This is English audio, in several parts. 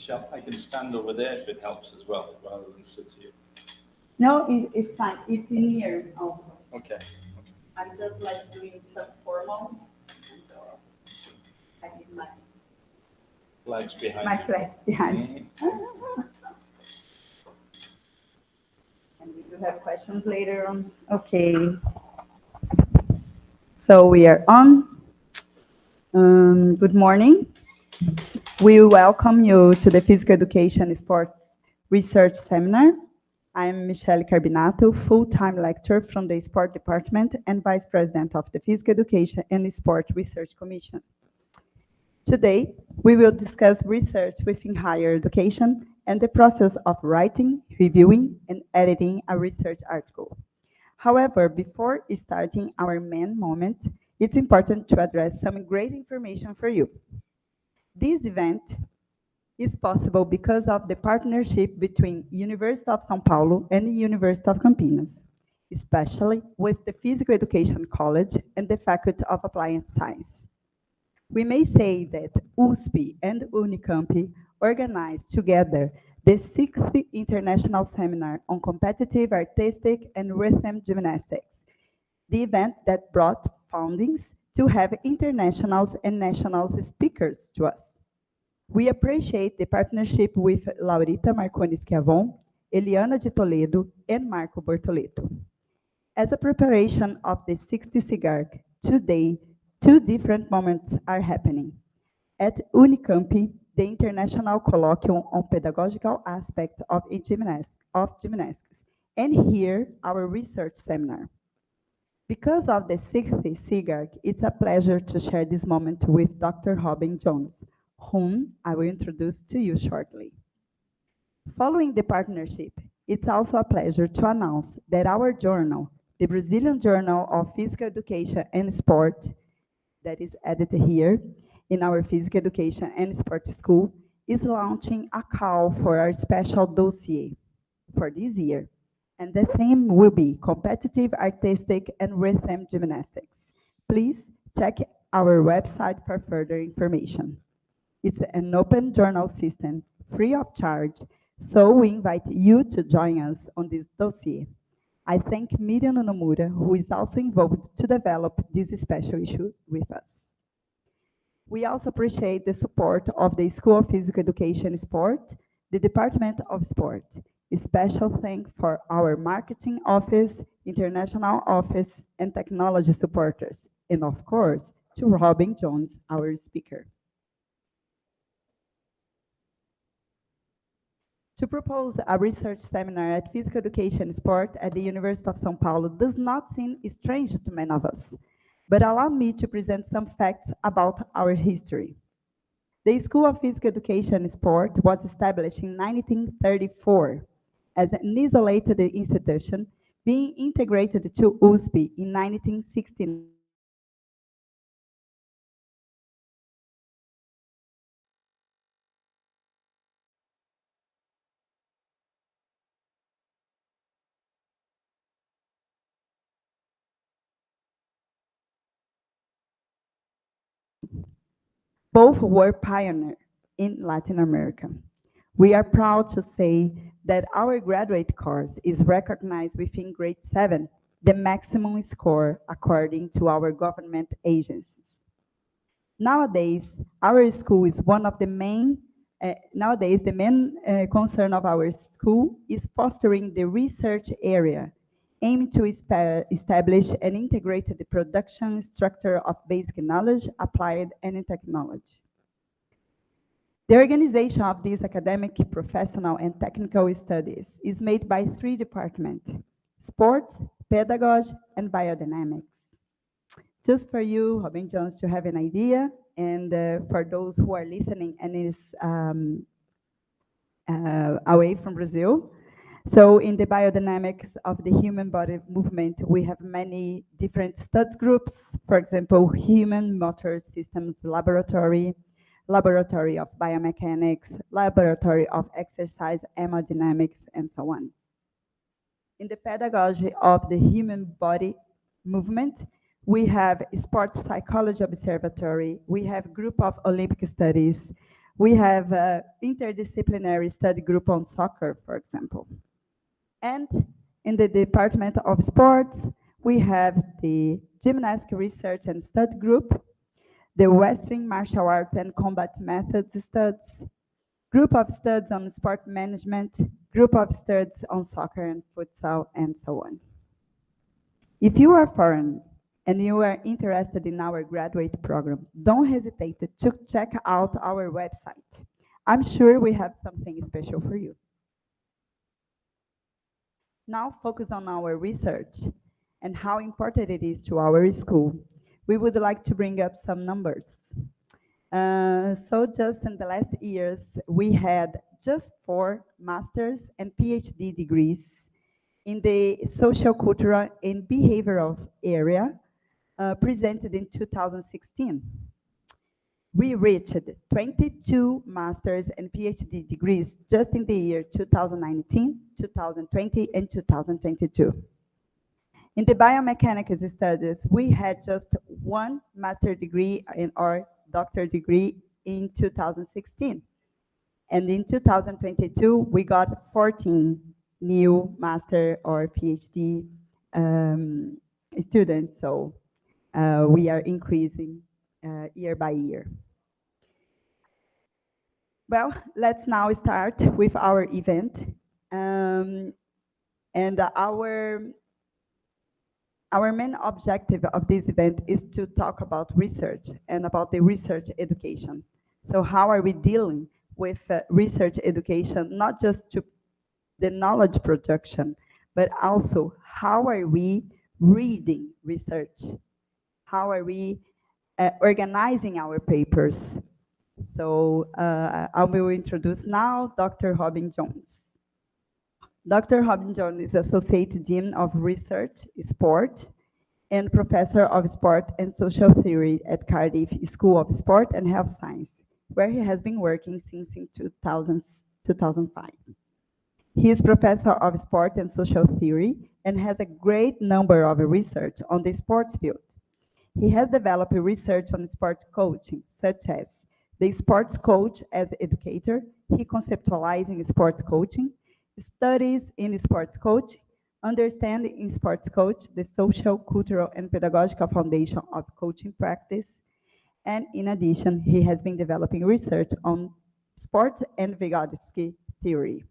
Michele, I can stand over there if it helps as well, rather than sit here. No, it's fine. It's in here also. Okay. I'm just like doing some formal, and so I need my Flags behind you. flags behind. And we do have questions later on. Okay. So we are on. Good morning. We welcome you to the Physical Education Sports Research Seminar. I'm Michele Carbinatto, full-time lecturer from the Sport Department and Vice President of the Physical Education and Sport Research Commission. Today, we will discuss research within higher education and the process of writing, reviewing, and editing a research article. However, before starting our main moment, it's important to address some great information for you. This event is possible because of the partnership between University of São Paulo and the University of Campinas, especially with the Physical Education College and the Faculty of Applied Science. We may say that USP and Unicamp organized together the 6th International Seminar on Competitive Artistic and Rhythm Gymnastics, the event that brought fundings to have internationals and nationals speakers to us. We appreciate the partnership with Laurita Marconi Schiavon, Eliana de Toledo, and Marco Bortoleto. As a preparation of the 60 SIGARC, today, two different moments are happening. At Unicamp, the International Colloquium on Pedagogical Aspects of Gymnastics, and here, our research seminar. Because of the 60th SIGARC, it's a pleasure to share this moment with Dr. Robyn Jones, whom I will introduce to you shortly. Following the partnership, it's also a pleasure to announce that our journal, the Brazilian Journal of Physical Education and Sport, that is edited here in our Physical Education and Sport School, is launching a call for our special dossier for this year. And the theme will be Competitive Artistic and Rhythm Gymnastics. Please check our website for further information. It's an open journal system, free of charge, so we invite you to join us on this dossier. I thank Miriam Nomura, who is also involved to develop this special issue with us. We also appreciate the support of the School of Physical Education and Sport, the Department of Sport. A special thanks for our marketing office, international office, and technology supporters, and of course, to Robyn Jones, our speaker. To propose a research seminar at Physical Education and Sport at the University of São Paulo does not seem strange to many of us, but allow me to present some facts about our history. The School of Physical Education and Sport was established in 1934 as an isolated institution, being integrated to USP in 1969. Both were pioneers in Latin America. We are proud to say that our graduate course is recognized within grade 7, the maximum score according to our government agencies. Nowadays, our school is one of the main, the main concern of our school is fostering the research area, aiming to establish and integrate the production structure of basic knowledge, applied, and technology. The organization of these academic, professional, and technical studies is made by 3 departments: sports, pedagogy, and biodynamics. Just for you, Robyn Jones, to have an idea, and for those who are listening and is away from Brazil. So in the biodynamics of the human body movement, we have many different study groups. For example, human motor systems laboratory, laboratory of biomechanics, laboratory of exercise hemodynamics, and so on. In the pedagogy of the human body movement, we have Sport Psychology Observatory, we have Group of Olympic Studies, We have an interdisciplinary study group on soccer, for example. And in the Department of Sports, we have the Gymnastic Research and Study Group, the Western Martial Arts and Combat Methods Studies, Group of Studies on Sport Management, Group of Studies on Soccer and Futsal, and so on. If you are foreign and you are interested in our graduate program, don't hesitate to check out our website. I'm sure we have something special for you. Now focus on our research and how important it is to our school. We would like to bring up some numbers. So just in the last years, we had just 4 master's and PhD degrees in the social, cultural, and behavioral area presented in 2016. We reached 22 master's and PhD degrees just in the year 2019, 2020, and 2022. In the biomechanics studies, we had just 1 master degree or doctor degree in 2016. And in 2022, we got 14 new master or PhD students. So we are increasing year by year. Well, let's now start with our event. And our main objective of this event is to talk about research and about the research education. So how are we dealing with research education, not just to the knowledge production, but also how are we reading research? How are we organizing our papers? So I will introduce now Dr. Robyn Jones. Dr. Robyn Jones is Associate Dean of Research, Sport, and Professor of Sport and Social Theory at Cardiff School of Sport and Health Science, where he has been working since 2005. He is Professor of Sport and Social Theory and has a great number of research on the sports field. He has developed research on sport coaching, such as the sports coach as educator, he conceptualizing sports coaching, studies in sports coach, understanding in sports coach, the social, cultural, and pedagogical foundation of coaching practice. And in addition, he has been developing research on sports and Vygotsky theory.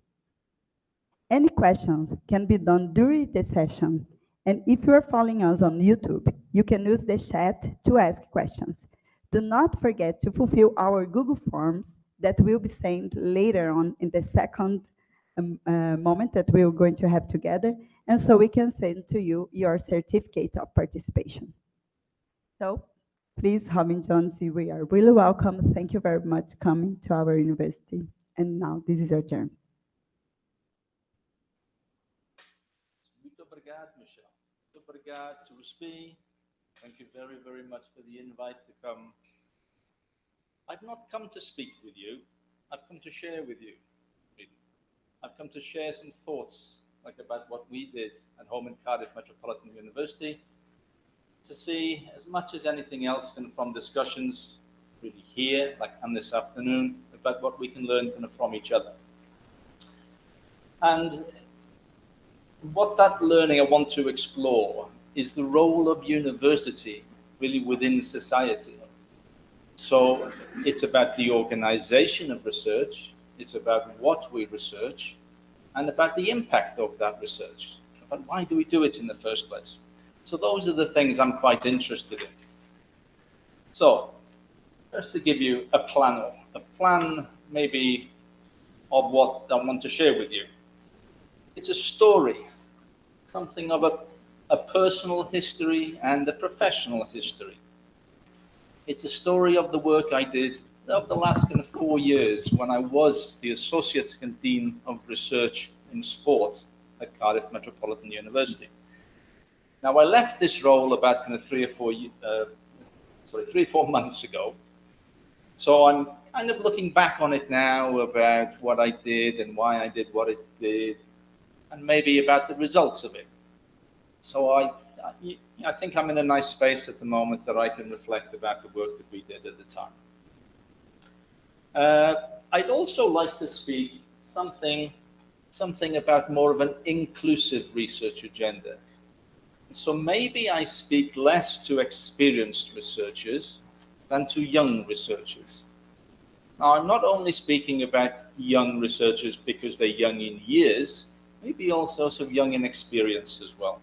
Any questions can be done during the session. And if you are following us on YouTube, you can use the chat to ask questions. Do not forget to fulfill our Google Forms that will be sent later on in the second moment that we're going to have together, and so we can send to you your certificate of participation. So please, Robyn Jones, we are really welcome. Thank you very much coming to our university. And now this is your turn. Muito obrigado, Michele. Muito obrigado to Ruspi. Thank you very, very much for the invite to come. I've not come to speak with you. I've come to share with you. I've come to share some thoughts about what we did at home in Cardiff Metropolitan University, to see as much as anything else from discussions really here, and this afternoon, about what we can learn from each other. And what that learning I want to explore is the role of university really within society. So it's about the organization of research, it's about what we research, and about the impact of that research. But why do we do it in the first place? So those are the things I'm quite interested in. So just to give you a plan maybe of what I want to share with you. It's a story, something of a personal history and a professional history. It's a story of the work I did of the last 4 years when I was the Associate Dean of Research in Sport at Cardiff Metropolitan University. Now, I left this role about 3 or 4 months ago. So I'm kind of looking back on it now about what I did and why I did what I did, and maybe about the results of it. So I think I'm in a nice space at the moment that I can reflect about the work that we did at the time. I'd also like to speak something about more of an inclusive research agenda. So maybe I speak less to experienced researchers than to young researchers. Now, I'm not only speaking about young researchers because they're young in years, maybe also sort of young in experience as well.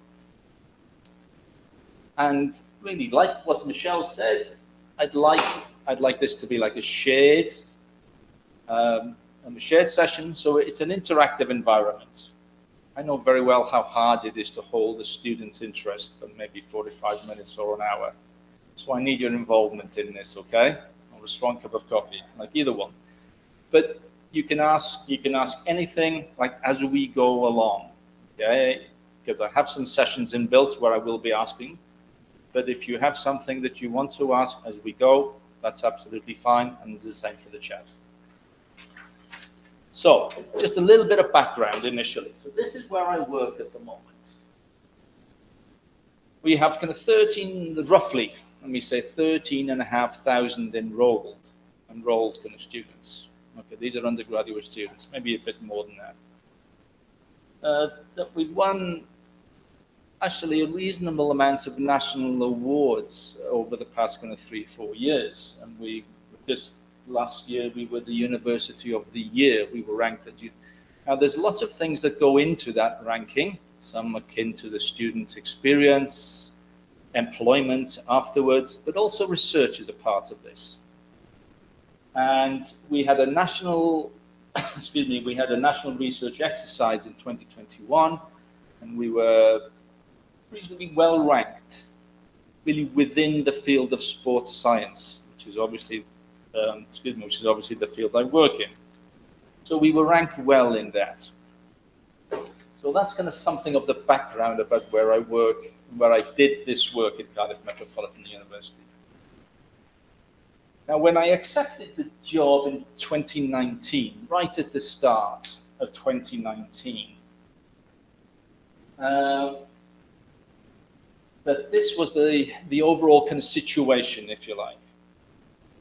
And really, like what Michele said, I'd like this to be like a shared session, so it's an interactive environment. I know very well how hard it is to hold a student's interest for maybe 45 minutes or an hour. So I need your involvement in this, okay? Or a strong cup of coffee, like either one. But you can ask anything like as we go along, okay? Because I have some sessions inbuilt where I will be asking. But if you have something that you want to ask as we go, that's absolutely fine, and it's the same for the chat. So, just a little bit of background initially. So this is where I work at the moment. We have kind of roughly, let me say 13,500 enrolled kind of students. Okay, these are undergraduate students, maybe a bit more than that. We've won actually a reasonable amount of national awards over the past kind of 3-4 years. And we just last year we were the University of the Year. We were ranked as now there's lots of things that go into that ranking, some akin to the student experience, employment afterwards, but also research is a part of this. And we had a national, we had a national research exercise in 2021, and we were reasonably well ranked, really within the field of sports science, which is obviously the field I work in. So we were ranked well in that. So that's kind of something of the background about where I work, where I did this work at Cardiff Metropolitan University. Now, when I accepted the job in 2019, right at the start of 2019, that this was the overall kind of situation, if you like.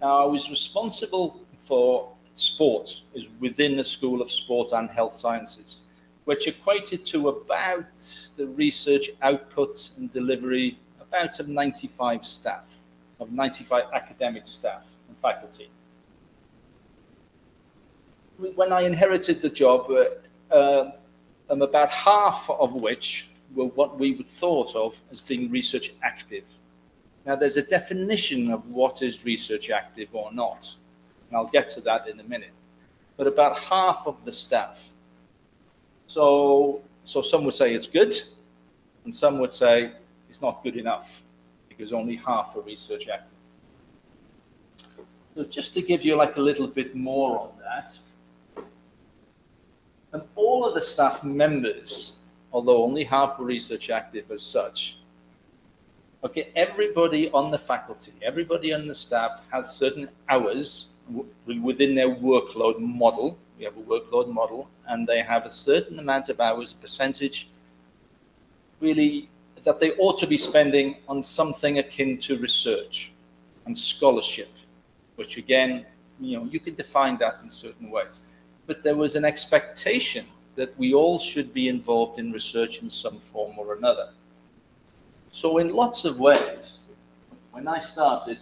Now, I was responsible for sport, is within the School of Sport and Health Sciences, which equated to about the research output and delivery about some 95 staff, of 95 academic staff and faculty. When I inherited the job, about half of which were what we would thought of as being research active. Now, there's a definition of what is research active or not, and I'll get to that in a minute. But about half of the staff. So some would say it's good, and some would say it's not good enough, because only half are research active. So just to give you like a little bit more on that, and all of the staff members, although only half were research active as such, okay, everybody on the faculty, everybody on the staff has certain hours within their workload model. We have a workload model, and they have a certain amount of hours, a percentage, really, that they ought to be spending on something akin to research and scholarship, which again, you can define that in certain ways. But there was an expectation that we all should be involved in research in some form or another. So in lots of ways, when I started,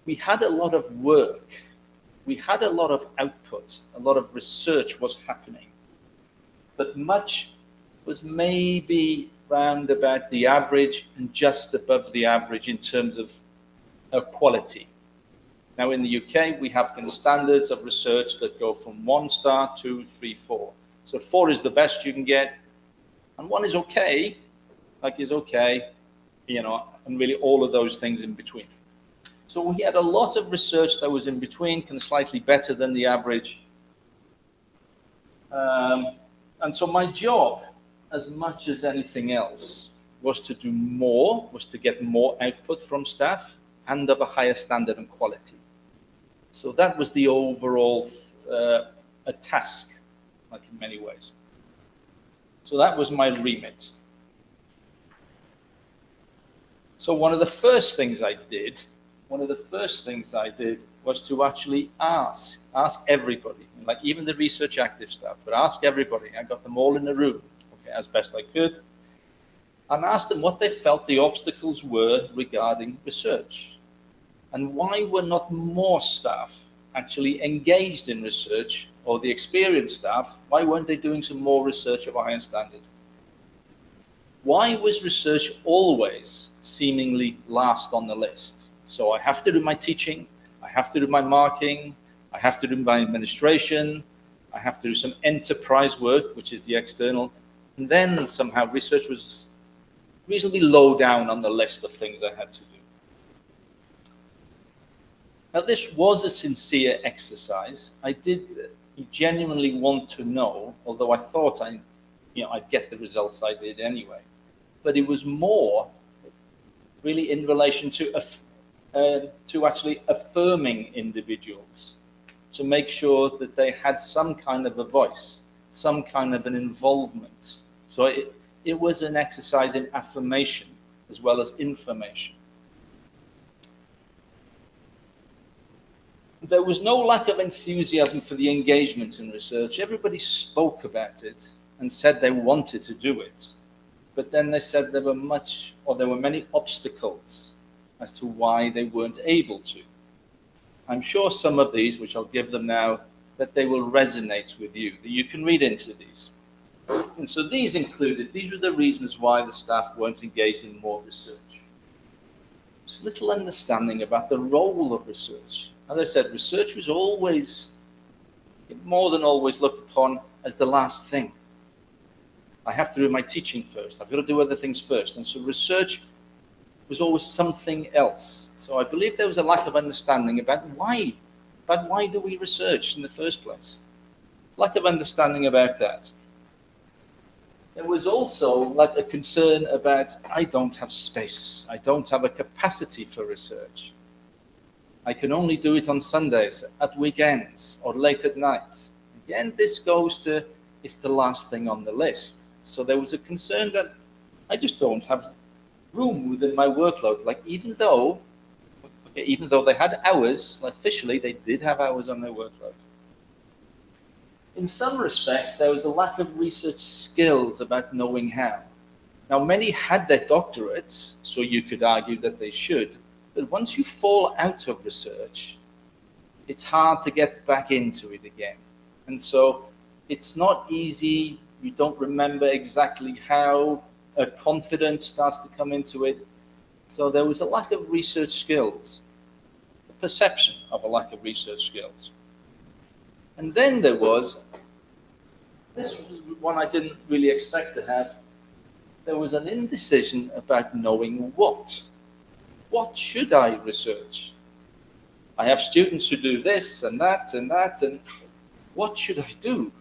we had a lot of work. We had a lot of output. A lot of research was happening. But much was maybe round about the average and just above the average in terms of quality. Now in the UK, we have kind of standards of research that go from 1 star, 2, 3, 4. So 4 is the best you can get, and 1 is okay, and really all of those things in between. So we had a lot of research that was in between, kind of slightly better than the average. And so my job, as much as anything else, was to do more, was to get more output from staff and of a higher standard and quality. So that was the overall a task, like in many ways. So that was my remit. So one of the first things I did was to actually ask everybody, like even the research active staff, but ask everybody. I got them all in a room, okay, as best I could, and asked them what they felt the obstacles were regarding research, and why were not more staff actually engaged in research, or the experienced staff, why weren't they doing some more research of a higher standard? Why was research always seemingly last on the list? So I have to do my teaching, I have to do my marking, I have to do my administration, I have to do some enterprise work, which is the external, and then somehow research was reasonably low down on the list of things I had to do. Now, this was a sincere exercise. I did genuinely want to know, although I thought I'd get the results I did anyway. But it was more really in relation to actually affirming individuals, to make sure that they had some kind of a voice, some kind of an involvement. So it was an exercise in affirmation as well as information. There was no lack of enthusiasm for the engagement in research. Everybody spoke about it and said they wanted to do it. But then they said there were many obstacles as to why they weren't able to. I'm sure some of these, which I'll give them now, that they will resonate with you, that you can read into these. And so these were the reasons why the staff weren't engaged in more research. There's little understanding about the role of research. As I said, research was always, more than always, looked upon as the last thing. I have to do my teaching first. I've got to do other things first. And so research was always something else. So I believe there was a lack of understanding about why do we research in the first place? Lack of understanding about that. There was also like a concern about, I don't have space. I don't have a capacity for research. I can only do it on Sundays, at weekends, or late at night. Again, this goes to, it's the last thing on the list. So there was a concern that I just don't have room within my workload. Like even though they had hours, like officially they did have hours on their workload. In some respects, there was a lack of research skills about knowing how. Now, many had their doctorates, so you could argue that they should. But once you fall out of research, it's hard to get back into it again. And so it's not easy. You don't remember exactly how. A confidence starts to come into it. So there was a lack of research skills, a perception of a lack of research skills. And then there was, this was one I didn't really expect to have, there was an indecision about knowing what. What should I research? I have students who do this and that and that, and what should I do?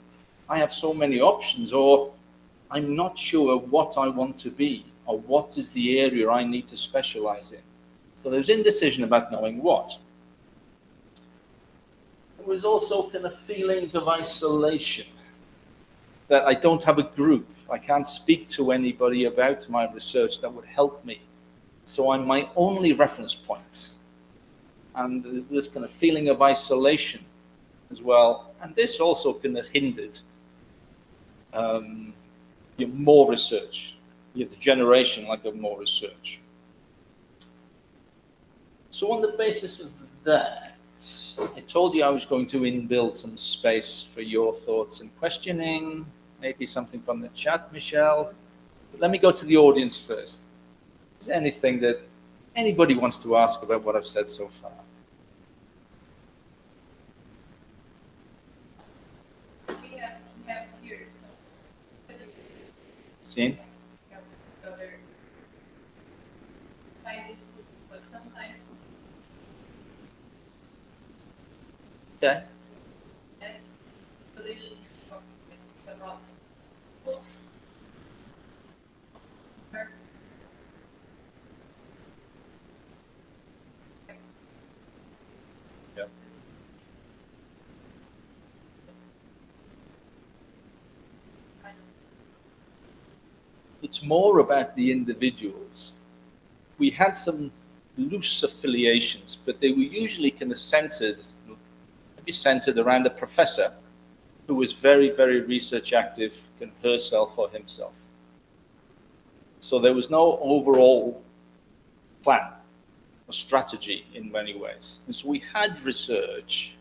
I have so many options, or I'm not sure what I want to be, or what is the area I need to specialize in. So there's indecision about knowing what. There was also kind of feelings of isolation, that I don't have a group. I can't speak to anybody about my research that would help me. So I'm my only reference point. And there's this kind of feeling of isolation as well. And this also kind of hindered more research. You have the generation like of more research. So on the basis of that, I told you I was going to inbuild some space for your thoughts and questioning, maybe something from the chat, Michele. But let me go to the audience first. Is there anything that anybody wants to ask about what I've said so far? We have peers. See? Okay. It's more about the individuals. We had some loose affiliations, but they were usually kind of centered around a professor who was very, very research active, kind of herself or himself. So there was no overall plan or strategy in many ways. And so we had research,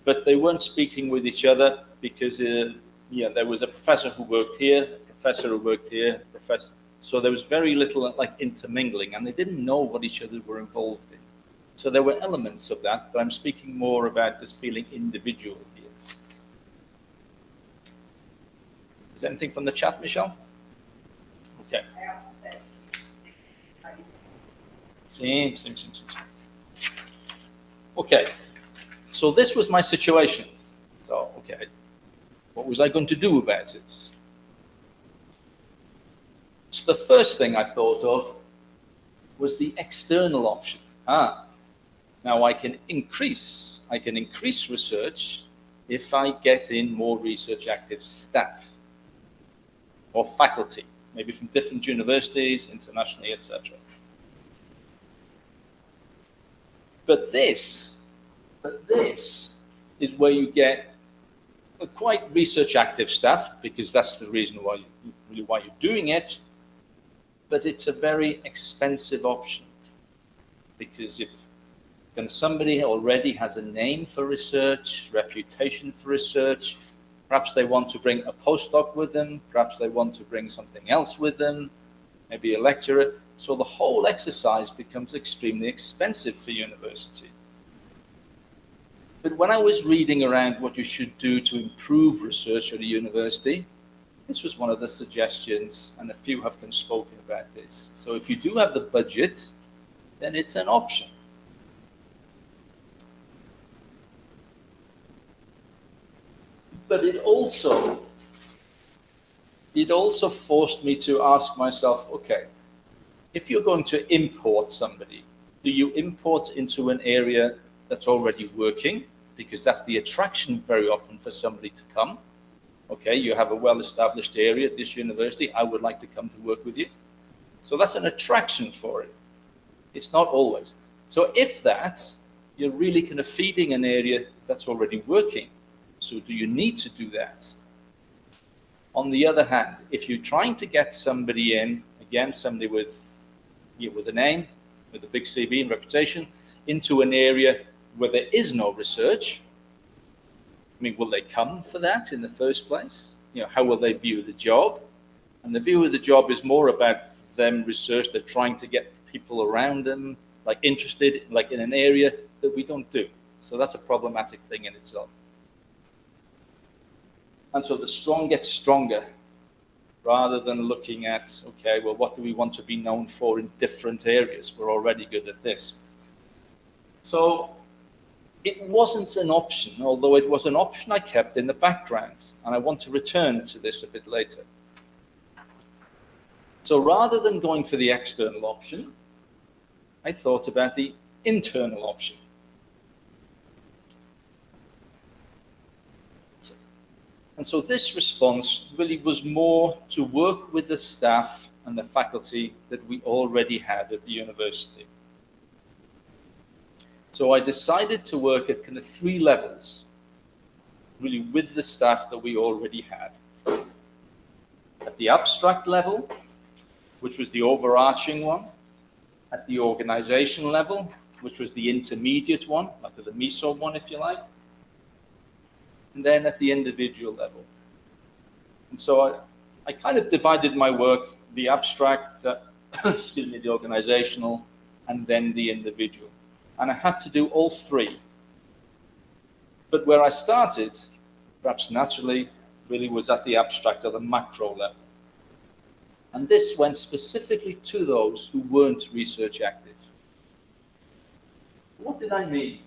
but they weren't speaking with each other because there was a professor who worked here, a professor who worked here, professor. So there was very little like intermingling, and they didn't know what each other were involved in. So there were elements of that, but I'm speaking more about this feeling individual here. Is there anything from the chat, Michele? Okay. I also said, Same. Okay, so this was my situation. So, okay, what was I going to do about it? So the first thing I thought of was the external option. Now I can increase research if I get in more research active staff or faculty, maybe from different universities, internationally, etc. But this is where you get a quite research active staff, because that's the reason why you're doing it. But it's a very expensive option, because if somebody already has a name for research, reputation for research, perhaps they want to bring a postdoc with them, perhaps they want to bring something else with them, maybe a lecturer. So the whole exercise becomes extremely expensive for university. But when I was reading around what you should do to improve research at a university, this was one of the suggestions, and a few have spoken about this. So if you do have the budget, then it's an option. But it also forced me to ask myself, okay, if you're going to import somebody, do you import into an area that's already working? Because that's the attraction very often for somebody to come. Okay, you have a well-established area at this university, I would like to come to work with you. So that's an attraction for it. It's not always. So if you're really kind of feeding an area that's already working, so do you need to do that? On the other hand, if you're trying to get somebody in, again, somebody with a name, with a big CV and reputation, into an area where there is no research, I mean, will they come for that in the first place? How will they view the job? And the view of the job is more about them research. They're trying to get people around them, like interested, like in an area that we don't do. So that's a problematic thing in itself. And so the strong gets stronger, rather than looking at, okay, well, what do we want to be known for in different areas? We're already good at this. So it wasn't an option, although it was an option I kept in the background, and I want to return to this a bit later. So rather than going for the external option, I thought about the internal option. And so this response really was more to work with the staff and the faculty that we already had at the university. So I decided to work at kind of 3 levels, really with the staff that we already had. At the abstract level, which was the overarching one. At the organization level, which was the intermediate one, like the MISO one, if you like. And then at the individual level. And so I kind of divided my work, the abstract, the organizational, and then the individual. And I had to do all 3. But where I started, perhaps naturally, really was at the abstract or the macro level. And this went specifically to those who weren't research active. What did I mean?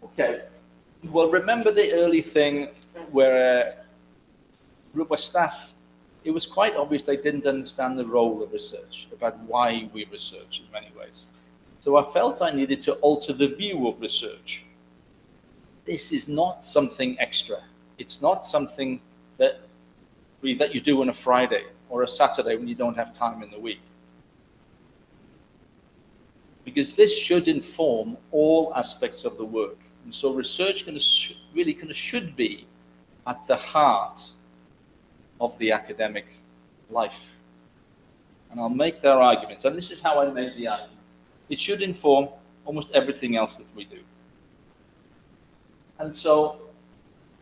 Okay, well, remember the early thing where staff, it was quite obvious they didn't understand the role of research, about why we research in many ways. So I felt I needed to alter the view of research. This is not something extra. It's not something that you do on a Friday or a Saturday when you don't have time in the week. because this should inform all aspects of the work. And so research should be at the heart of the academic life. And I'll make their arguments, and this is how I make the argument. It should inform almost everything else that we do. And so,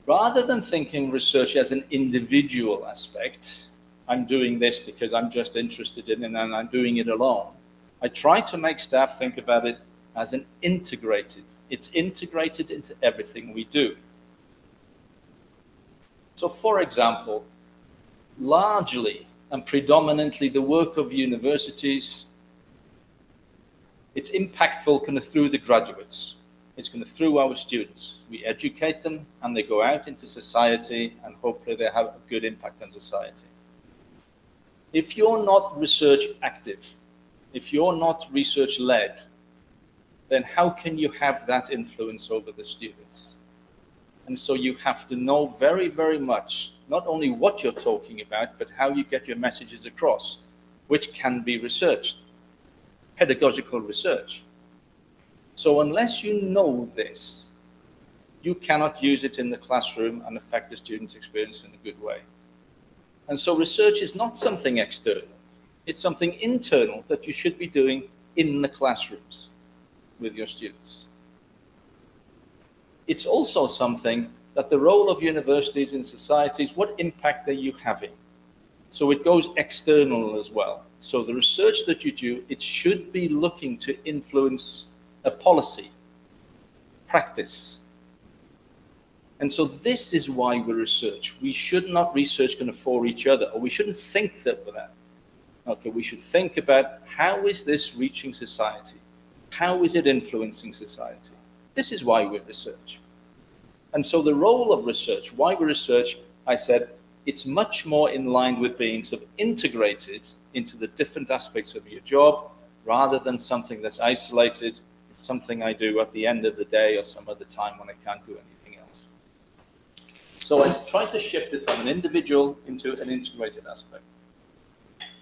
rather than thinking research as an individual aspect, I'm doing this because I'm just interested in it and I'm doing it alone, I try to make staff think about it as an integrated. It's integrated into everything we do. So, for example, largely and predominantly the work of universities, it's impactful kind of through the graduates. It's kind of through our students. We educate them and they go out into society and hopefully they have a good impact on society. If you're not research active, if you're not research led, then how can you have that influence over the students? And so you have to know very, very much, not only what you're talking about, but how you get your messages across, which can be researched, pedagogical research. So unless you know this, you cannot use it in the classroom and affect the student's experience in a good way. And so research is not something external. It's something internal that you should be doing in the classrooms with your students. It's also something that the role of universities in societies, what impact are you having? So it goes external as well. So the research that you do, it should be looking to influence a policy, practice. And so this is why we research. We should not research kind of for each other, or we shouldn't think that we're that. Okay, we should think about how is this reaching society? How is it influencing society? This is why we research. And so the role of research, why we research, I said, it's much more in line with being sort of integrated into the different aspects of your job, rather than something that's isolated, something I do at the end of the day or some other time when I can't do anything else. So I try to shift it from an individual into an integrated aspect.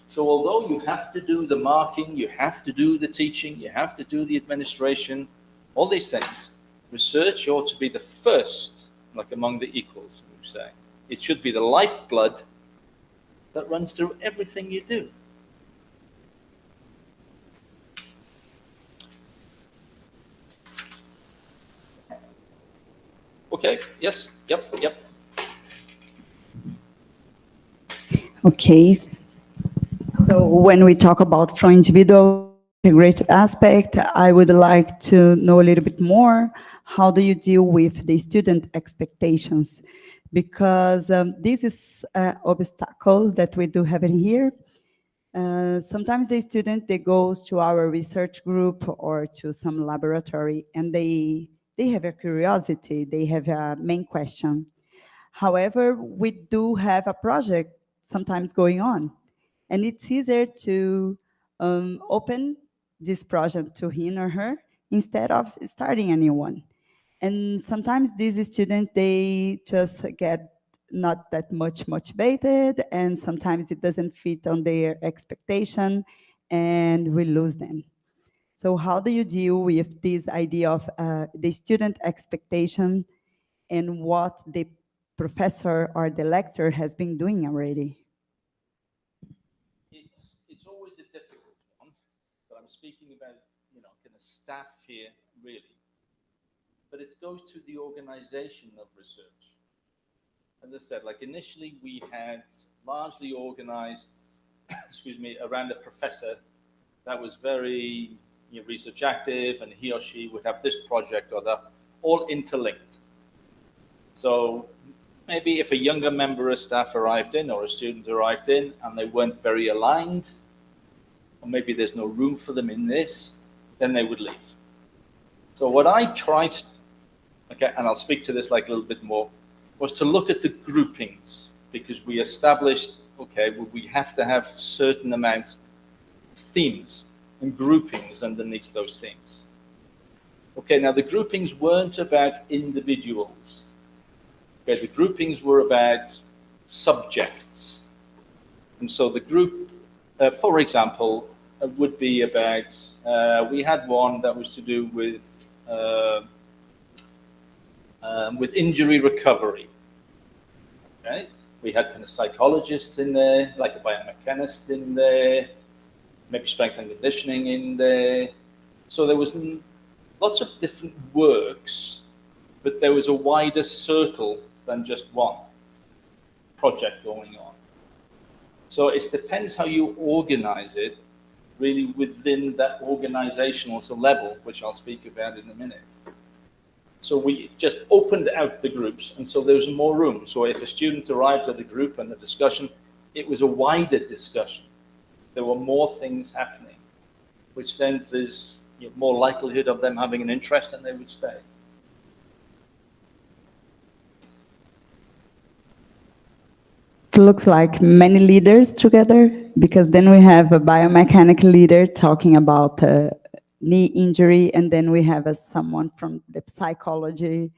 So although you have to do the marking, you have to do the teaching, you have to do the administration, all these things, research ought to be the first, like among the equals, we say. It should be the lifeblood that runs through everything you do. Okay, yes, yep. Okay. So when we talk about from individual integrated aspect, I would like to know a little bit more. How do you deal with the student expectations? Because this is obstacles that we do have in here. Sometimes the student, they goes to our research group or to some laboratory and they have a curiosity, they have a main question. However, we do have a project sometimes going on, and it's easier to open this project to him or her instead of starting a new one. And sometimes these students, they just get not that much motivated, and sometimes it doesn't fit on their expectation, and we lose them. So how do you deal with this idea of the student expectation and what the professor or the lecturer has been doing already? It's always a difficult one, but I'm speaking about, kind of staff here, really. But it goes to the organization of research. As I said, like initially we had largely organized, around a professor that was very research active, and he or she would have this project or that, all interlinked. So maybe if a younger member of staff arrived in or a student arrived in and they weren't very aligned, or maybe there's no room for them in this, then they would leave. So what I tried, okay, and I'll speak to this like a little bit more, was to look at the groupings, because we established, okay, well, we have to have certain amounts of themes and groupings underneath those themes. Okay, now the groupings weren't about individuals. Okay, the groupings were about subjects. And so the group, for example, would be about, we had one that was to do with injury recovery. Okay? We had kind of psychologists in there, like a biomechanist in there, maybe strength and conditioning in there. So there was lots of different works, but there was a wider circle than just one project going on. So it depends how you organize it, really within that organizational level, which I'll speak about in a minute. So we just opened out the groups, and so there was more room. So if a student arrived at the group and the discussion, it was a wider discussion. There were more things happening, which then there's more likelihood of them having an interest and they would stay. It looks like many leaders together, because then we have a biomechanical leader talking about knee injury, and then we have someone from the psychology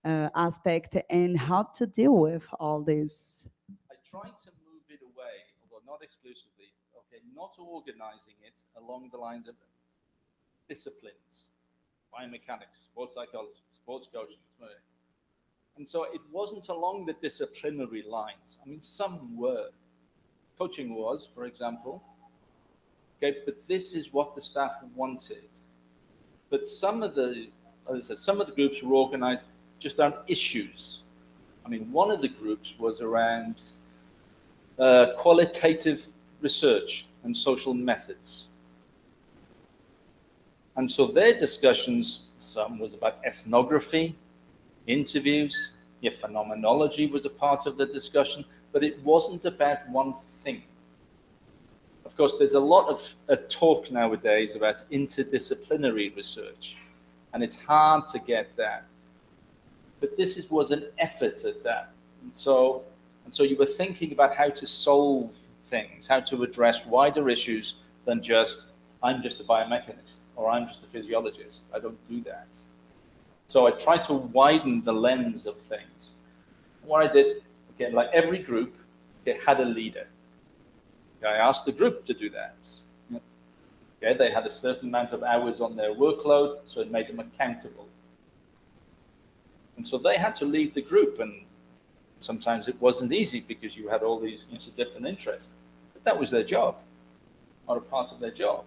aspect and how to deal with all this. I tried to move it away, although not exclusively, okay, not organizing it along the lines of disciplines, biomechanics, sports psychology, sports coaching. And so it wasn't along the disciplinary lines. I mean, some were. Coaching was, for example. Okay, but this is what the staff wanted. But some of the, as I said, some of the groups were organized just on issues. I mean, one of the groups was around qualitative research and social methods. And so their discussions, some was about ethnography, interviews, phenomenology was a part of the discussion, but it wasn't about one thing. Of course, there's a lot of talk nowadays about interdisciplinary research, and it's hard to get that. But this was an effort at that. And so you were thinking about how to solve things, how to address wider issues than just, I'm just a biomechanist, or I'm just a physiologist. I don't do that. So I tried to widen the lens of things. What I did, again, like every group, had a leader. I asked the group to do that. Okay, they had a certain amount of hours on their workload, so it made them accountable. And so they had to lead the group, and sometimes it wasn't easy because you had all these different interests. But that was their job, or a part of their job.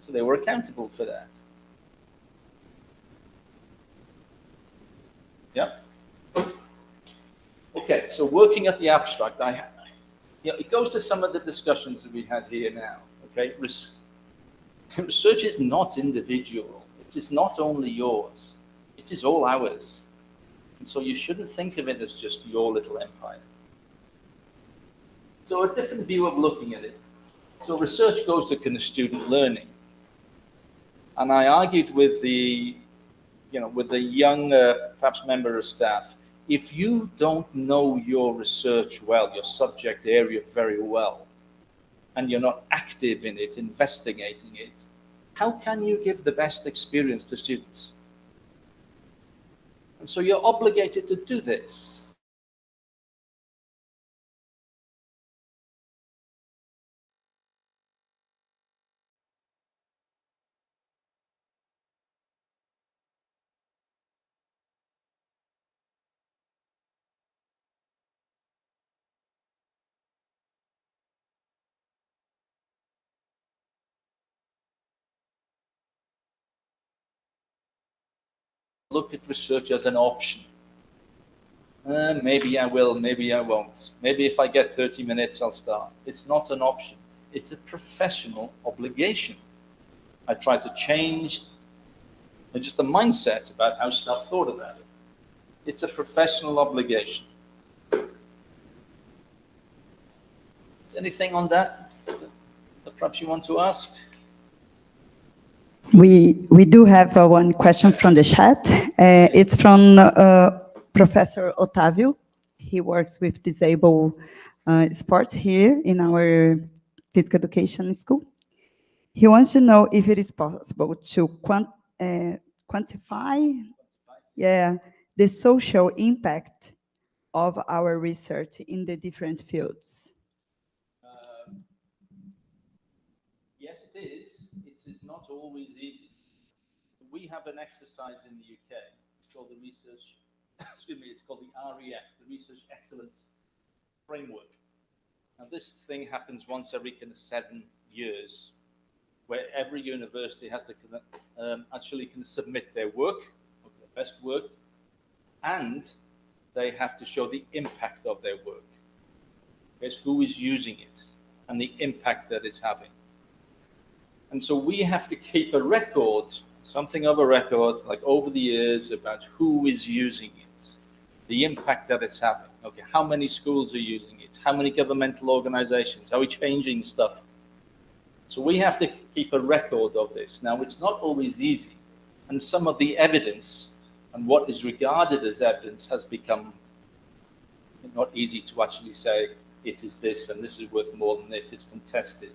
So they were accountable for that. Yeah. Okay, so working at the abstract, it goes to some of the discussions that we had here now. Okay, research is not individual. It is not only yours. It is all ours. And so you shouldn't think of it as just your little empire. So a different view of looking at it. So research goes to kind of student learning. And I argued with the young, perhaps member of staff, if you don't know your research well, your subject area very well, and you're not active in it, investigating it, how can you give the best experience to students? And so you're obligated to do this. Look at research as an option. Maybe I will, maybe I won't. Maybe if I get 30 minutes, I'll start. It's not an option. It's a professional obligation. I try to change just the mindset about how staff thought about it. It's a professional obligation. Is anything on that perhaps you want to ask? We do have one question from the chat. It's from Professor Otávio. He works with disabled sports here in our physical education school. He wants to know if it is possible to quantify the social impact of our research in the different fields. Yes, it it is not always easy. We have an exercise in the UK. It's called the research, excuse me, it's called the REF, the Research Excellence Framework. Now this thing happens once every kind of 7 years, where every university has to actually can submit their work, their best work, and they have to show the impact of their work. Guess who is using it and the impact that it's having. And so we have to keep a record, something of a record, like over the years, about who is using it, the impact that it's having. Okay, how many schools are using it? How many governmental organizations? Are we changing stuff? So we have to keep a record of this. Now, it's not always easy, and some of the evidence and what is regarded as evidence has become not easy to actually say it is this and this is worth more than this. It's contested.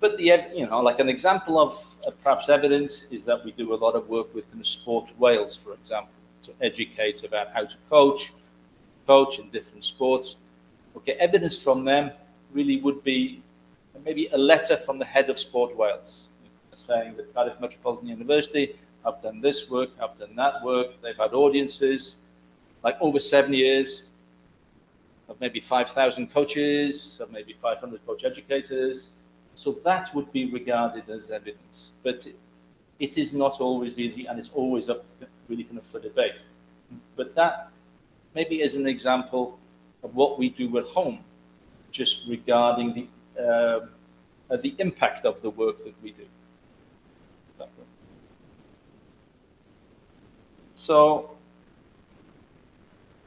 But like an example of perhaps evidence is that we do a lot of work with Sport Wales, for example, to educate about how to coach in different sports. Okay, evidence from them really would be maybe a letter from the head of Sport Wales saying that Cardiff Metropolitan University have done this work, have done that work. They've had audiences like over 7 years of maybe 5,000 coaches, of maybe 500 coach educators. So that would be regarded as evidence. But it is not always easy, and it's always up really kind of for debate. But that maybe is an example of what we do at home, just regarding the impact of the work that we do. So,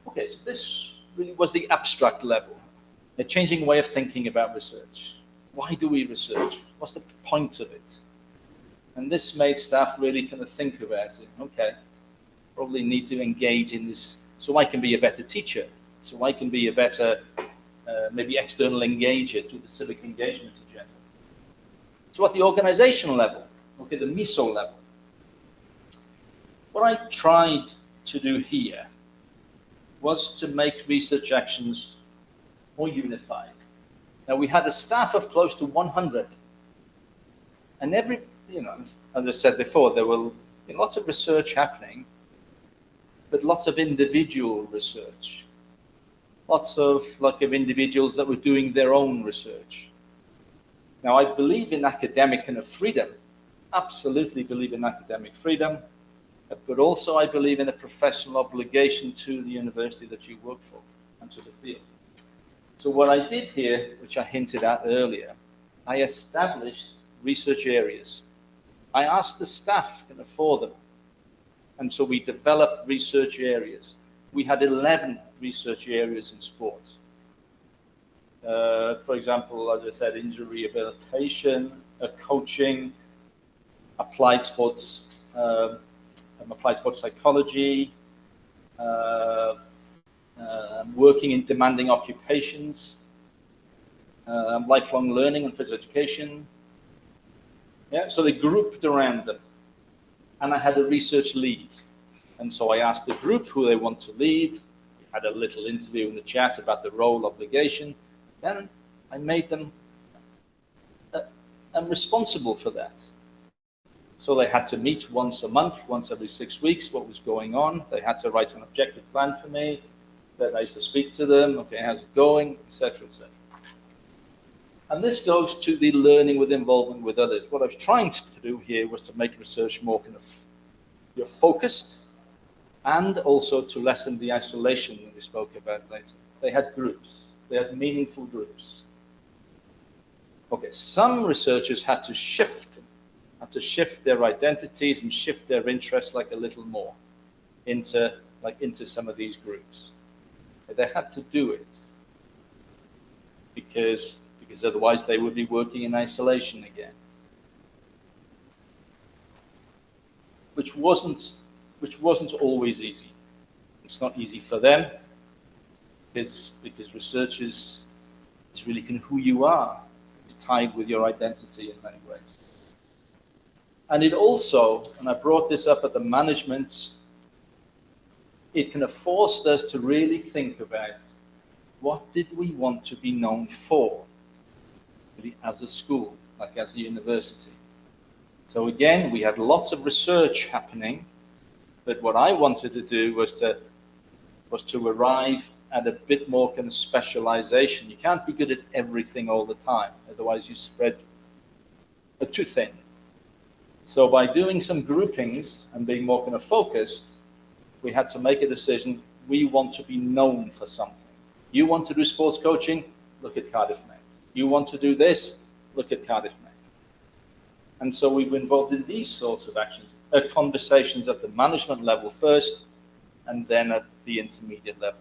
okay, so this really was the abstract level, a changing way of thinking about research. Why do we research? What's the point of it? And this made staff really kind of think about it. Okay, probably need to engage in this so I can be a better teacher, so I can be a better maybe external engager to the civic engagement agenda. So at the organizational level, okay, the meso level, what I tried to do here was to make research actions more unified. Now, we had a staff of close to 100, and as I said before, there were lots of research happening, but lots of individual research, lots of individuals that were doing their own research. Now, I believe in academic kind of freedom, absolutely believe in academic freedom, but also I believe in a professional obligation to the university that you work for and to the field. So what I did here, which I hinted at earlier, I established research areas. I asked the staff for them. And so we developed research areas. We had 11 research areas in sports. For example, as I said, injury rehabilitation, coaching, applied sports psychology, working in demanding occupations, lifelong learning and physical education. Yeah, so they grouped around them. And I had a research lead. And so I asked the group who they want to lead. We had a little interview in the chat about the role, obligation. Then I made them responsible for that. So they had to meet once a month, once every 6 weeks, what was going on. They had to write an objective plan for me. That I used to speak to them, okay, how's it going, etc., etc. And this goes to the learning with involvement with others. What I was trying to do here was to make research more kind of focused, and also to lessen the isolation that we spoke about later. They had groups. They had meaningful groups. Okay, some researchers had to shift their identities and shift their interests a little more into some of these groups. They had to do it because otherwise they would be working in isolation again, which wasn't always easy. It's not easy for them because research is really who you are. It's tied with your identity in many ways. And it also, and I brought this up at the management, it kind of forced us to really think about what did we want to be known for, really, as a school. like as a university. So again, we had lots of research happening, but what I wanted to do was to arrive at a bit more kind of specialization. You can't be good at everything all the time, otherwise you spread too thin. So by doing some groupings and being more kind of focused, we had to make a decision. We want to be known for something. You want to do sports coaching? Look at Cardiff Met. You want to do this? Look at Cardiff Met. And so we were involved in these sorts of actions, conversations at the management level first, and then at the intermediate level.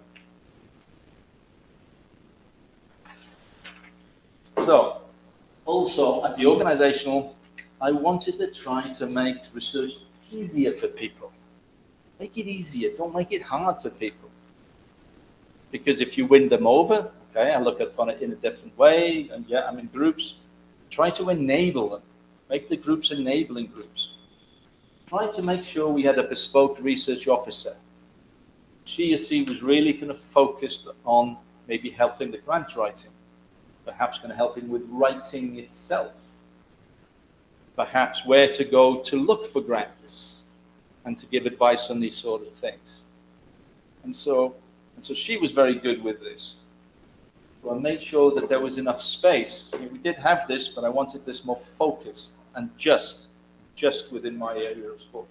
So, also at the organizational, I wanted to try to make research easier for people. Make it easier, don't make it hard for people. Because if you win them over, okay, I look upon it in a different way, and yeah, I'm in groups, try to enable them. Make the groups enabling groups. Try to make sure we had a bespoke research officer. She or she was really kind of focused on maybe helping the grant writing, perhaps kind of helping with writing itself, perhaps where to go to look for grants and to give advice on these sort of things. And so she was very good with this. So I made sure that there was enough space. I mean, we did have this, but I wanted this more focused and just within my area of sport.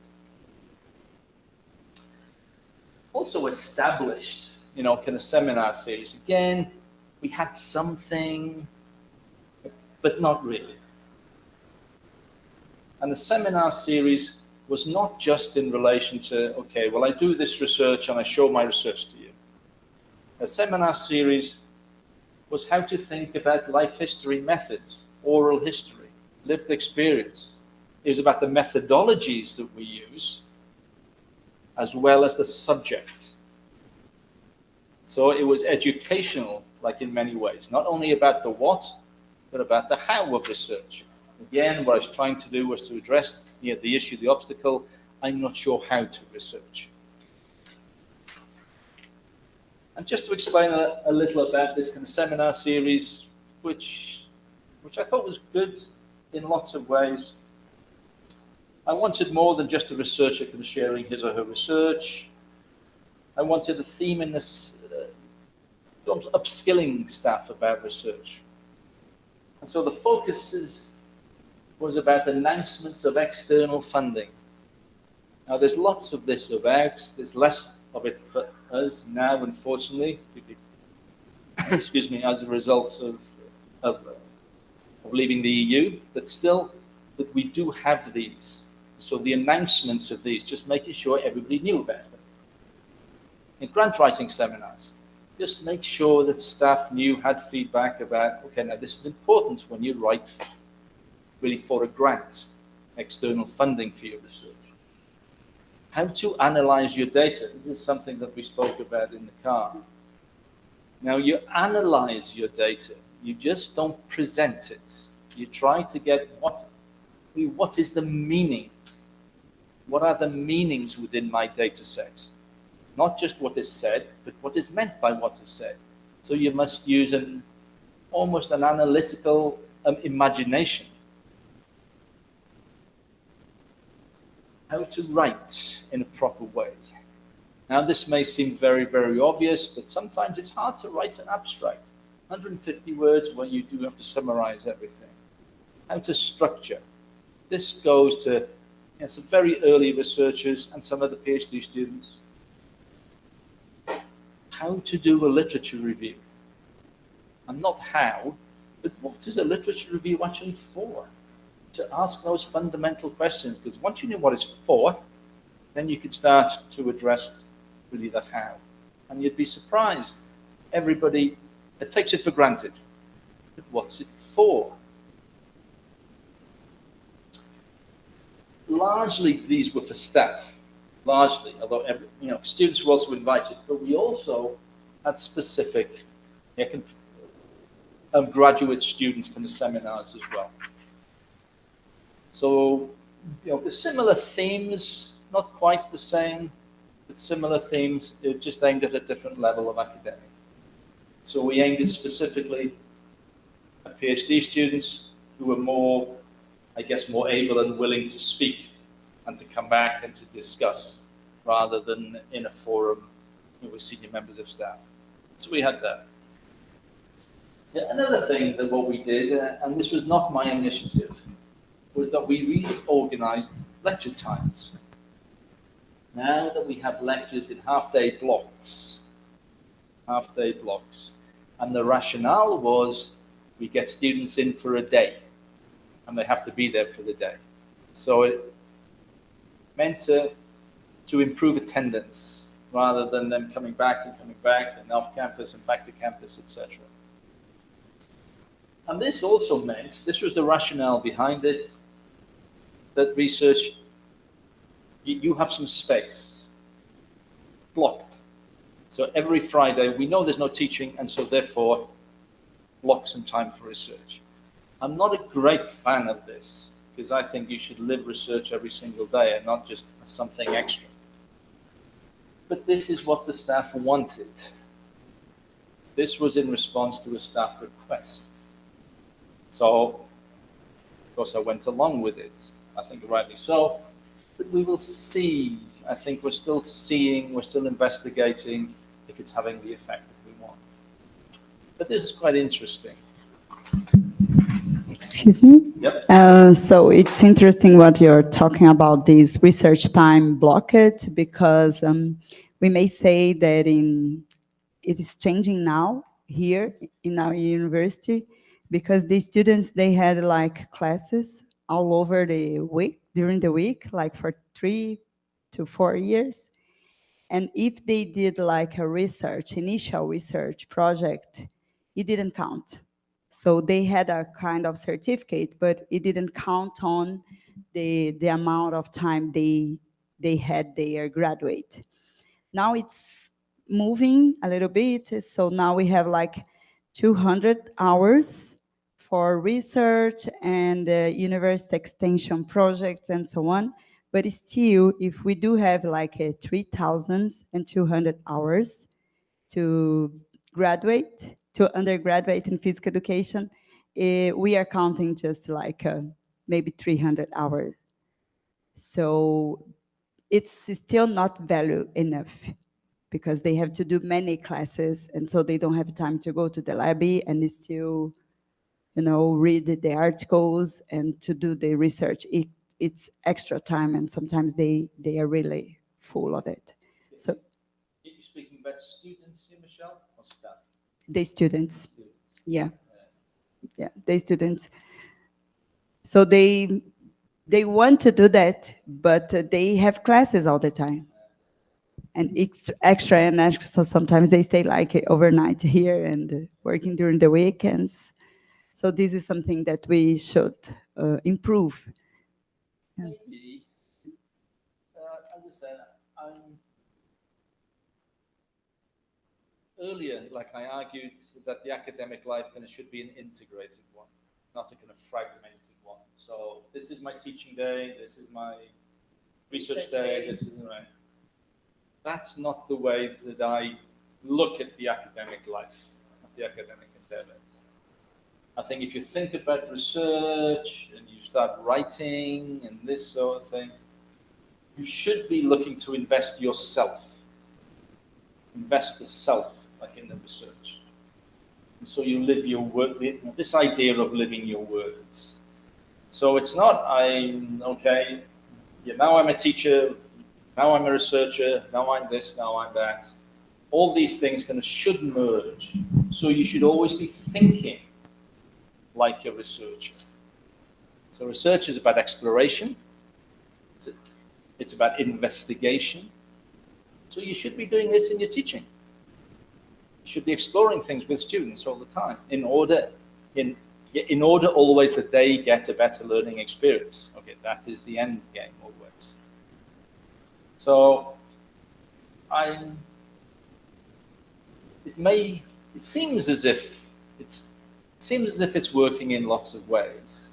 Also established, kind of seminar series. Again, we had something, but not really. And the seminar series was not just in relation to, okay, well, I do this research and I show my research to you. A seminar series was how to think about life history methods, oral history, lived experience. It was about the methodologies that we use, as well as the subject. So it was educational, like in many ways, not only about the what, but about the how of research. Again, what I was trying to do was to address the issue, the obstacle. I'm not sure how to research. And just to explain a little about this kind of seminar series, which I thought was good in lots of ways. I wanted more than just a researcher kind of sharing his or her research. I wanted a theme in this, upskilling staff about research. And so the focus was about announcements of external funding. Now there's lots of this about, there's less of it for us now, unfortunately, excuse me, as a result of leaving the EU, but still that we do have these. So the announcements of these, just making sure everybody knew about them. In grant writing seminars, just make sure that staff had feedback about, okay, now this is important when you write really for a grant, external funding for your research. How to analyze your data. This is something that we spoke about in the car. Now you analyze your data, you just don't present it. You try to get what is the meaning? What are the meanings within my data set? Not just what is said, but what is meant by what is said. So you must use almost an analytical imagination. How to write in a proper way. Now this may seem very, very obvious, but sometimes it's hard to write an abstract. 150 words where you do have to summarize everything. How to structure. This goes to some very early researchers and some of the PhD students. How to do a literature review. And not how, but what is a literature review actually for? To ask those fundamental questions, because once you know what it's for, then you can start to address really the how. And you'd be surprised. Everybody takes it for granted. But what's it for? Largely, these were for staff. Largely, although students were also invited, but we also had specific graduate students kind of seminars as well. So, the similar themes, not quite the same, but similar themes, just aimed at a different level of academic. So we aimed it specifically at PhD students, who were more, I guess, more able and willing to speak and to come back and to discuss, rather than in a forum with senior members of staff. So we had that. Yeah, another thing that what we did, and this was not my initiative, was that we reorganized lecture times. Now that we have lectures in half-day blocks, and the rationale was we get students in for a day, and they have to be there for the day. So it meant to improve attendance, rather than them coming back and off campus and back to campus, etc. And this also meant, this was the rationale behind it, that research, you have some space blocked. So every Friday, we know there's no teaching, and so therefore block some time for research. I'm not a great fan of this, because I think you should live research every single day and not just as something extra. But this is what the staff wanted. This was in response to a staff request. So, of course, I went along with it, I think rightly so. But we will see. I think we're still seeing, we're still investigating if it's having the effect that we want. But this is quite interesting. Excuse me? Yep. So it's interesting what you're talking about, this research time blockage, because we may say that it is changing now here in our university, because the students, they had like classes all over the week, during the week, like for 3 to 4 years. And if they did like a initial research project, it didn't count. So they had a kind of certificate, but it didn't count on the amount of time they had their graduate. Now it's moving a little bit, so now we have like 200 hours for research and university extension projects and so on. But still, if we do have like 3,200 hours to graduate, to undergraduate in physical education, we are counting just like maybe 300 hours. So it's still not value enough, because they have to do many classes, and so they don't have time to go to the library and still, read the articles and to do the research. It's extra time, and sometimes they are really full of it. So, Are you speaking about students here, Michele, or staff? the students, yeah, the students. So they want to do that, but they have classes all the time. And extra and extra, so sometimes they stay like overnight here and working during the weekends. So this is something that we should improve. Yeah. Maybe, as I said, earlier, like I argued that the academic life kind of should be an integrated one, not a kind of fragmented one. So this is my teaching day, this is my research day, this is my... That's not the way that I look at the academic life, at the academic endeavor. I think if you think about research and you start writing and this sort of thing, you should be looking to invest yourself. Invest the self, like in the research. And so you live your word, this idea of living your words. So it's not, now I'm a teacher, now I'm a researcher, now I'm this, now I'm that. All these things kind of should merge. So you should always be thinking like a researcher. So research is about exploration. It's about investigation. So you should be doing this in your teaching. You should be exploring things with students all the time in order always that they get a better learning experience. Okay, that is the end game always. So it seems as if it's working in lots of ways,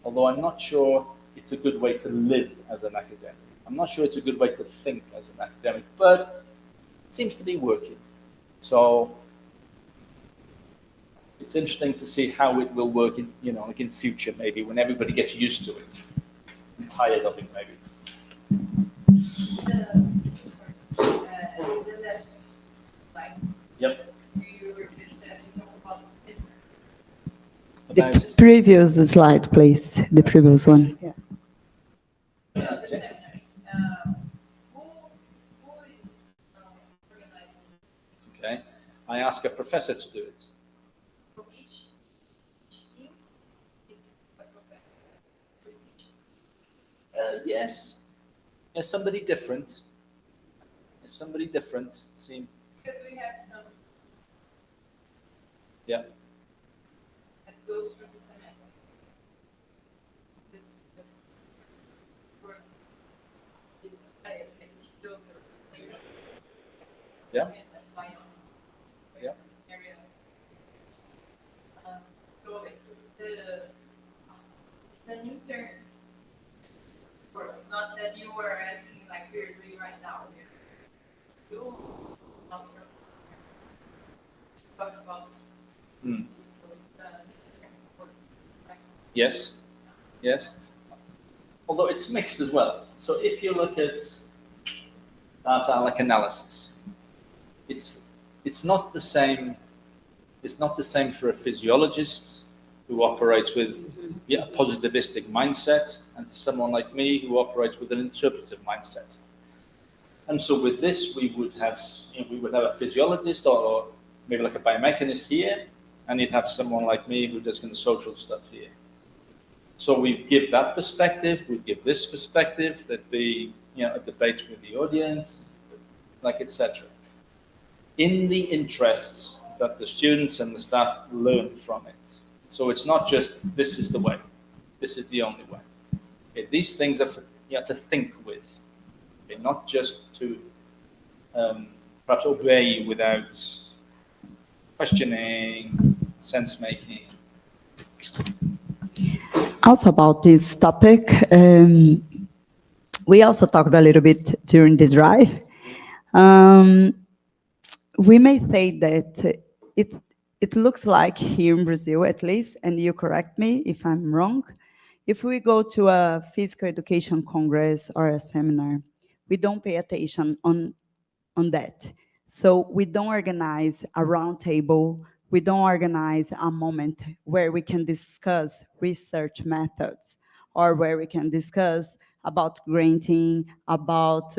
although I'm not sure it's a good way to live as an academic. I'm not sure it's a good way to think as an academic, but it seems to be working. So it's interesting to see how it will work in, you know, like in future, maybe when everybody gets used to it and tired of it, maybe. The last slide. Yep. You were just talking about the stigma. The previous slide, please. The previous one. Yeah. The seminars. Who is organizing? Okay. I ask a professor to do it. So each team is a professor. Who's teaching? Yes. Yes, somebody different. Yes, somebody different. See. Because we have some Yeah. that goes through the semester. The work is, I see those are things that Yeah. can apply on Yeah. area. So it's the intern works, not that you were asking like we're doing right now. You talk about Hmm. so it's work, right? Yes. Yes. Although it's mixed as well. So if you look at data like analysis, it's not the same. It's not the same for a physiologist who operates with a positivistic mindset, and to someone like me who operates with an interpretive mindset. And so with this, we would have a physiologist or maybe like a biomechanist here, and you'd have someone like me who does kind of social stuff here. So we give that perspective, we give this perspective, there'd be a debate with the audience, like etc. In the interests that the students and the staff learn from it. So it's not just this is the way, this is the only way. Okay, these things are you have to think with, okay, not just to perhaps obey without questioning, sense making. Also about this topic, we also talked a little bit during the drive. We may say that it looks like here in Brazil, at least, and you correct me if I'm wrong, if we go to a physical education congress or a seminar, we don't pay attention on that. So we don't organize a round table, we don't organize a moment where we can discuss research methods or where we can discuss about granting, about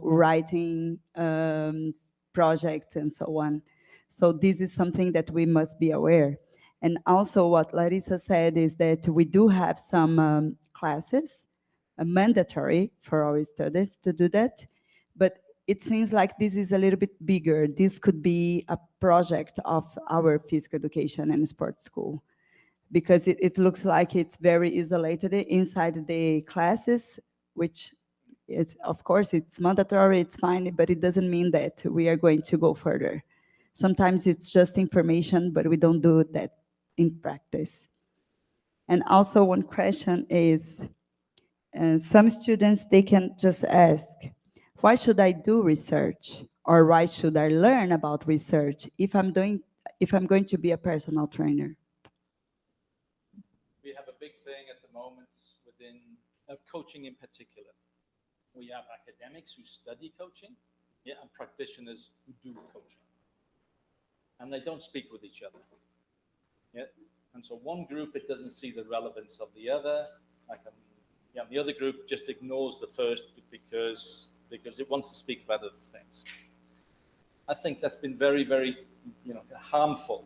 writing projects and so on. So this is something that we must be aware. And also what Larissa said is that we do have some classes, mandatory for our students to do that, but it seems like this is a little bit bigger. This could be a project of our physical education and sports school, because it looks like it's very isolated inside the classes, which of course it's mandatory, it's fine, but it doesn't mean that we are going to go further. Sometimes it's just information, but we don't do that in practice. And also one question is, some students, they can just ask, why should I do research? Or why should I learn about research if I'm going to be a personal trainer? We have a big thing at the moment within coaching in particular. We have academics who study coaching, and practitioners who do coaching. And they don't speak with each other. And so one group, it doesn't see the relevance of the other. The other group just ignores the first because it wants to speak about other things. I think that's been very, very harmful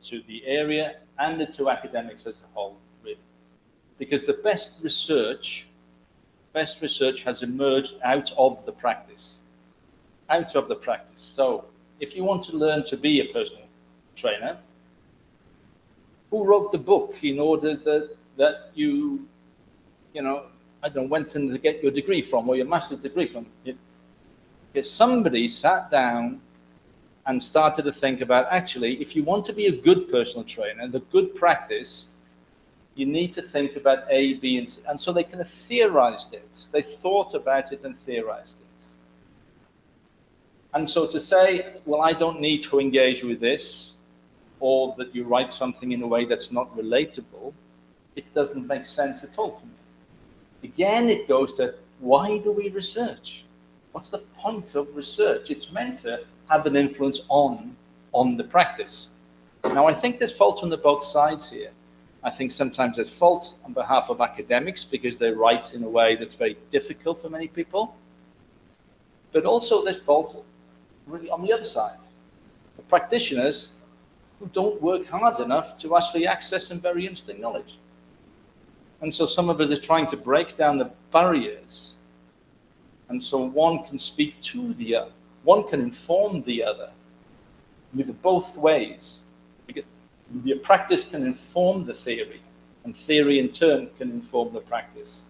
to the area and to academics as a whole, really. Because the best research has emerged out of the practice. So if you want to learn to be a personal trainer, who wrote the book in order that you went in to get your degree from, or your master's degree from? Because somebody sat down and started to think about, actually, if you want to be a good personal trainer, the good practice, you need to think about A, B, and C. And so they kind of theorized it. They thought about it and theorized it. And so to say, well, I don't need to engage with this, or that you write something in a way that's not relatable, it doesn't make sense at all to me. Again, it goes to, why do we research? What's the point of research? It's meant to have an influence on the practice. Now, I think there's fault on both sides here. I think sometimes there's fault on behalf of academics because they write in a way that's very difficult for many people. But also there's fault really on the other side. The practitioners who don't work hard enough to actually access some very interesting knowledge. And so some of us are trying to break down the barriers. And so one can speak to the other. One can inform the other with both ways. Your practice can inform the theory, and theory in turn can inform the practice.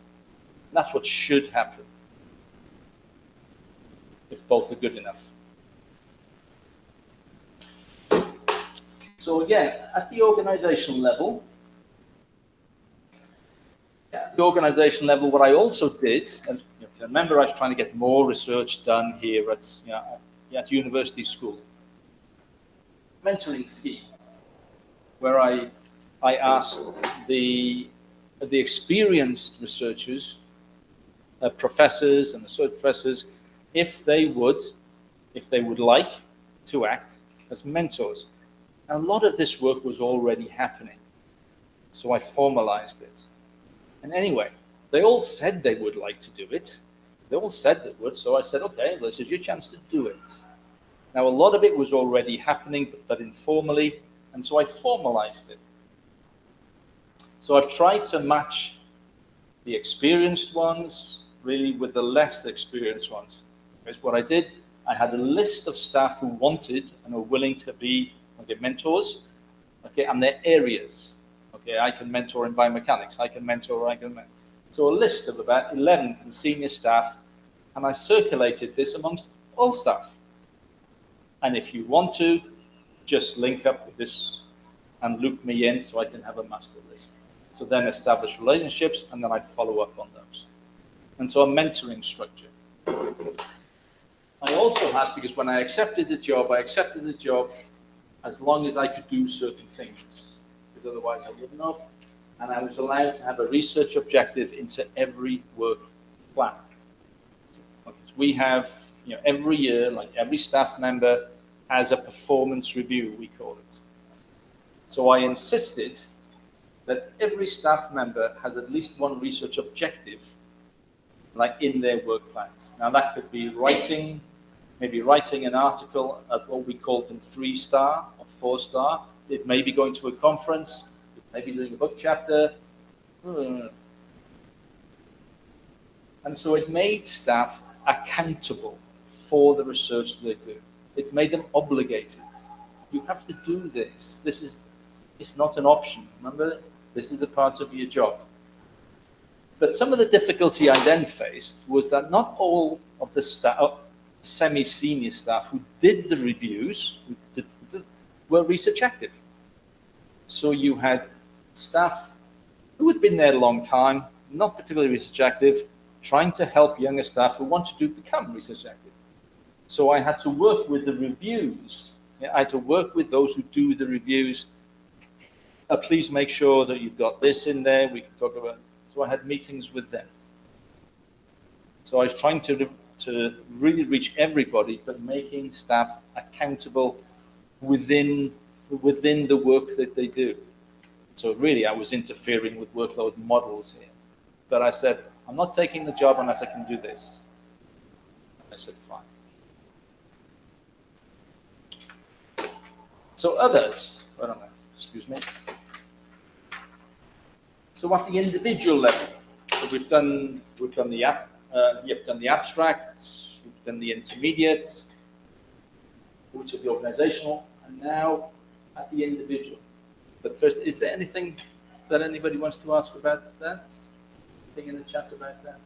And that's what should happen, if both are good enough. So again, at the organizational level, what I also did, and remember I was trying to get more research done here at university school. Mentoring scheme, where I asked the experienced researchers, professors and associate professors, if they would like to act as mentors. And a lot of this work was already happening, so I formalized it. And anyway, they all said they would like to do it. They all said they would, so I said, okay, this is your chance to do it. Now, a lot of it was already happening, but informally, and so I formalized it. So I've tried to match the experienced ones really with the less experienced ones. Here's what I did. I had a list of staff who wanted and are willing to be mentors, and their areas. I can mentor in biomechanics, So a list of about 11 senior staff, and I circulated this amongst all staff. And if you want to, just link up with this and loop me in so I can have a master list. So then establish relationships, and then I'd follow up on those. And so a mentoring structure. I also had, because when I accepted the job as long as I could do certain things, because otherwise I wouldn't have. And I was allowed to have a research objective into every work plan. Because we have, every year, like every staff member has a performance review, we call it. So I insisted that every staff member has at least one research objective, like in their work plans. Now that could be writing, maybe writing an article at what we call them 3-star or 4-star. It may be going to a conference, it may be doing a book chapter. And so it made staff accountable for the research that they do. It made them obligated. You have to do this. It's not an option. Remember, this is a part of your job. But some of the difficulty I then faced was that not all of the staff, semi-senior staff who did the reviews were research active. So you had staff who had been there a long time, not particularly research active, trying to help younger staff who wanted to become research active. So I had to work with the reviews. I had to work with those who do the reviews. Please make sure that you've got this in there. We can talk about it. So I had meetings with them. So I was trying to really reach everybody, but making staff accountable within the work that they do. So really, I was interfering with workload models here. But I said, I'm not taking the job unless I can do this. I said, fine. So others, I don't know, excuse me. So at the individual level, so we've done the abstracts, we've done the intermediate, which are the organizational, and now at the individual. But first, is there anything that anybody wants to ask about that? Anything in the chat about that?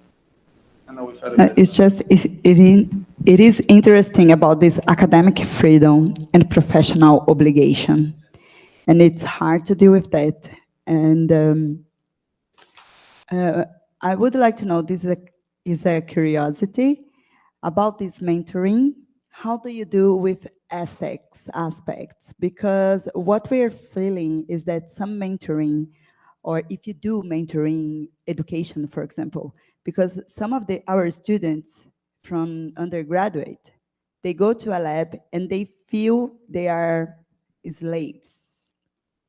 I know we've had a bit It's just, it is interesting about this academic freedom and professional obligation. And it's hard to deal with that. And I would like to know, this is a curiosity about this mentoring. How do you do with ethics aspects, because what we're feeling is that some mentoring, or if you do mentoring education, for example, because some of our students from undergraduate, they go to a lab and they feel they are slaves.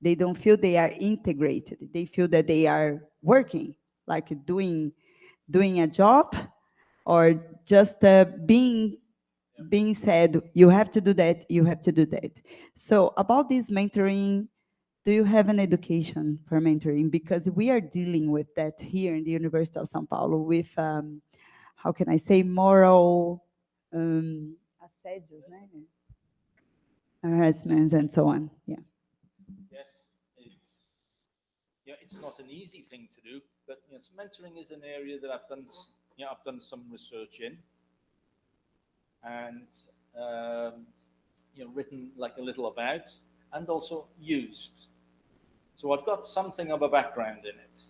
They don't feel they are integrated. They feel that they are working, like doing a job, or just being said, you have to do that, you have to do that. So about this mentoring, do you have an education for mentoring? Because we are dealing with that here in the University of São Paulo with, how can I say, moral assédios, né? Harassments and so on. Yeah. Yes, it's not an easy thing to do, but yes, mentoring is an area that I've done some research in, and written like a little about, and also used. So I've got something of a background in it,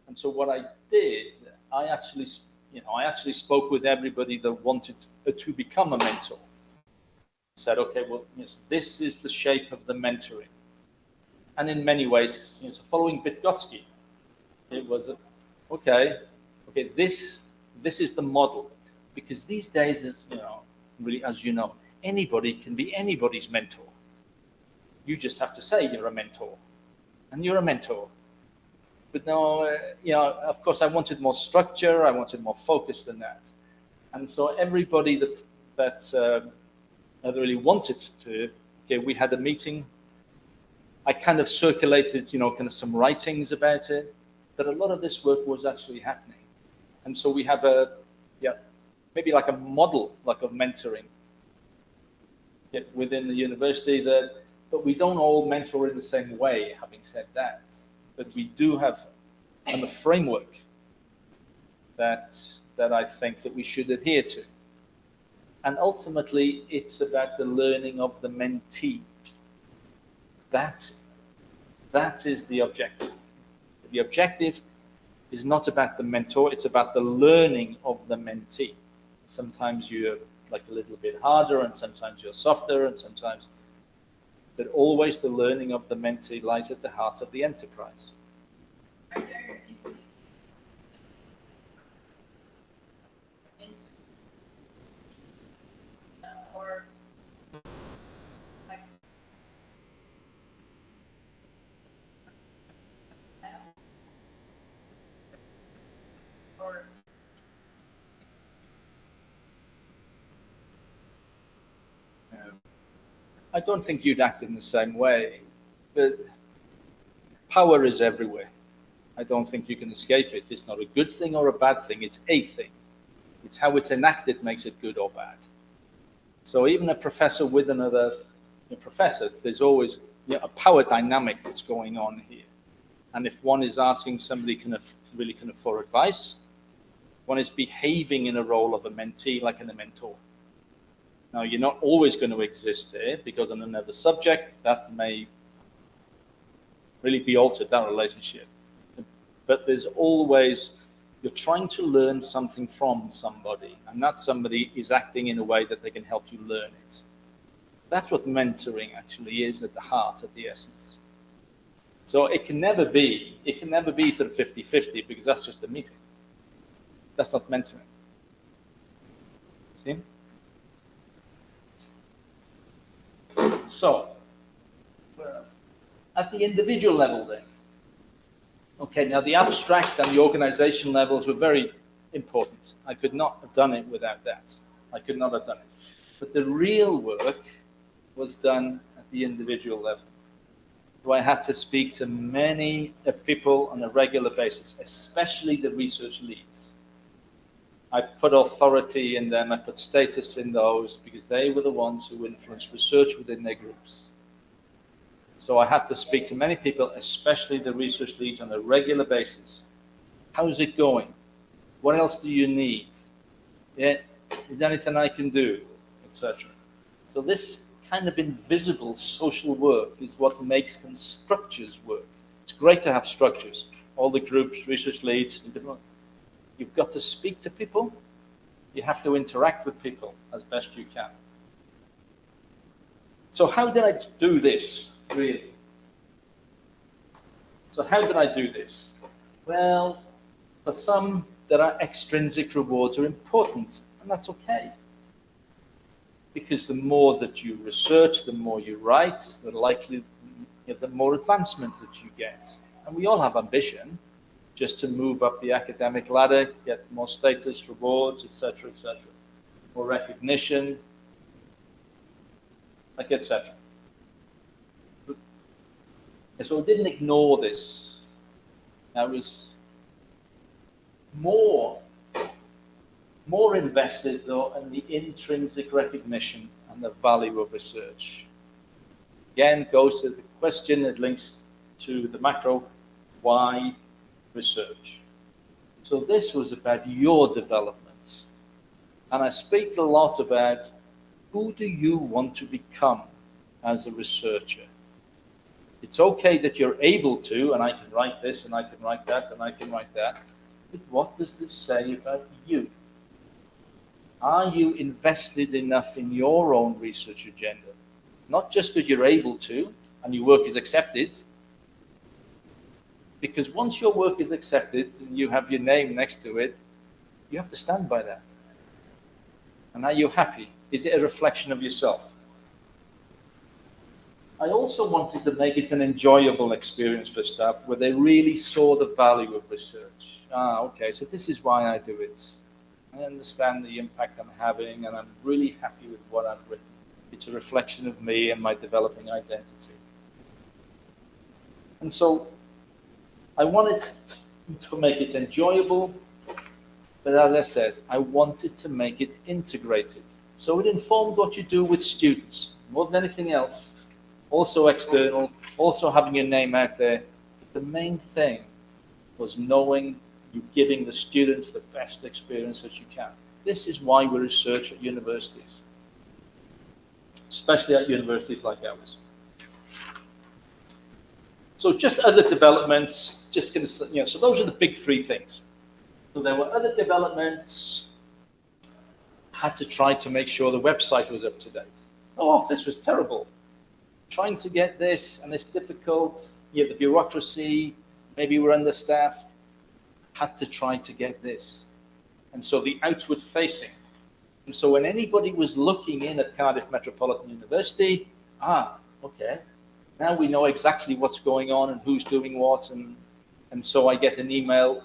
and so what I did, I actually spoke with everybody that wanted to become a mentor. Said, okay, well, yes, this is the shape of the mentoring. And in many ways, so following Vygotsky, it was, okay, this is the model. Because these days, really, as you know, anybody can be anybody's mentor. You just have to say you're a mentor, and you're a mentor. But no, of course, I wanted more structure, I wanted more focus than that. And so everybody that really wanted to, we had a meeting. I kind of circulated, kind of some writings about it, but a lot of this work was actually happening. And so we have maybe like a model, like of mentoring within the university, but we don't all mentor in the same way, having said that. But we do have a framework that I think that we should adhere to. And ultimately, it's about the learning of the mentee. That is the objective. The objective is not about the mentor, it's about the learning of the mentee. Sometimes you're like a little bit harder, and sometimes you're softer, and sometimes, but always the learning of the mentee lies at the heart of the enterprise. I don't think you'd act in the same way, but power is everywhere. I don't think you can escape it. It's not a good thing or a bad thing, it's a thing. It's how it's enacted makes it good or bad. So even a professor with another professor, there's always a power dynamic that's going on here. And if one is asking somebody for advice, one is behaving in a role of a mentee, like in a mentor. Now, you're not always going to exist there, because on another subject, that may really be altered, that relationship. But there's always, you're trying to learn something from somebody, and that somebody is acting in a way that they can help you learn it. That's what mentoring actually is at the heart, at the essence. So it can never be sort of 50-50, because that's just a meeting. That's not mentoring. See? So, at the individual level then, okay, now the abstract and the organization levels were very important. I could not have done it without that. I could not have done it. But the real work was done at the individual level. So I had to speak to many people on a regular basis, especially the research leads. I put authority in them, I put status in those, because they were the ones who influenced research within their groups. So I had to speak to many people, especially the research leads, on a regular basis. How's it going? What else do you need? Yeah, is there anything I can do? Etc. So this kind of invisible social work is what makes structures work. It's great to have structures. All the groups, research leads, you've got to speak to people. You have to interact with people as best you can. So how did I do this, really? So how did I do this? Well, for some, there are extrinsic rewards are important, and that's okay. Because the more that you research, the more you write, the likely, the more advancement that you get. And we all have ambition, just to move up the academic ladder, get more status, rewards, etc., etc., more recognition, like etc. And so I didn't ignore this. I was more invested, though, in the intrinsic recognition and the value of research. Again, goes to the question that links to the macro, why research? So this was about your development. And I speak a lot about who do you want to become as a researcher? It's okay that you're able to, and I can write this, and I can write that, and I can write that. But what does this say about you? Are you invested enough in your own research agenda? Not just because you're able to, and your work is accepted, because once your work is accepted and you have your name next to it, you have to stand by that. And are you happy? Is it a reflection of yourself? I also wanted to make it an enjoyable experience for staff where they really saw the value of research. Okay, so this is why I do it. I understand the impact I'm having, and I'm really happy with what I've written. It's a reflection of me and my developing identity. And so I wanted to make it enjoyable, but as I said, I wanted to make it integrated. So it informed what you do with students, more than anything else. Also external, also having your name out there. But the main thing was knowing you're giving the students the best experience that you can. This is why we research at universities, especially at universities like ours. So just other developments, just going to, so those are the big three things. So there were other developments. Had to try to make sure the website was up to date. Oh, this was terrible. Trying to get this, and it's difficult. The bureaucracy, maybe we're understaffed. Had to try to get this. And so the outward facing. And so when anybody was looking in at Cardiff Metropolitan University, okay, now we know exactly what's going on and who's doing what, and so I get an email,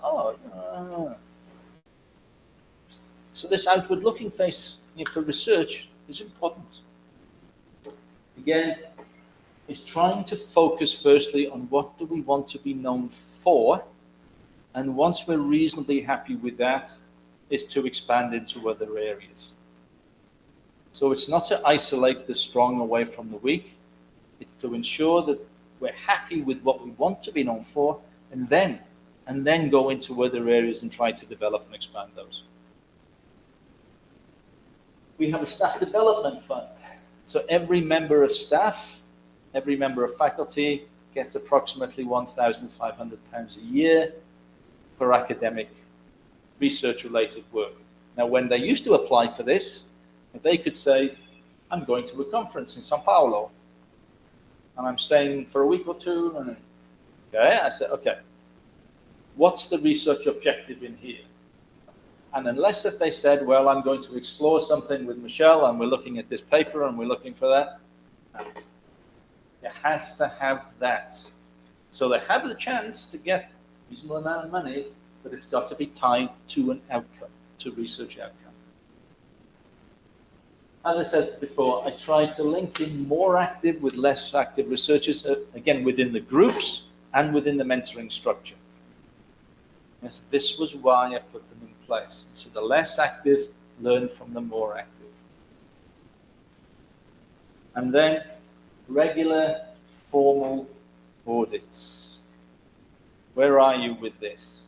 So this outward looking face for research is important. Again, is trying to focus firstly on what do we want to be known for, and once we're reasonably happy with that, is to expand into other areas. So it's not to isolate the strong away from the weak, it's to ensure that we're happy with what we want to be known for, and then go into other areas and try to develop and expand those. We have a staff development fund. So every member of staff, every member of faculty gets approximately £1,500 a year for academic research-related work. Now, when they used to apply for this, they could say, I'm going to a conference in Sao Paulo, and I'm staying for a week or two. And okay, I said, okay, what's the research objective in here? And unless that they said, well, I'm going to explore something with Michele, and we're looking at this paper, and we're looking for that, it has to have that. So they have the chance to get a reasonable amount of money, but it's got to be tied to an outcome, to research outcome. As I said before, I try to link in more active with less active researchers, again, within the groups and within the mentoring structure. Yes, this was why I put them in place. So the less active learn from the more active. And then regular formal audits. Where are you with this?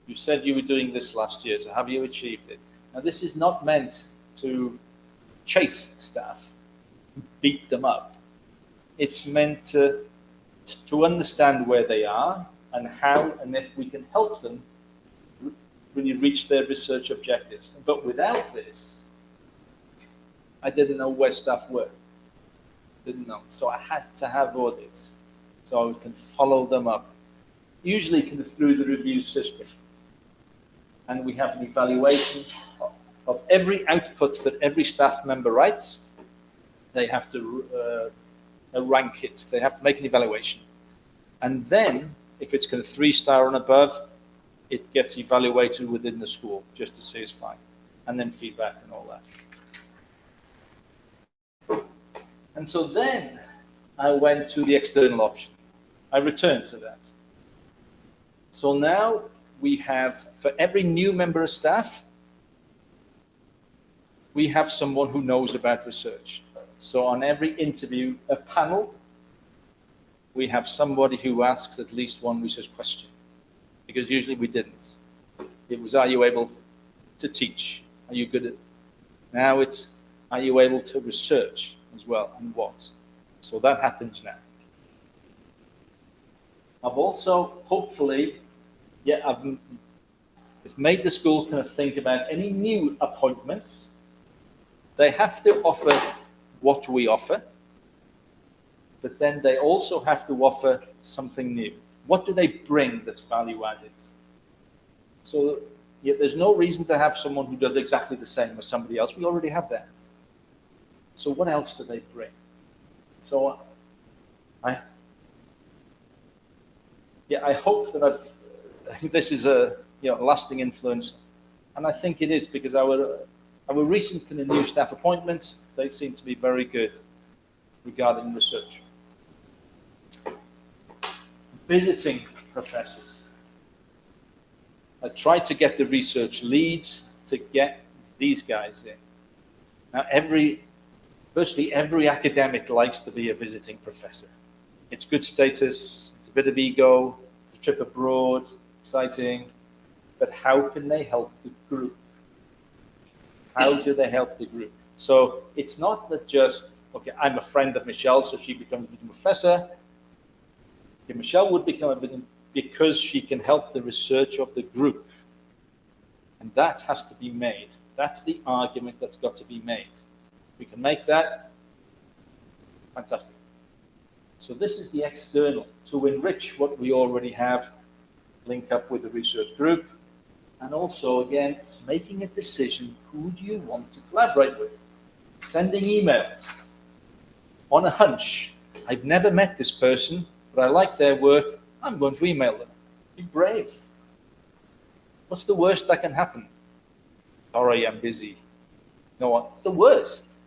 You said you were doing this last year, so have you achieved it? Now, this is not meant to chase staff, beat them up. It's meant to understand where they are and how and if we can help them really reach their research objectives. But without this, I didn't know where staff were. didn't know. So I had to have audits so I can follow them up, usually kind of through the review system. And we have an evaluation of every output that every staff member writes. They have to rank it. They have to make an evaluation. And then, if it's kind of 3-star and above, it gets evaluated within the school just to say it's fine. And then feedback and all that. And so then I went to the external option. I returned to that. So now we have, for every new member of staff, we have someone who knows about research. So on every interview, a panel, we have somebody who asks at least one research question, because usually we didn't. It was, are you able to teach? Are you good at it? Now it's, are you able to research as well, and what? So that happens now. I've also, hopefully, it's made the school kind of think about any new appointments. They have to offer what we offer, but then they also have to offer something new. What do they bring that's value added? So there's no reason to have someone who does exactly the same as somebody else. We already have that. So what else do they bring? So I hope that this is a lasting influence, and I think it is, because our recent kind of new staff appointments, they seem to be very good regarding research. Visiting professors. I tried to get the research leads to get these guys in. Now, firstly, every academic likes to be a visiting professor. It's good status, it's a bit of ego, it's a trip abroad, exciting, but how can they help the group? How do they help the group? So it's not that just, okay, I'm a friend of Michele, so she becomes a visiting professor. Okay, Michele would become a visiting because she can help the research of the group. And that has to be made. That's the argument that's got to be made. We can make that, fantastic. So this is the external, to enrich what we already have, link up with the research group, and also, again, it's making a decision, who do you want to collaborate with? Sending emails on a hunch. I've never met this person, but I like their work, I'm going to email them. Be brave. What's the worst that can happen? Sorry, I'm busy. You know what? It's the worst.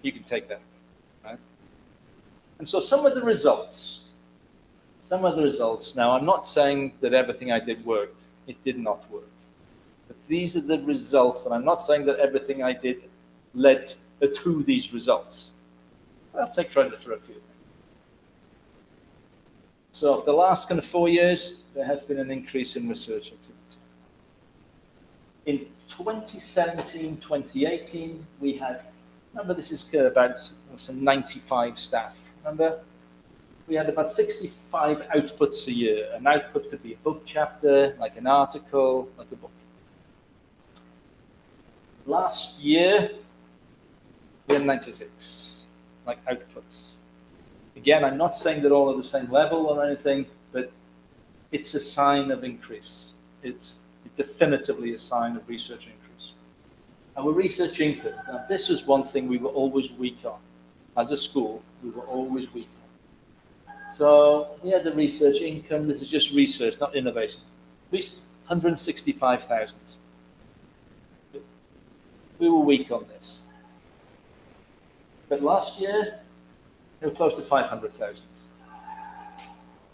You can take that. Right? And so some of the results. Now, I'm not saying that everything I did worked. It did not work. But these are the results, and I'm not saying that everything I did led to these results. But I'll take credit for a few things. So the last kind of 4 years, there has been an increase in research activity. In 2017, 2018, we had, remember this is about some 95 staff, remember? We had about 65 outputs a year. An output could be a book chapter, like an article, like a book. Last year, we had 96, like outputs. Again, I'm not saying that all are the same level or anything, but it's a sign of increase. It's definitively a sign of research increase. Our research income, now this is one thing we were always weak on. As a school, we were always weak on. So, the research income, this is just research, not innovation. 165,000. We were weak on this. But last year, we were close to 500,000.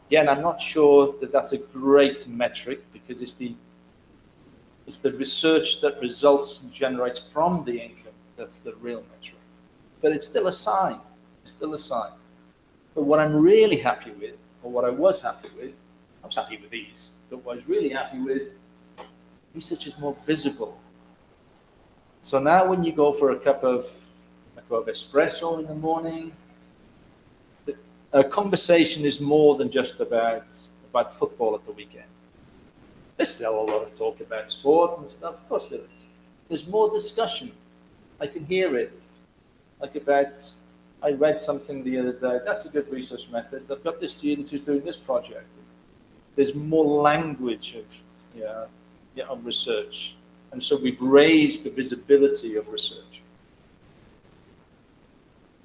Again, I'm not sure that that's a great metric, because it's the research that results and generates from the income that's the real metric. But it's still a sign. It's still a sign. But what I'm really happy with, or what I was happy with, I was happy with these, but what I was really happy with, research is more visible. So now when you go for a cup of espresso in the morning, a conversation is more than just about football at the weekend. There's still a lot of talk about sport and stuff, of course there is. There's more discussion. I can hear it, like about I read something the other day, that's a good research method. I've got this student who's doing this project. There's more language of research. And so we've raised the visibility of research.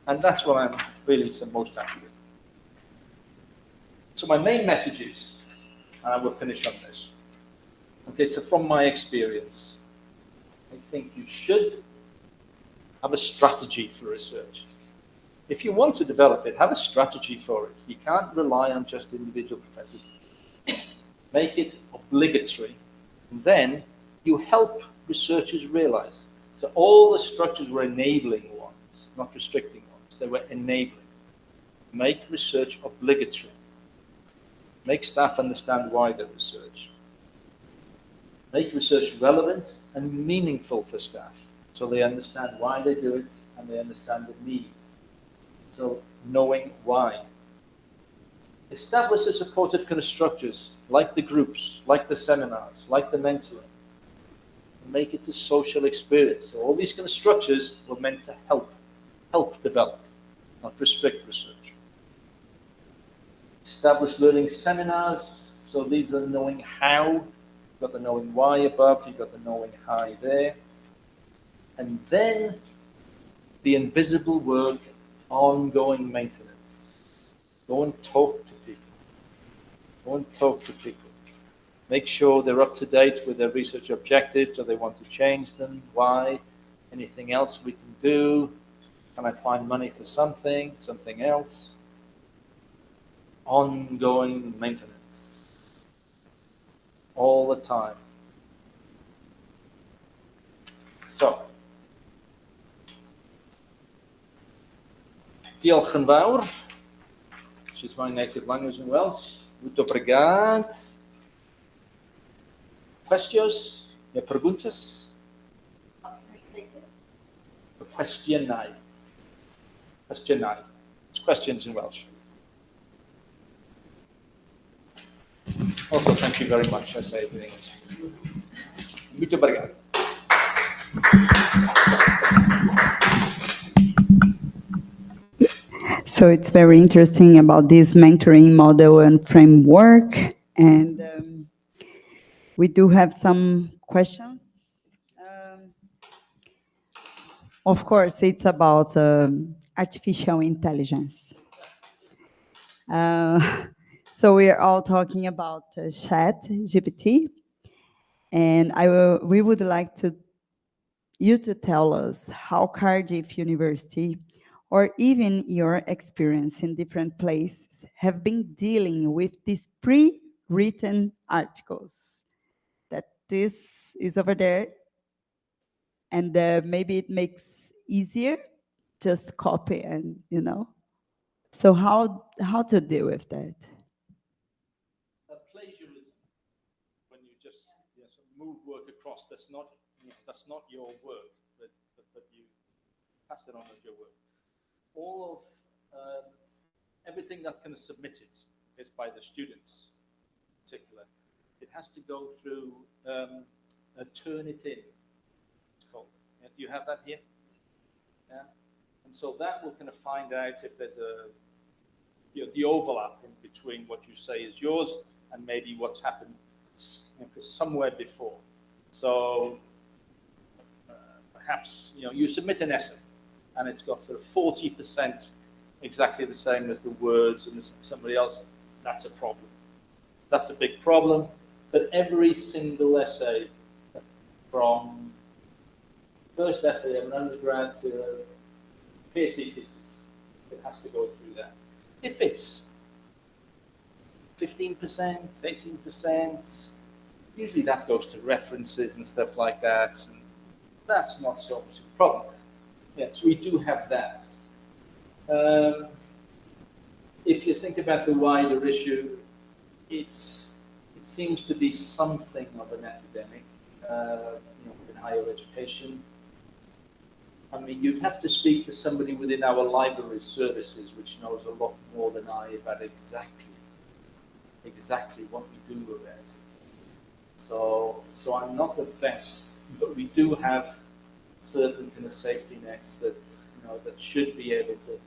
And that's what I'm really most happy with. So my main messages, and I will finish on this. Okay, so from my experience, I think you should have a strategy for research. If you want to develop it, have a strategy for it. You can't rely on just individual professors. Make it obligatory. And then you help researchers realize. So all the structures were enabling ones, not restricting ones. They were enabling. Make research obligatory. Make staff understand why they research. Make research relevant and meaningful for staff, so they understand why they do it and they understand the need. So knowing why. Establish the supportive kind of structures, like the groups, like the seminars, like the mentoring. Make it a social experience. So all these kind of structures were meant to help develop, not restrict research. Establish learning seminars. So these are knowing how. You've got the knowing why above, you've got the knowing how there. And then the invisible work, ongoing maintenance. Go and talk to people. Go and talk to people. Make sure they're up to date with their research objectives. Do they want to change them? Why? Anything else we can do? Can I find money for something else? Ongoing maintenance. All the time. So, diolch yn fawr, which is my native language in Welsh. Muito obrigado. Questions? Perguntas? Questionai. Questionai. It's questions in Welsh. Also, thank you very much. I say it in English. Muito obrigado. So it's very interesting about this mentoring model and framework. And we do have some questions. Of course, it's about artificial intelligence. So we are all talking about ChatGPT. And we would like you to tell us how Cardiff University, or even your experience in different places, have been dealing with these pre-written articles. That this is over there, and maybe it makes easier, just copy and, So how to deal with that? Plagiarism, when you just move work across, that's not your work, but you pass it on as your work. All of everything that's kind of submitted is by the students, in particular. It has to go through a Turnitin, it's called. Do you have that here? Yeah. And so that will kind of find out if there's the overlap in between what you say is yours and maybe what's happened somewhere before. So perhaps you submit an essay and it's got sort of 40% exactly the same as the words and somebody else. That's a problem. That's a big problem. But every single essay, from first essay of an undergrad to a PhD thesis, it has to go through that. If it's 15%, 18%, usually that goes to references and stuff like that, and that's not so much a problem. Yeah, so we do have that. If you think about the wider issue, it seems to be something of an epidemic in higher education. I mean, you'd have to speak to somebody within our library services, which knows a lot more than I about exactly what we do about it. So I'm not the best, but we do have certain kind of safety nets that that should be able to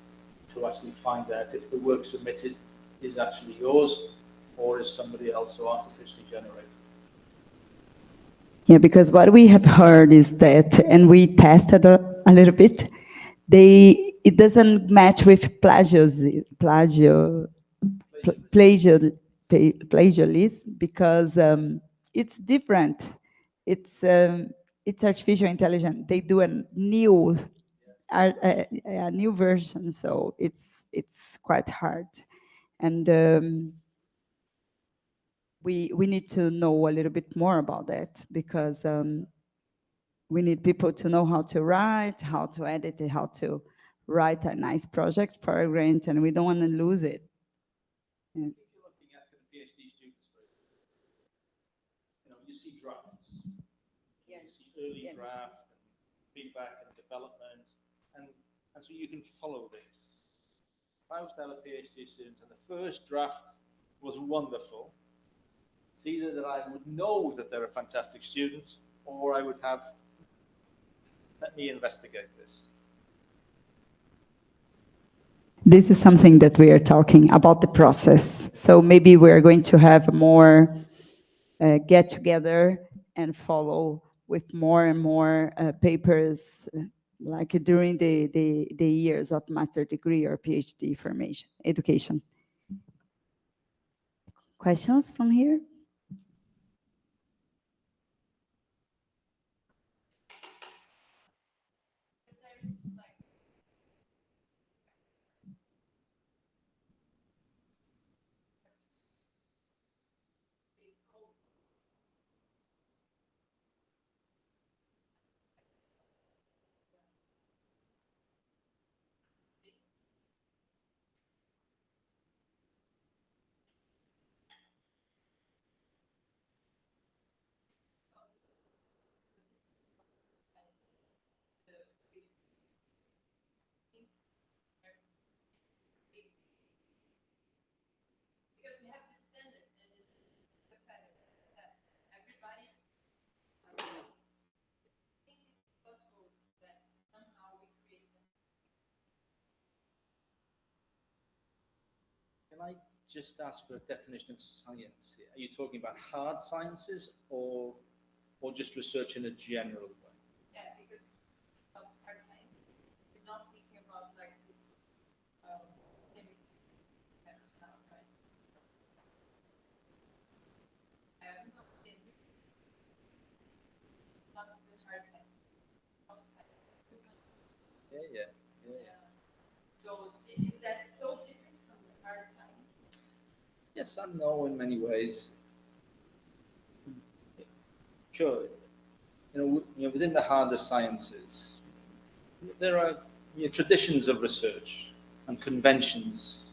to actually find out if the work submitted is actually yours or is somebody else or artificially generated. Yeah, because what we have heard is that, and we tested a little bit, it doesn't match with plagiarism because it's different. It's artificial intelligence. They do a new version, so it's quite hard, and we need to know a little bit more about that because we need people to know how to write, how to edit it, how to write a nice project for a grant, and we don't want to lose it. If you're looking at the PhD students, you see drafts. Yes. You see early Yes. draft, and feedback and development, and so you can follow this. If I was to have a PhD student and the first draft was wonderful, it's either that I would know that they're a fantastic student, or I would have, let me investigate this. This is something that we are talking about the process. So maybe we're going to have more get together and follow with more and more papers like during the years of master degree or PhD formation, education. Questions from here? Because we have this standard and it's the pattern that everybody I think it's possible that somehow we create Can I just ask for a definition of science here? Are you talking about hard sciences or just research in a general way? yeah, because of hard science, we're not thinking about like this thing now, right? I have not been it's not the hard science. Soft science. Yeah. Yeah. So is that so different from the hard science? Yes and no in many ways. Sure. Within the harder sciences, there are traditions of research and conventions,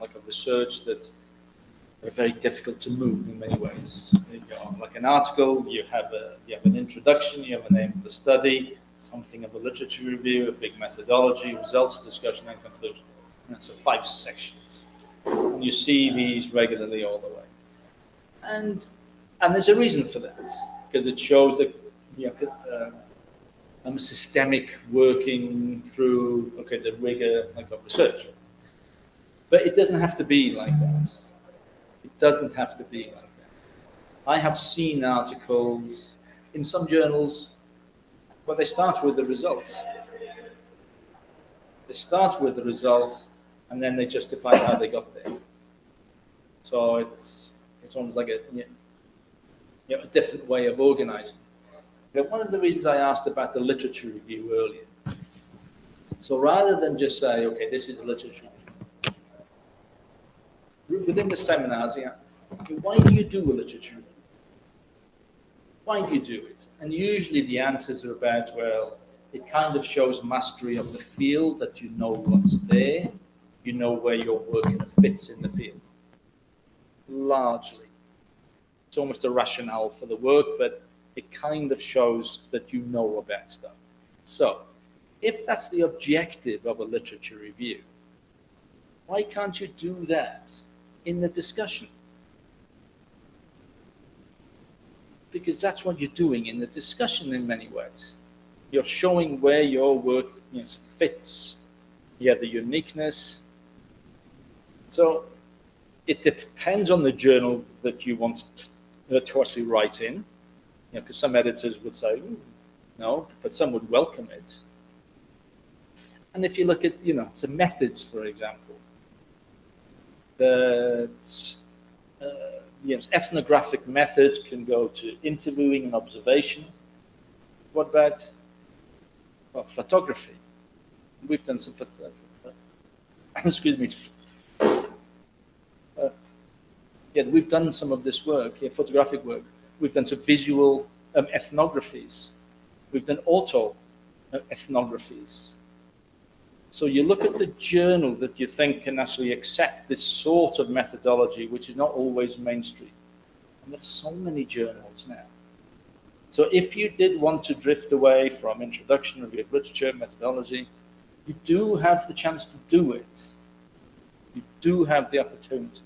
like a research that are very difficult to move in many ways. Like an article, you have an introduction, you have a name of the study, something of a literature review, a big methodology, results, discussion, and conclusion. And so 5 sections. And you see these regularly all the way. And there's a reason for that, because it shows that systemic working through the rigor of research. But it doesn't have to be like that. It doesn't have to be like that. I have seen articles in some journals where they start with the results. They start with the results and then they justify how they got there. So it's almost like a different way of organizing. But one of the reasons I asked about the literature review earlier. So rather than just say, okay, this is a literature review, within the seminars, why do you do a literature review? Why do you do it? And usually the answers are about, well, it kind of shows mastery of the field, that you know what's there, you know where your work fits in the field. Largely. It's almost a rationale for the work, but it kind of shows that you know about stuff. So, if that's the objective of a literature review, why can't you do that in the discussion? Because that's what you're doing in the discussion in many ways. You're showing where your work fits you have the uniqueness. So it depends on the journal that you want to actually write in, because some editors would say, no, but some would welcome it. And if you look at, some methods, for example, that ethnographic methods can go to interviewing and observation. What about, photography? We've done some, excuse me. We've done some of this work, photographic work. We've done some visual ethnographies. We've done auto ethnographies. So you look at the journal that you think can actually accept this sort of methodology, which is not always mainstream. And there are so many journals now. So if you did want to drift away from introduction of your literature methodology, you do have the chance to do it. You do have the opportunity.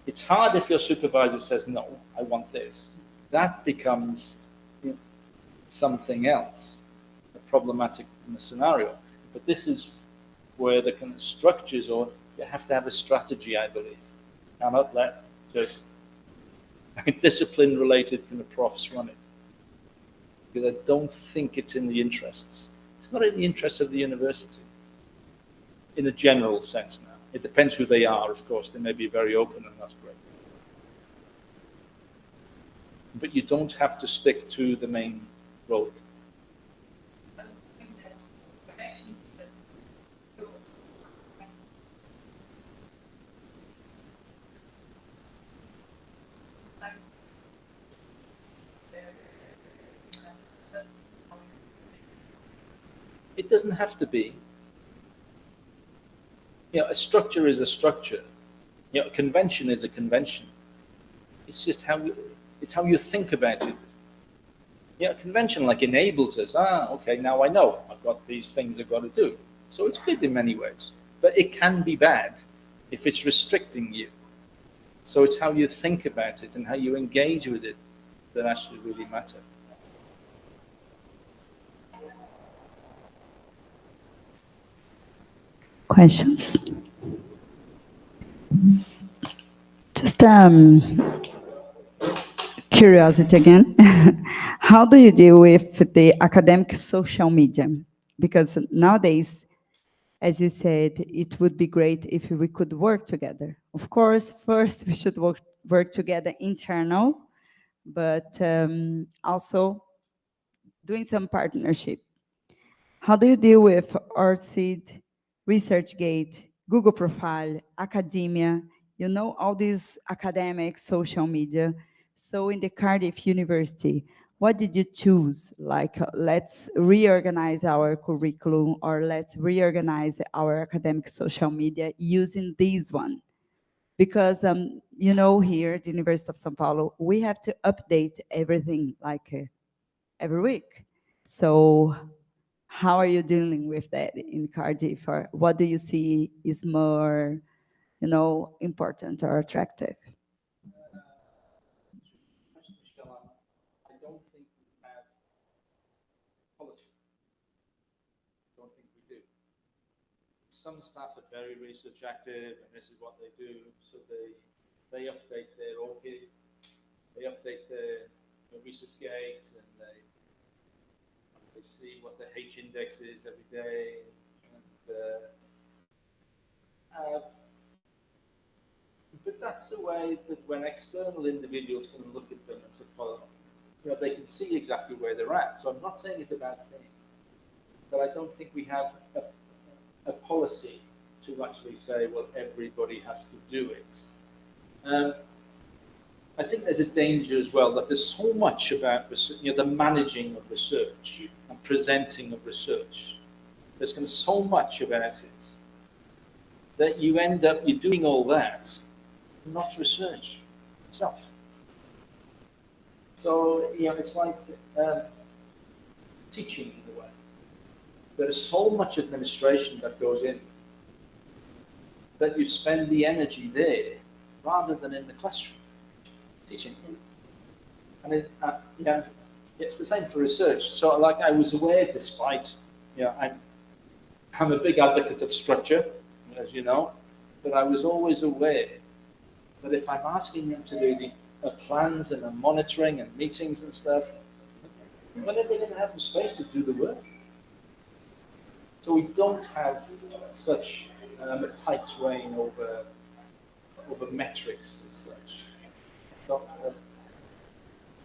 It's hard if your supervisor says, no, I want this. That becomes something else, a problematic scenario. But this is where the kind of structures, or you have to have a strategy, I believe. You cannot let just discipline-related kind of profs run it. Because I don't think it's in the interests. It's not in the interests of the university, in a general sense now. It depends who they are, of course. They may be very open, and that's great. But you don't have to stick to the main road. It doesn't have to be. A structure is a structure. A convention is a convention. It's just how you think about it. A convention enables us. Okay, now I know. I've got these things I've got to do. So it's good in many ways. But it can be bad if it's restricting you. So it's how you think about it and how you engage with it that actually really matter. Questions? Just curiosity again. How do you deal with the academic social media? Because nowadays, as you said, it would be great if we could work together. Of course, first we should work together internal, but also doing some partnership. How do you deal with Earthseed, ResearchGate, Google Profile, academia, all these academic social media? So in the Cardiff University, what did you choose? Let's reorganize our curriculum, or let's reorganize our academic social media using this one. Because, here at the University of São Paulo, we have to update everything every week. So how are you dealing with that in Cardiff? Or what do you see is more, important or attractive? I don't think we have policy. I don't think we do. Some staff are very research active, and this is what they do. So they update their ORCID, they update their research gates, and they see what the H index is every day. But that's the way that when external individuals can look at them and say, follow, they can see exactly where they're at. So I'm not saying it's a bad thing, but I don't think we have a policy to actually say, well, everybody has to do it. I think there's a danger as well that there's so much about the managing of research and presenting of research. There's going to be so much about it that you end up, you're doing all that, not research itself. So, it's like teaching in a way. There's so much administration that goes in that you spend the energy there rather than in the classroom teaching. And it's the same for research. So I was aware, despite, I'm a big advocate of structure, as you know, but I was always aware that if I'm asking them to do the plans and the monitoring and meetings and stuff, when are they going to have the space to do the work? So we don't have such a tight rein over metrics as such.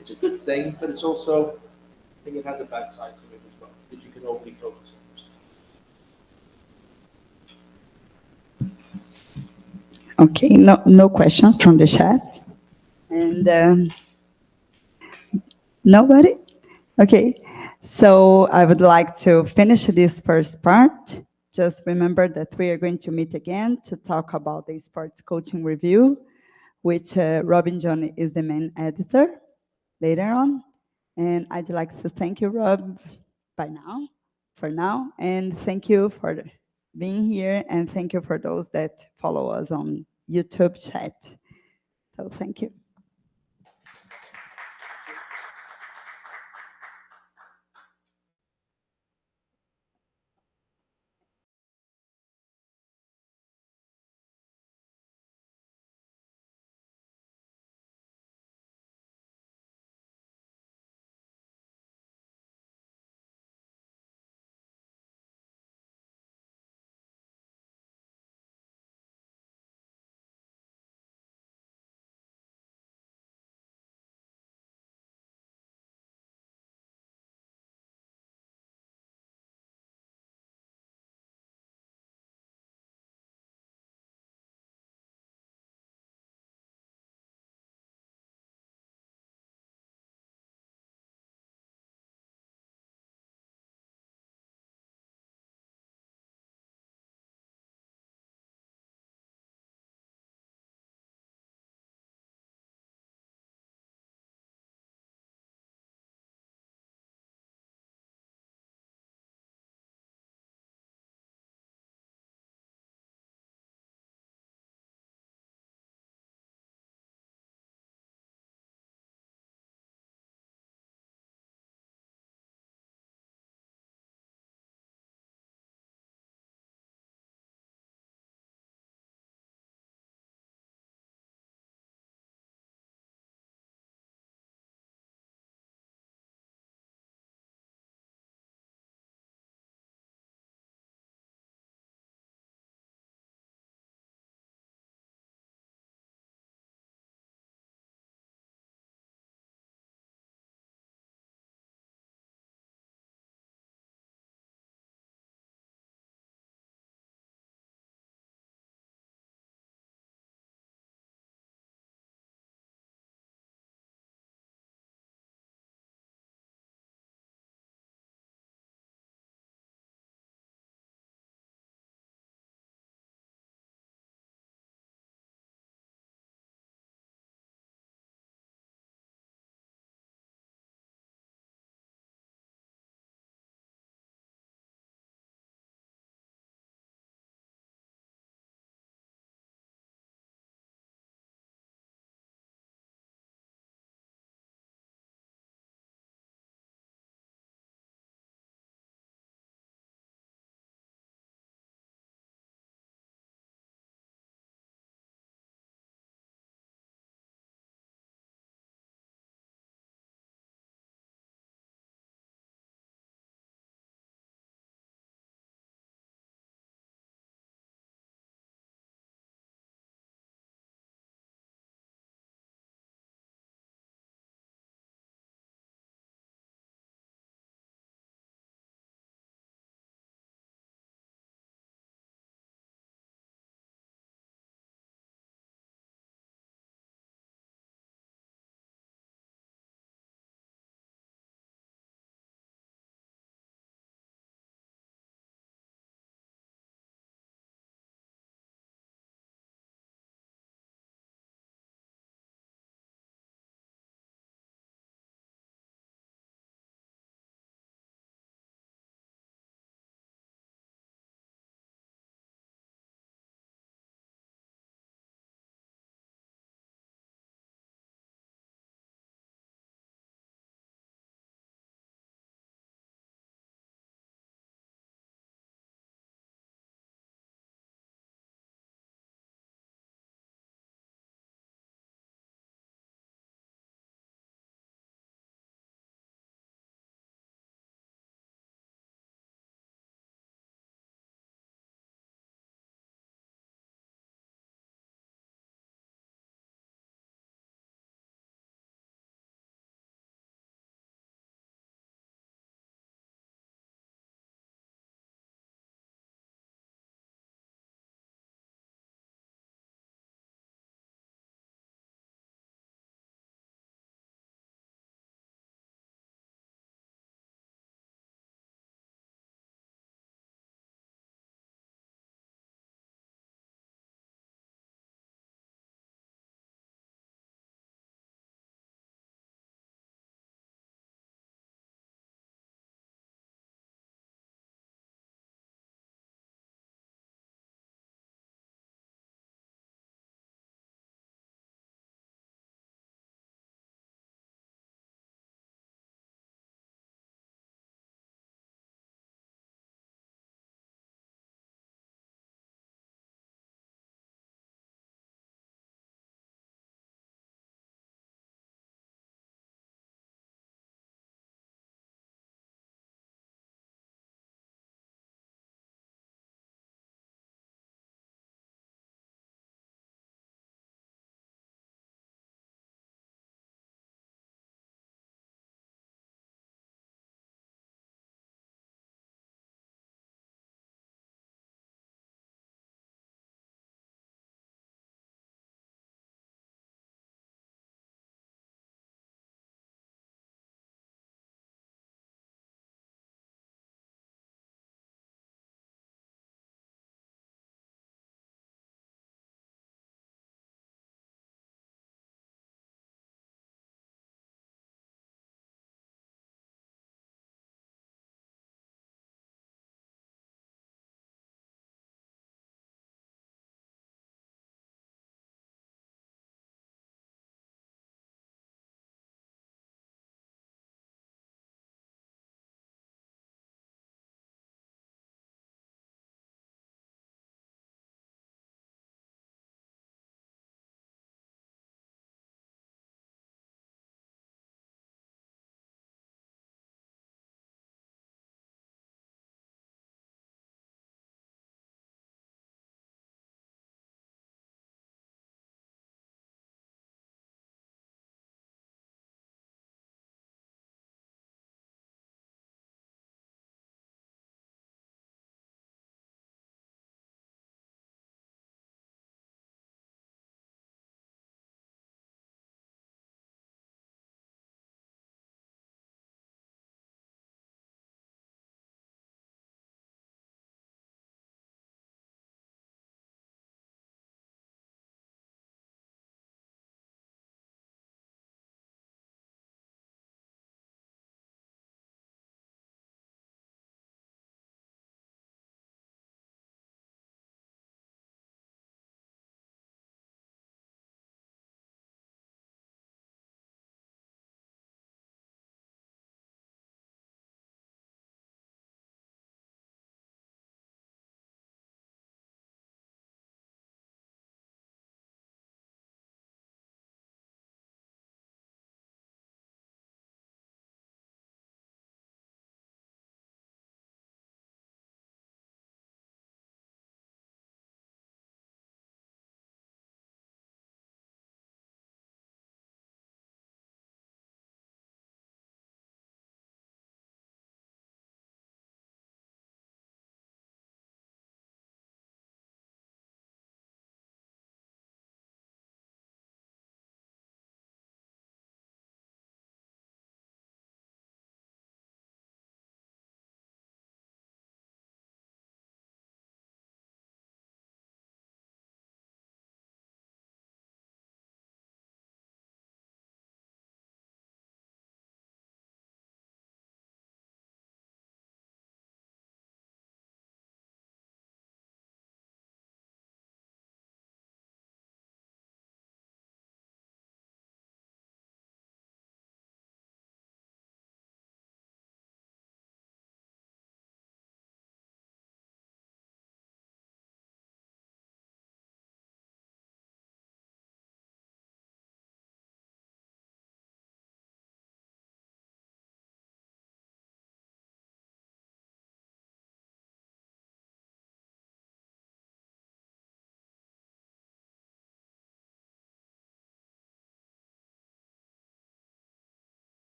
It's a good thing, but it's also, I think it has a bad side to it as well, that you can overly focus on this. Okay, no questions from the chat. And nobody? Okay, so I would like to finish this first part. Just remember that we are going to meet again to talk about the sports coaching review, which Robyn Jones is the main editor later on. And I'd like to thank you, Rob, for now, and thank you for being here, and thank you for those that follow us on YouTube chat. So thank you.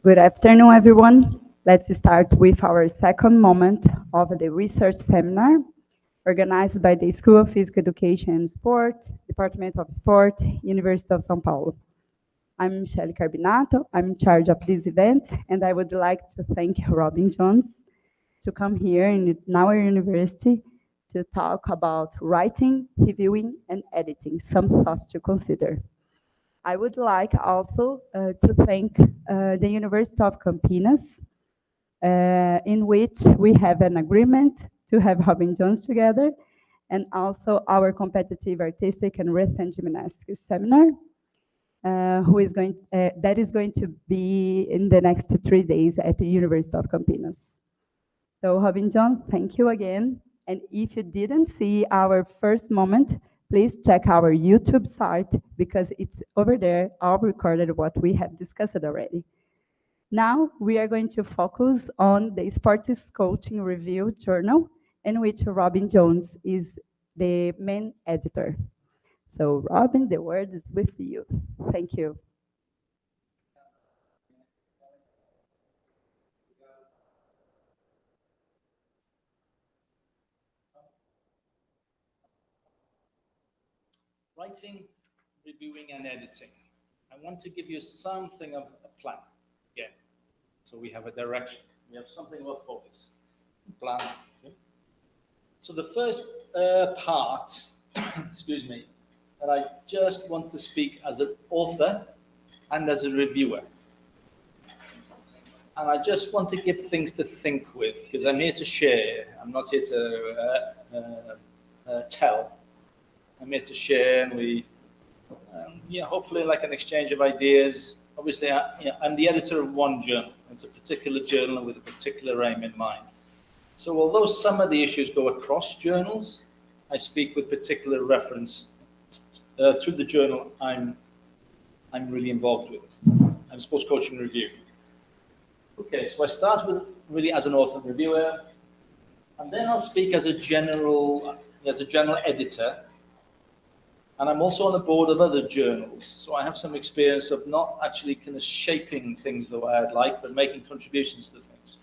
Good afternoon, everyone. Let's start with our second moment of the research seminar organized by the School of Physical Education and Sport, Department of Sport, University of São Paulo. I'm Michele Carbinatto. I'm in charge of this event, and I would like to thank Robyn Jones to come here in our university to talk about writing, reviewing, and editing, some thoughts to consider. I would like also to thank the University of Campinas, in which we have an agreement to have Robyn Jones together, and also our competitive artistic and rhythm gymnastics seminar, that is going to be in the next 3 days at the University of Campinas. So Robyn Jones, thank you again. And if you didn't see our first moment, please check our YouTube site, because it's over there, all recorded what we have discussed already. Now, we are going to focus on the Sports Coaching Review journal, in which Robyn Jones is the main editor. So Robyn, the word is with you. Thank you. Writing, reviewing, and editing. I want to give you something of a plan. Yeah. So we have a direction. We have something of a focus. Plan. Okay. So the first part, excuse me, that I just want to speak as an author and as a reviewer. And I just want to give things to think with, because I'm here to share. I'm not here to tell. I'm here to share, and we, hopefully like an exchange of ideas. Obviously, I'm the editor of one journal. It's a particular journal with a particular aim in mind. So although some of the issues go across journals, I speak with particular reference to the journal I'm really involved with. I'm Sports Coaching Review. Okay, so I start with really as an author and reviewer, and then I'll speak as a general editor. And I'm also on the board of other journals, so I have some experience of not actually kind of shaping things the way I'd like, but making contributions to things.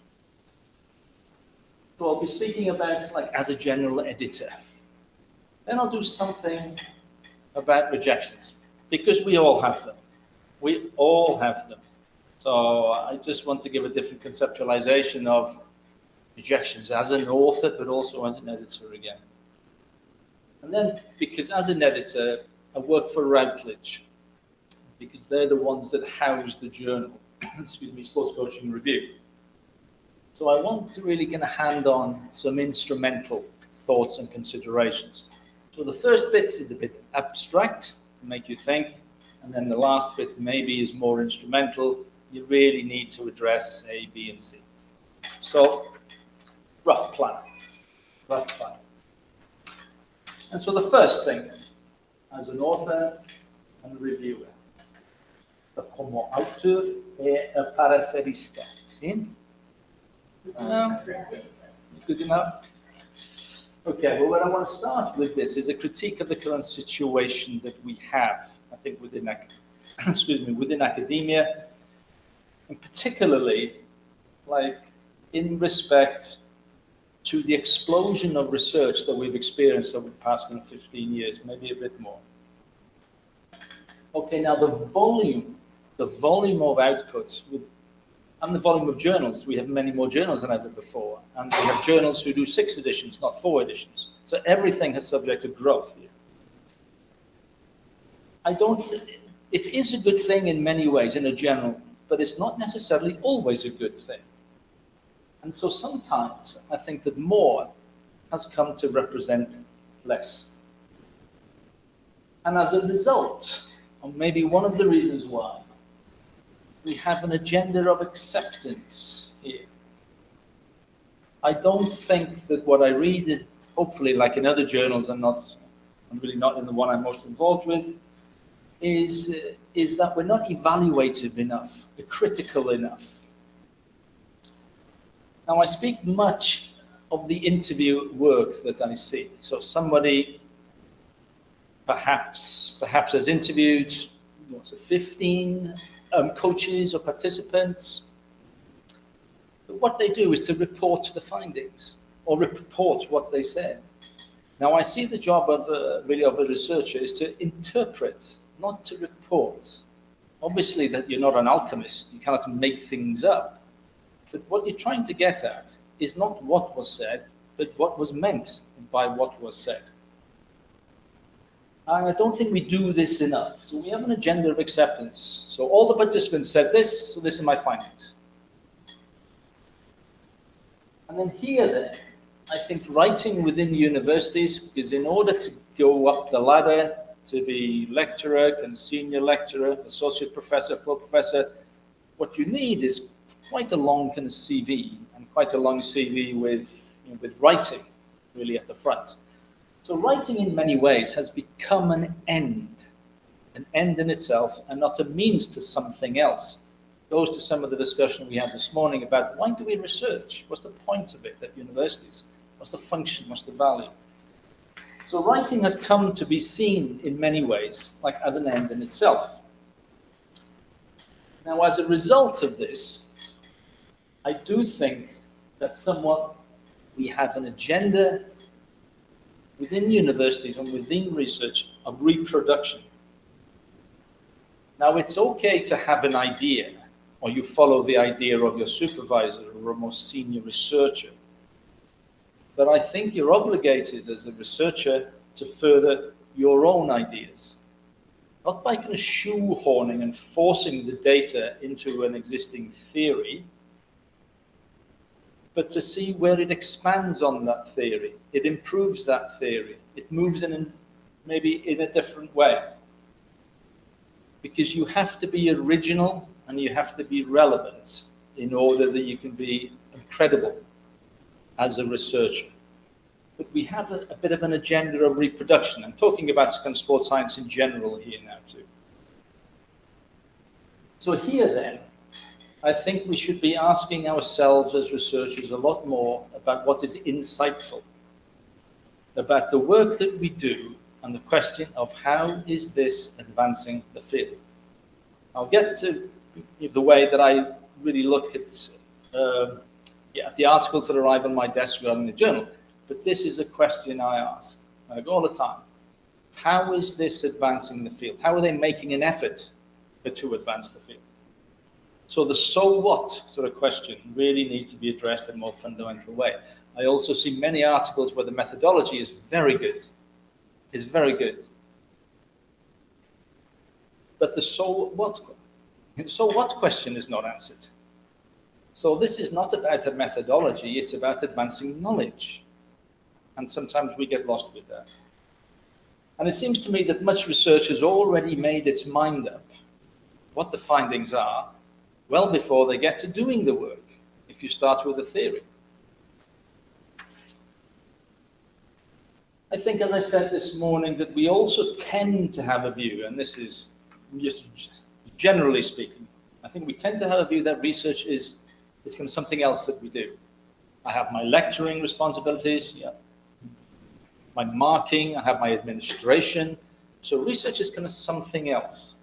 So I'll be speaking about like as a general editor. Then I'll do something about rejections, because we all have them. We all have them. So I just want to give a different conceptualization of rejections as an author, but also as an editor again. And then, because as an editor, I work for Routledge, because they're the ones that house the journal, excuse me, Sports Coaching Review. So I want to really kind of hand on some instrumental thoughts and considerations. So the first bit is a bit abstract, to make you think, and then the last bit maybe is more instrumental. You really need to address A, B, and C. So, rough plan. And so the first thing, as an author and reviewer, como autor e paracerista. See? Good enough? Okay, well, what I want to start with this is a critique of the current situation that we have, I think, within academia, and particularly, like, in respect to the explosion of research that we've experienced over the past 15 years, maybe a bit more. Okay, now the volume of outputs, and the volume of journals, we have many more journals than ever before, and we have journals who do 6 editions, not 4 editions. So everything is subject to growth here. It is a good thing in many ways, in a general, but it's not necessarily always a good thing. And so sometimes I think that more has come to represent less. And as a result, or maybe one of the reasons why, we have an agenda of acceptance here. I don't think that what I read, hopefully like in other journals, I'm really not in the one I'm most involved with, is that we're not evaluative enough, critical enough. Now, I speak much of the interview work that I see. So somebody perhaps has interviewed 15 coaches or participants, But what they do is to report the findings or report what they said. Now, I see the job of really of a researcher is to interpret, not to report. Obviously, that you're not an alchemist, you cannot make things up. But what you're trying to get at is not what was said, but what was meant by what was said. And I don't think we do this enough. So we have an agenda of acceptance. So all the participants said this, so this are my findings. And then here then, I think writing within universities is in order to go up the ladder to be lecturer, kind of senior lecturer, associate professor, full professor, what you need is quite a long kind of CV and quite a long CV with, with writing really at the front. So writing in many ways has become an end in itself and not a means to something else. Goes to some of the discussion we had this morning about why do we research? What's the point of it at universities? What's the function? What's the value? So writing has come to be seen in many ways like as an end in itself. Now, as a result of this, I do think that somewhat we have an agenda within universities and within research of reproduction. Now, it's okay to have an idea, or you follow the idea of your supervisor or a more senior researcher. But I think you're obligated as a researcher to further your own ideas, not by kind of shoehorning and forcing the data into an existing theory, but to see where it expands on that theory, it improves that theory, it moves in maybe in a different way. Because you have to be original and you have to be relevant in order that you can be credible as a researcher. But we have a bit of an agenda of reproduction. I'm talking about kind of sports science in general here now too. So here then, I think we should be asking ourselves as researchers a lot more about what is insightful, about the work that we do and the question of how is this advancing the field. I'll get to the way that I really look at the articles that arrive on my desk regarding the journal, but this is a question I ask all the time. How is this advancing the field? How are they making an effort to advance the field? So the so what sort of question really needs to be addressed in a more fundamental way. I also see many articles where the methodology is very good, but the so what question is not answered. So this is not about a methodology, it's about advancing knowledge. And sometimes we get lost with that. And it seems to me that much research has already made its mind up what the findings are well before they get to doing the work, if you start with a theory. I think, as I said this morning, that we also tend to have a view, and this is just generally speaking, I think we tend to have a view that research is kind of something else that we do. I have my lecturing responsibilities, my marking, I have my administration. So research is kind of something else,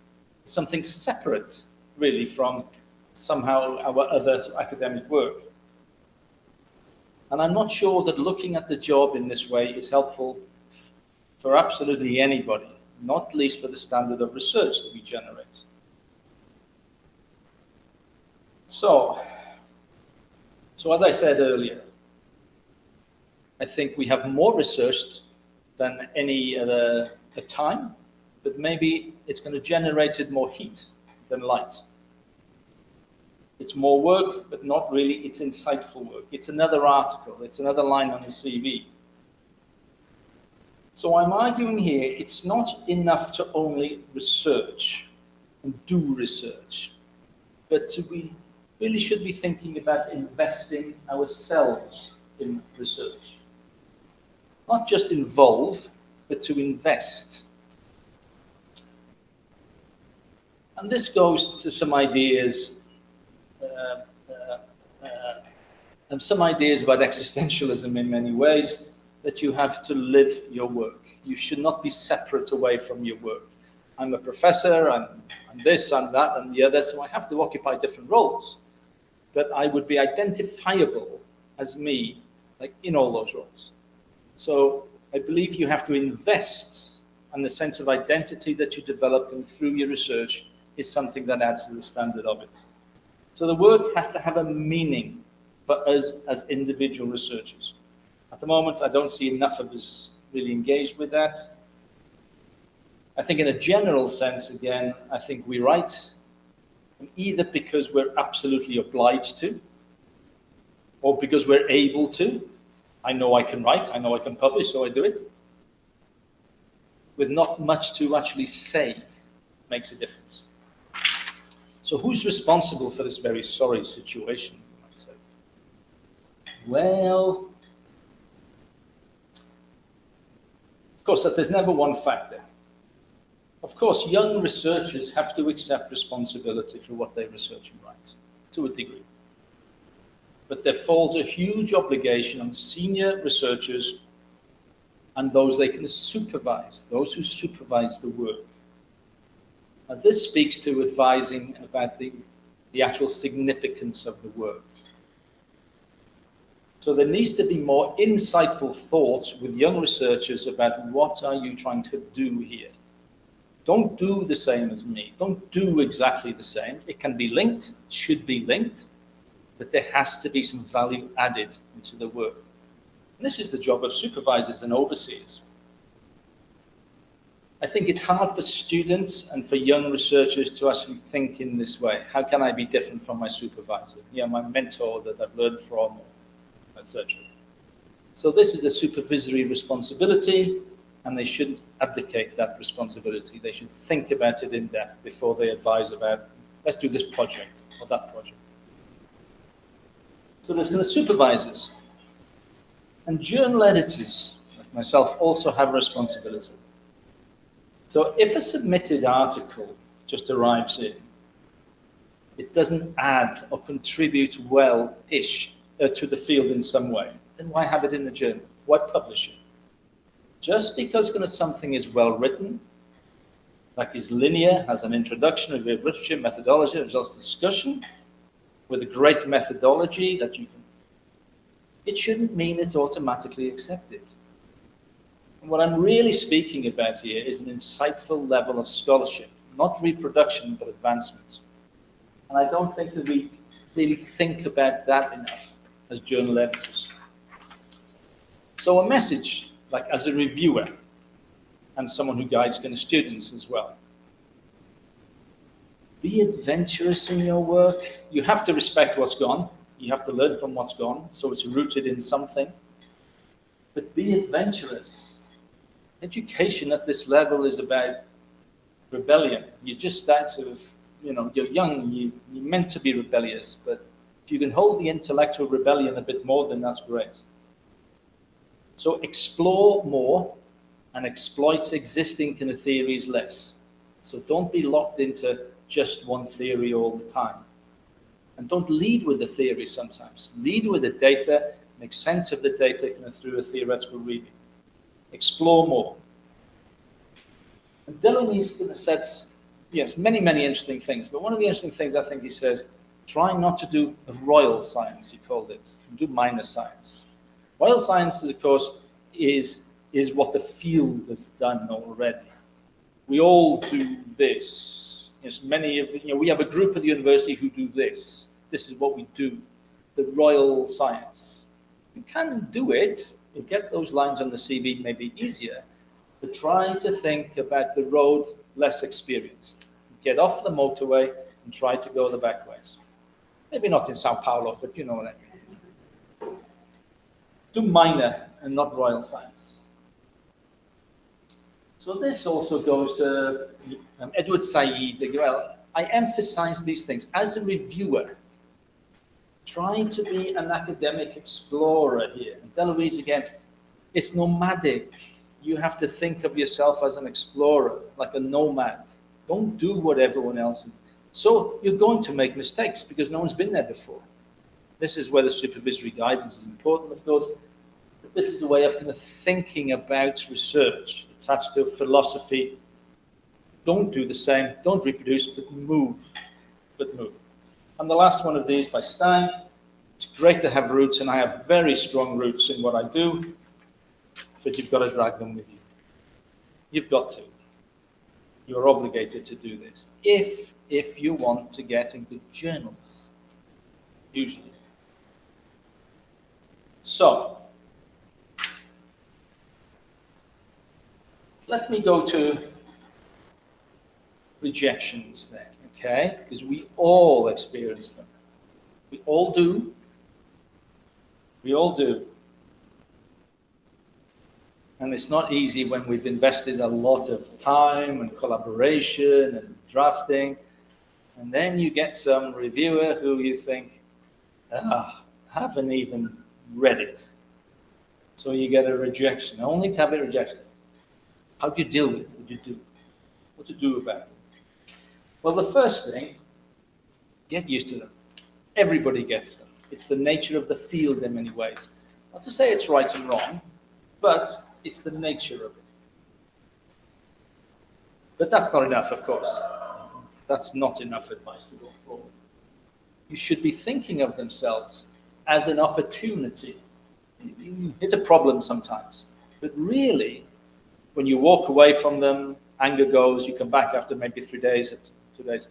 something separate, really, from somehow our other academic work. And I'm not sure that looking at the job in this way is helpful for absolutely anybody, not least for the standard of research that we generate. So as I said earlier, I think we have more research than any other time, but maybe it's going to generate more heat than light. It's more work, but not really, it's insightful work. It's another article, it's another line on the CV. So I'm arguing here, it's not enough to only research and do research, but we really should be thinking about investing ourselves in research. Not just involve, but to invest. And this goes to some ideas about existentialism in many ways, that you have to live your work. You should not be separate away from your work. I'm a professor, I'm this, I'm that, and the other, so I have to occupy different roles. but I would be identifiable as me, like in all those roles. So I believe you have to invest, and the sense of identity that you develop through your research is something that adds to the standard of it. So the work has to have a meaning for us as individual researchers. At the moment, I don't see enough of us really engaged with that. I think in a general sense, again, I think we write either because we're absolutely obliged to, or because we're able to. I know I can write, I know I can publish, so I do it. With not much to actually say makes a difference. So who's responsible for this very sorry situation, you might say? Well, of course, that there's never one factor. Of course, young researchers have to accept responsibility for what they research and write, to a degree. But there falls a huge obligation on senior researchers and those they can supervise, those who supervise the work. Now, this speaks to advising about the actual significance of the work. So there needs to be more insightful thoughts with young researchers about what are you trying to do here. Don't do the same as me. Don't do exactly the same. It can be linked, it should be linked, but there has to be some value added into the work. And this is the job of supervisors and overseers. I think it's hard for students and for young researchers to actually think in this way. How can I be different from my supervisor? Yeah, my mentor that I've learned from, etc. So this is a supervisory responsibility, and they shouldn't abdicate that responsibility. They should think about it in depth before they advise about, let's do this project or that project. So there's kind of supervisors. And journal editors, like myself, also have a responsibility. So if a submitted article just arrives in, it doesn't add or contribute well-ish to the field in some way, then why have it in the journal? Why publish it? Just because something is well written, like is linear, has an introduction, a literature, methodology, results discussion, with a great methodology that you can, it shouldn't mean it's automatically accepted. And what I'm really speaking about here is an insightful level of scholarship, not reproduction, but advancement. And I don't think that we really think about that enough as journal editors. So a message, like as a reviewer and someone who guides kind of students as well. Be adventurous in your work. You have to respect what's gone. You have to learn from what's gone, so it's rooted in something. But be adventurous. Education at this level is about rebellion. You just start you're young, you're meant to be rebellious, but if you can hold the intellectual rebellion a bit more, then that's great. So explore more and exploit existing kind of theories less. So don't be locked into just one theory all the time. And don't lead with the theory sometimes. Lead with the data, make sense of the data kind of through a theoretical reading. Explore more. And Delaney's kind of says, yes, many, many interesting things, but one of the interesting things I think he says, try not to do royal science, he called it, do minor science. Royal science, of course, is what the field has done already. We all do this. Yes, we have a group at the university who do this. This is what we do, the royal science. You can do it. You get those lines on the CV maybe easier, but try to think about the road less experienced. Get off the motorway and try to go the back ways. Maybe not in Sao Paulo, but you know what I mean. Do minor and not royal science. So this also goes to Edward Said. Well, I emphasize these things as a reviewer. Try to be an academic explorer here. And Deloise, again, it's nomadic. You have to think of yourself as an explorer, like a nomad. Don't do what everyone else is. So you're going to make mistakes because no one's been there before. This is where the supervisory guidance is important, of course. But this is a way of kind of thinking about research attached to philosophy. Don't do the same, don't reproduce, but move. And the last one of these by Stein. It's great to have roots, and I have very strong roots in what I do, but you've got to drag them with you. You've got to. You're obligated to do this if you want to get in good journals, usually. So, let me go to rejections then, okay? Because we all experience them. We all do. We all do. And it's not easy when we've invested a lot of time and collaboration and drafting, and then you get some reviewer who you think, haven't even read it. So you get a rejection, only to have a rejection. How do you deal with it? What do you do? What to do about it? Well, the first thing, get used to them. Everybody gets them. It's the nature of the field in many ways. Not to say it's right and wrong, but it's the nature of it. But that's not enough, of course. That's not enough advice to go forward. You should be thinking of themselves as an opportunity. It's a problem sometimes, but really, when you walk away from them, anger goes, you come back after maybe 3 days, 2 days.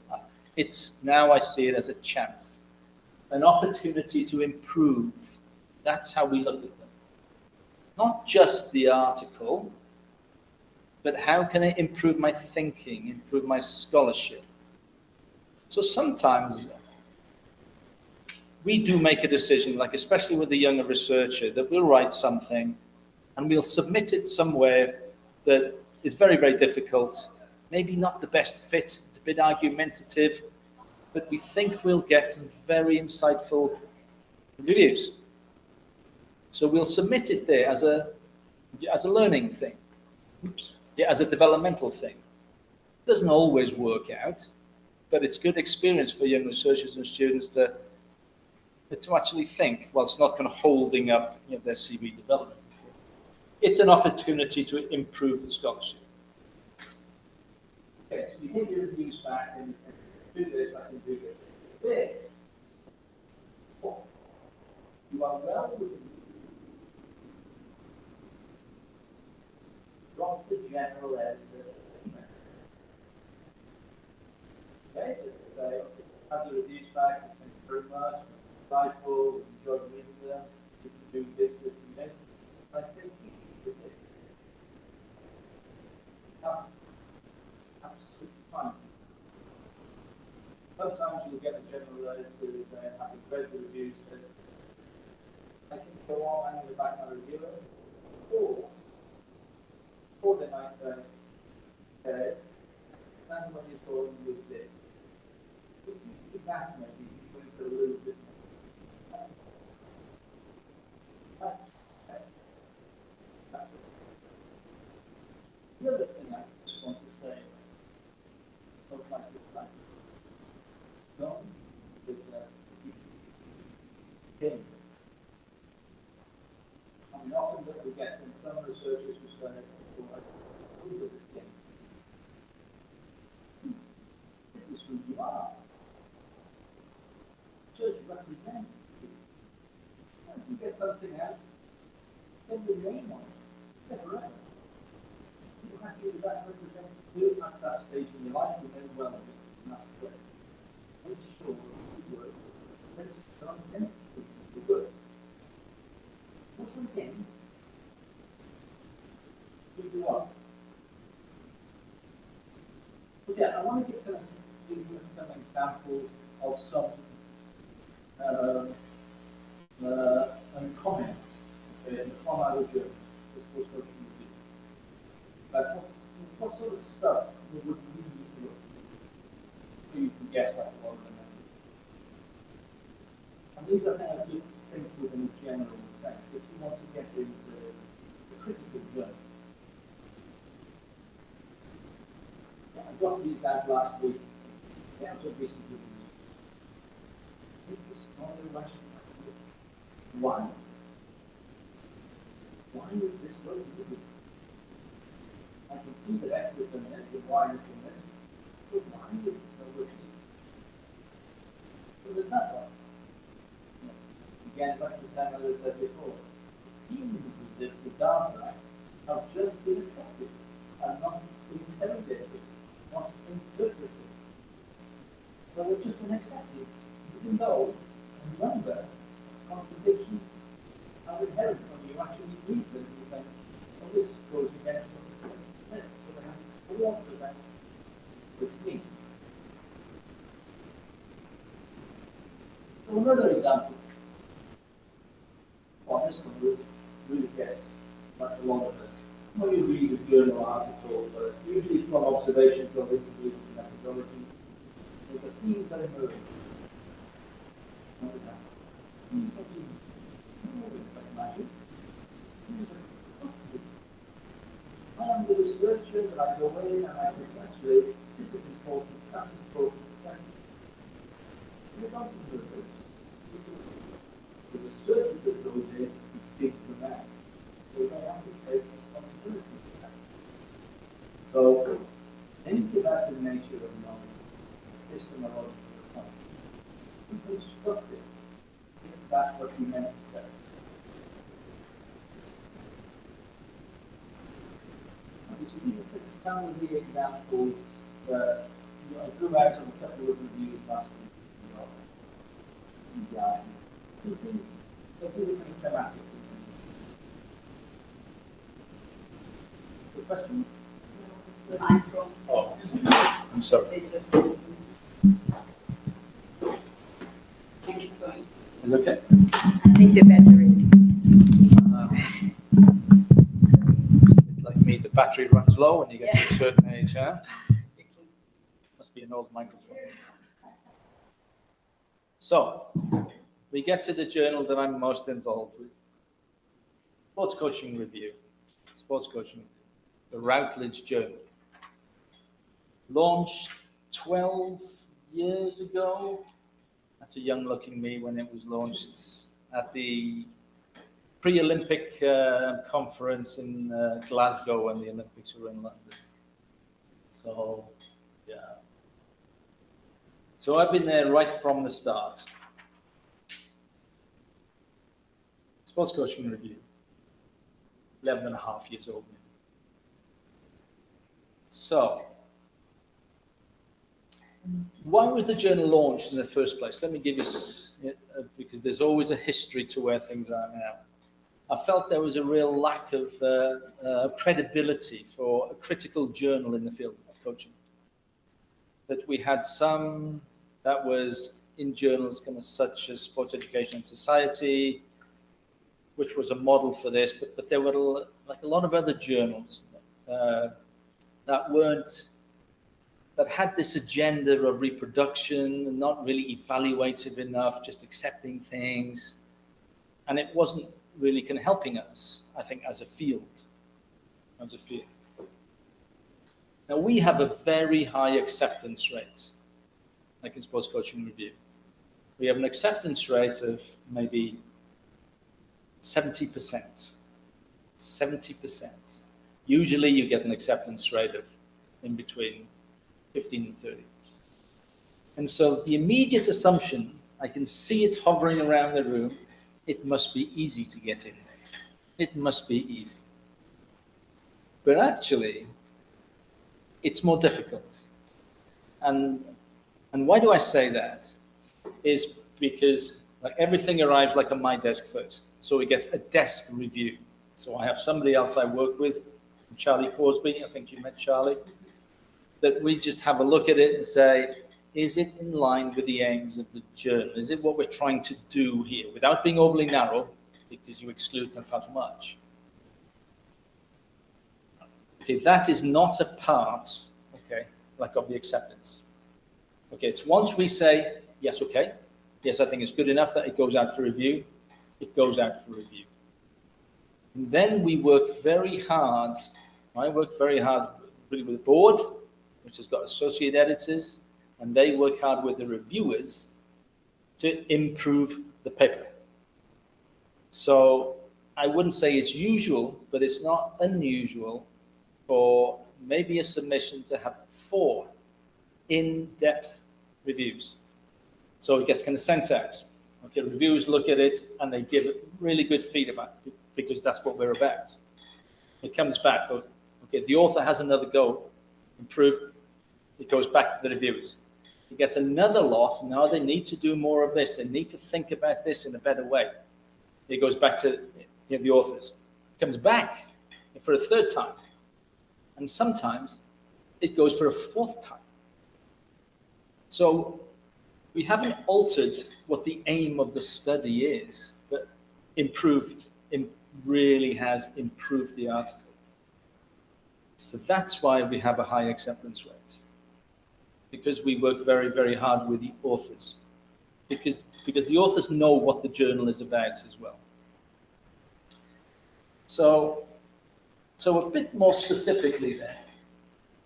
It's now I see it as a chance, an opportunity to improve. That's how we look at them. Not just the article, but how can I improve my thinking, improve my scholarship? So sometimes we do make a decision, like especially with a younger researcher, that we'll write something and we'll submit it somewhere that is very, very difficult, maybe not the best fit, it's a bit argumentative, but we think we'll get some very insightful reviews. So we'll submit it there as a learning thing, as a developmental thing. It doesn't always work out, but it's good experience for young researchers and students to actually think, well, it's not kind of holding up their CV development. It's an opportunity to improve the scholarship. Okay, so you get your reviews back and do this, I can do this. You are well within. Drop the general editor. Okay, say, have the reviews back, thank you very much, insightful, enjoyed reading them, you can do this, this, and this. I think you can do this. Absolutely fine. Sometimes you'll get a general editor having read the reviews, says, I can go on and go back on a reviewer, or they might say, okay, that's what you're going with this. If you do that, maybe you put it a little bit more. That's okay. That's okay. The other thing I just want to say, don't like the fact, don't with game. I mean, often that we get from some researchers who say, this is who you are. Church represents you. If you get something else, then your name on it. Get around. You're happy with that represents you at that stage in your life, and then well, not good. Make sure you work. Let's start again. You work. What's again? Who you are. Yeah, I want to give you some examples of some comments from our journal, the Sports Coaching Review. Like what sort of stuff would we look? So you can guess that one of them. And these are things you think within a general sense. If you want to get into the critical journal. I got these out last week. Yeah, so recently. It's not irrational. Why? Why is this so good? I can see that X is in this, and Y is in this. So why is it so good? So there's that one. Again, that's the time as I said before. It seems as if the data have just been accepted and not been interrogated, not interpreted. So they've just been accepted, even though, remember, contradictions are inherent when you actually read them. You think, well, this goes against what the said. So they have to alter that with me. So another example. Well, this one really gets like a lot of us. When you read a journal article, usually from observations of interviews and methodology, there's a theme that emerges. What is that? These are themes. Magic. I am the researcher, and I go in and I think, actually, this is important, that's important, that's you don't do this. The researcher that goes in digs them out. So they have to take responsibility for that. So, think about the nature of knowledge, epistemological response. You construct it if that's what you meant to say. These are some of the examples that I drew out of a couple of reviews last week. You see, they're really thematic. The questions? Oh, I'm sorry. Keep going. Is it okay? I think the battery. Like me, the battery runs low when you get to a certain age, huh? Must be an old microphone. So, we get to the journal that I'm most involved with. Sports Coaching Review. Sports Coaching Review. The Routledge Journal. Launched 12 years ago. That's a young looking me when it was launched at the pre-Olympic conference in Glasgow when the Olympics were in London. So, yeah. So I've been there right from the start. Sports Coaching Review, 11 and a half years old. So, why was the journal launched in the first place? Let me give you, because there's always a history to where things are now. I felt there was a real lack of credibility for a critical journal in the field of coaching. That we had some that was in journals kind of such as Sports Education and Society, which was a model for this, but there were like a lot of other journals that had this agenda of reproduction, not really evaluative enough, just accepting things, and it wasn't really kind of helping us, I think, as a field. Now we have a very high acceptance rate, like in Sports Coaching Review. We have an acceptance rate of maybe 70%. 70%. Usually you get an acceptance rate of in between 15 and 30. And so the immediate assumption, I can see it hovering around the room, it must be easy to get in there. It must be easy. But actually, it's more difficult. And why do I say that? Is because like everything arrives like on my desk first. So it gets a desk review. So I have somebody else I work with, Charlie Corsby, I think you met Charlie, that we just have a look at it and say, is it in line with the aims of the journal? Is it what we're trying to do here? Without being overly narrow, because you exclude them far too much. Okay, that is not a part, okay, like of the acceptance. Okay, it's once we say, yes, okay, yes, I think it's good enough that it goes out for review, it goes out for review. And then we work very hard, I work very hard really with the board, which has got associate editors, and they work hard with the reviewers to improve the paper. So I wouldn't say it's usual, but it's not unusual for maybe a submission to have 4 in-depth reviews. So it gets kind of sent out. Okay, reviewers look at it and they give it really good feedback because that's what we're about. It comes back, okay, the author has another go, improved, it goes back to the reviewers. It gets another lot, now they need to do more of this, they need to think about this in a better way. It goes back to the authors. It comes back for a third time. And sometimes it goes for a fourth time. So we haven't altered what the aim of the study is, but really has improved the article. So that's why we have a high acceptance rate. Because we work very, very hard with the authors. Because the authors know what the journal is about as well. So a bit more specifically then,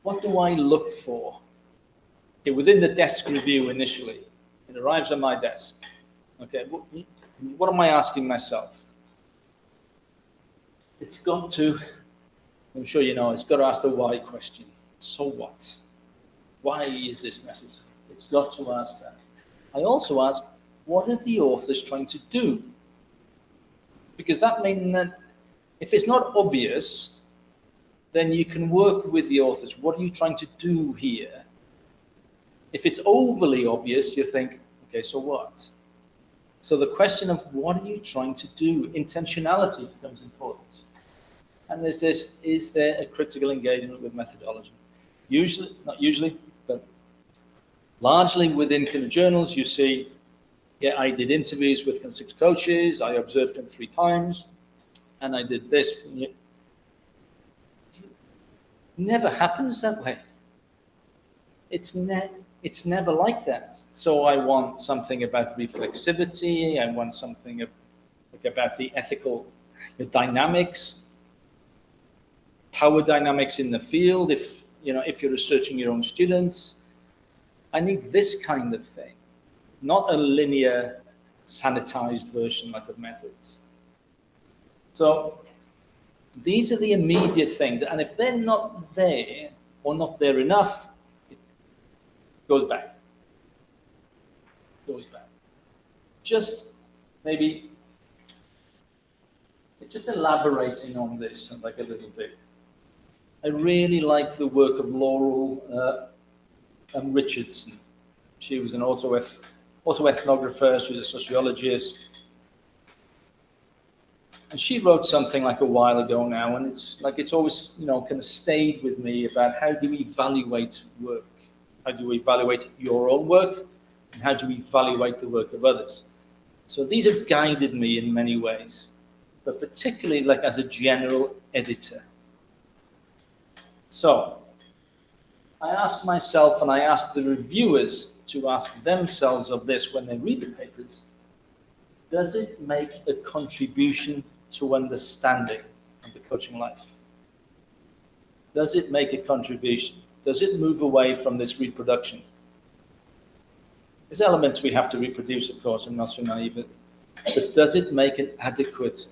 what do I look for? Okay, within the desk review initially, it arrives on my desk. Okay, what am I asking myself? It's got to, I'm sure you know, it's got to ask the why question. So what? Why is this necessary? It's got to ask that. I also ask, what are the authors trying to do? Because that means that if it's not obvious, then you can work with the authors. What are you trying to do here? If it's overly obvious, you think, okay, so what? So the question of what are you trying to do? Intentionality becomes important. And there's this, is there a critical engagement with methodology? Usually, not usually, but largely within kind of journals, you see, yeah, I did interviews with 6 coaches, I observed them 3 times, and I did this. Never happens that way. It's never like that. So I want something about reflexivity. I want something about the ethical dynamics, power dynamics in the field. If you're researching your own students, I need this kind of thing, not a linear, sanitized version like of methods. So these are the immediate things, and if they're not there or not there enough, it goes back. Just maybe just elaborating on this like a little bit. I really like the work of Laurel Richardson. She was an autoethnographer, she was a sociologist. And she wrote something like a while ago now, and it's always, kind of stayed with me about how do we evaluate work? How do we evaluate your own work? And how do we evaluate the work of others? So these have guided me in many ways, but particularly like as a general editor. So I ask myself, and I ask the reviewers to ask themselves of this when they read the papers, does it make a contribution to understanding of the coaching life? Does it make a contribution? Does it move away from this reproduction? There's elements we have to reproduce, of course, I'm not so naive, but does it make an adequate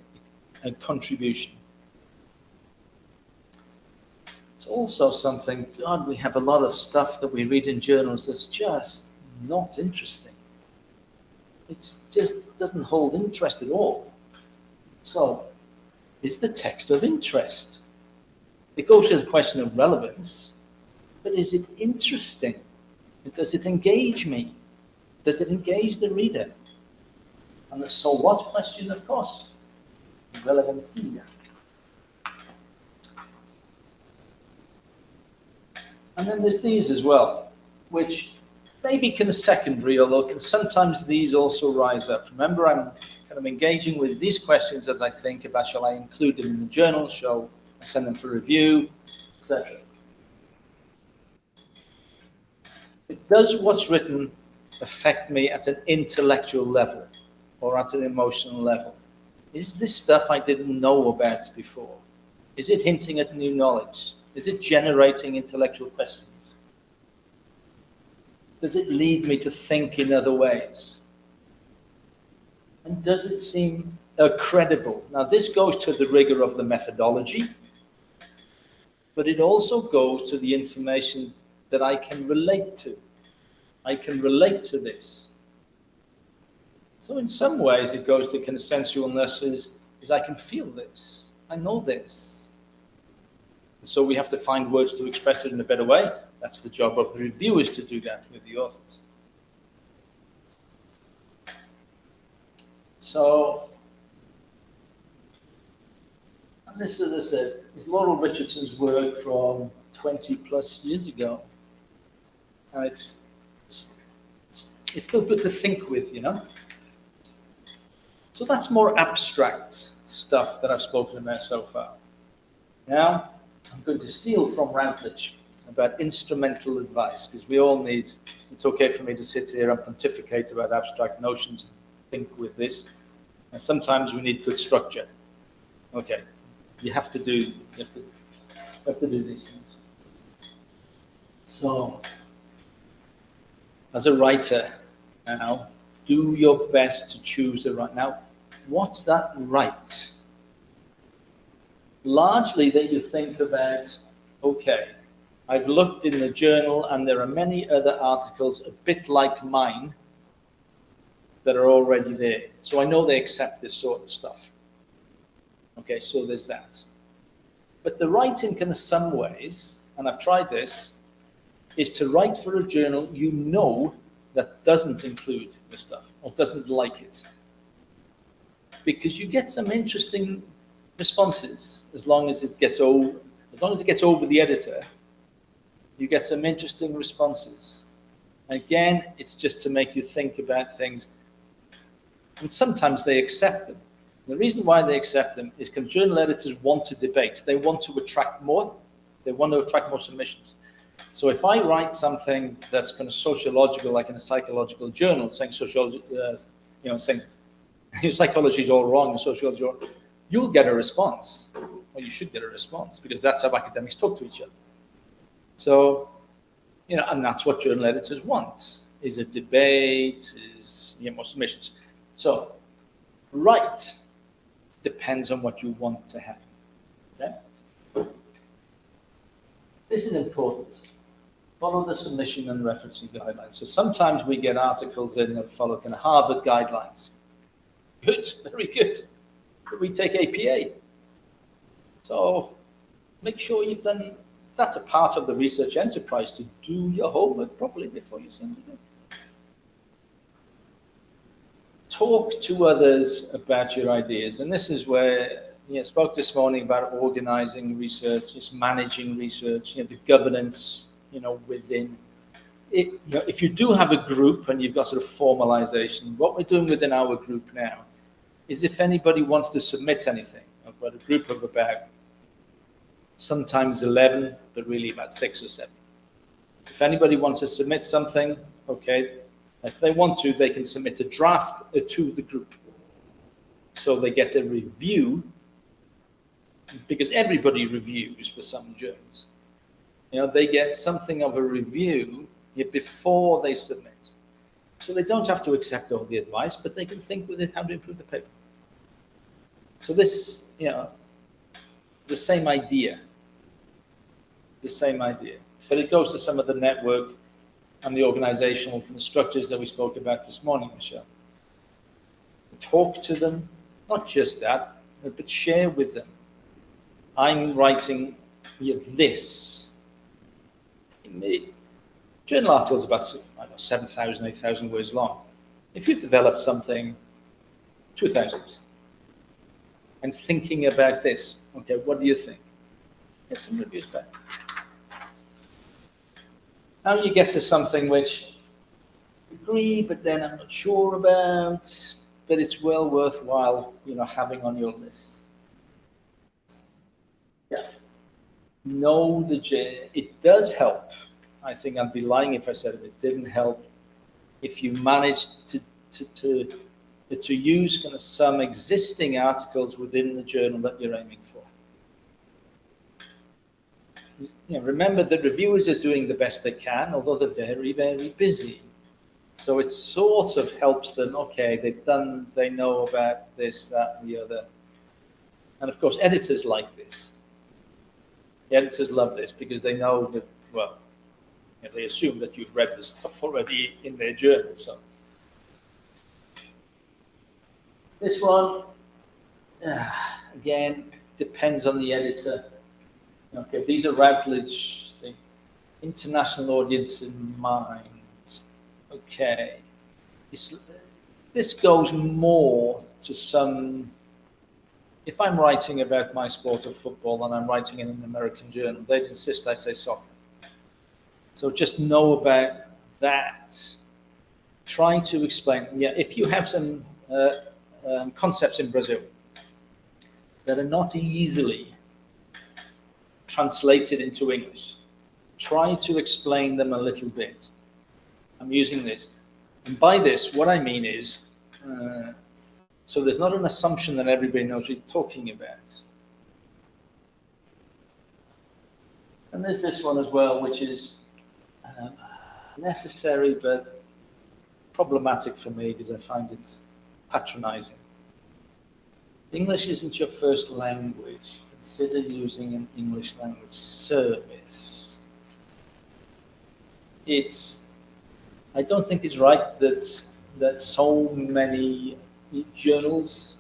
contribution? It's also something, God, we have a lot of stuff that we read in journals that's just not interesting. It just doesn't hold interest at all. So, is the text of interest? It goes to the question of relevance, but is it interesting? Does it engage me? Does it engage the reader? And the so what question, of course, relevancy. And then there's these as well, which maybe kind of secondary, although sometimes these also rise up. Remember, I'm kind of engaging with these questions as I think about, shall I include them in the journal, shall I send them for review, etc. Does what's written affect me at an intellectual level or at an emotional level? Is this stuff I didn't know about before? Is it hinting at new knowledge? Is it generating intellectual questions? Does it lead me to think in other ways? And does it seem credible? Now, this goes to the rigor of the methodology, but it also goes to the information that I can relate to. I can relate to this. So in some ways, it goes to kind of sensualness is I can feel this, I know this. And so we have to find words to express it in a better way. That's the job of the reviewers to do that with the authors. So, and this, as I said, is Laurel Richardson's work from 20 plus years ago. And it's still good to think with, you know? So that's more abstract stuff that I've spoken about so far. Now, I'm going to steal from Routledge about instrumental advice, because we all need, it's okay for me to sit here and pontificate about abstract notions and think with this. And sometimes we need good structure. Okay, you have to do these things. So, as a writer now, do your best to choose the right. Now, what's that right? Largely that you think about, okay, I've looked in the journal and there are many other articles a bit like mine that are already there. So I know they accept this sort of stuff. Okay, so there's that. But the right in kind of some ways, and I've tried this, is to write for a journal you know that doesn't include the stuff or doesn't like it. Because you get some interesting responses as long as it gets over the editor, you get some interesting responses. Again, it's just to make you think about things. And sometimes they accept them. The reason why they accept them is because journal editors want to debate. They want to attract more. They want to attract more submissions. So if I write something that's kind of sociological, like in a psychological journal, saying sociology, saying psychology is all wrong and sociology, you'll get a response. Well, you should get a response because that's how academics talk to each other. So, and that's what journal editors want: is a debate, is more submissions. So, right depends on what you want to happen. Okay? This is important. Follow the submission and referencing guidelines. So sometimes we get articles in that follow kind of Harvard guidelines. Good, very good. But we take APA. So make sure you've done, that's a part of the research enterprise, to do your homework properly before you send it in. Talk to others about your ideas. And this is where I spoke this morning about organizing research, just managing research, the governance, within it. If you do have a group and you've got sort of formalization, what we're doing within our group now is if anybody wants to submit anything, I've got a group of about sometimes 11, but really about 6 or 7. If anybody wants to submit something, okay, if they want to, they can submit a draft to the group. So they get a review, because everybody reviews for some journals. They get something of a review before they submit. So they don't have to accept all the advice, but they can think with it how to improve the paper. So this, the same idea. But it goes to some of the network and the organizational structures that we spoke about this morning, Michele. Talk to them, not just that, but share with them. I'm writing this. The journal article is about 7,000, 8,000 words long. If you've developed something 2,000 and thinking about this, okay, what do you think? Get some reviews back. Now you get to something which I agree, but then I'm not sure about, but it's well worthwhile, having on your list. Yeah. Know it does help. I think I'd be lying if I said it didn't help. If you manage to use kind of some existing articles within the journal that you're aiming for. Remember that reviewers are doing the best they can, although they're very, very busy. So it sort of helps them. Okay, they know about this, that, and the other. And of course, editors like this. The editors love this because they know that, they assume that you've read the stuff already in their journal. So This one, again, depends on the editor. Okay, these are Routledge, the international audience in mind. Okay, this goes more to some, if I'm writing about my sport of football and I'm writing in an American journal, they'd insist I say soccer. So just know about that. Try to explain, if you have some concepts in Brazil that are not easily translated into English, try to explain them a little bit. I'm using this. And by this, what I mean is, so there's not an assumption that everybody knows what you're talking about. And there's this one as well, which is necessary but problematic for me because I find it patronizing. English isn't your first language. Consider using an English language service. I don't think it's right that so many journals,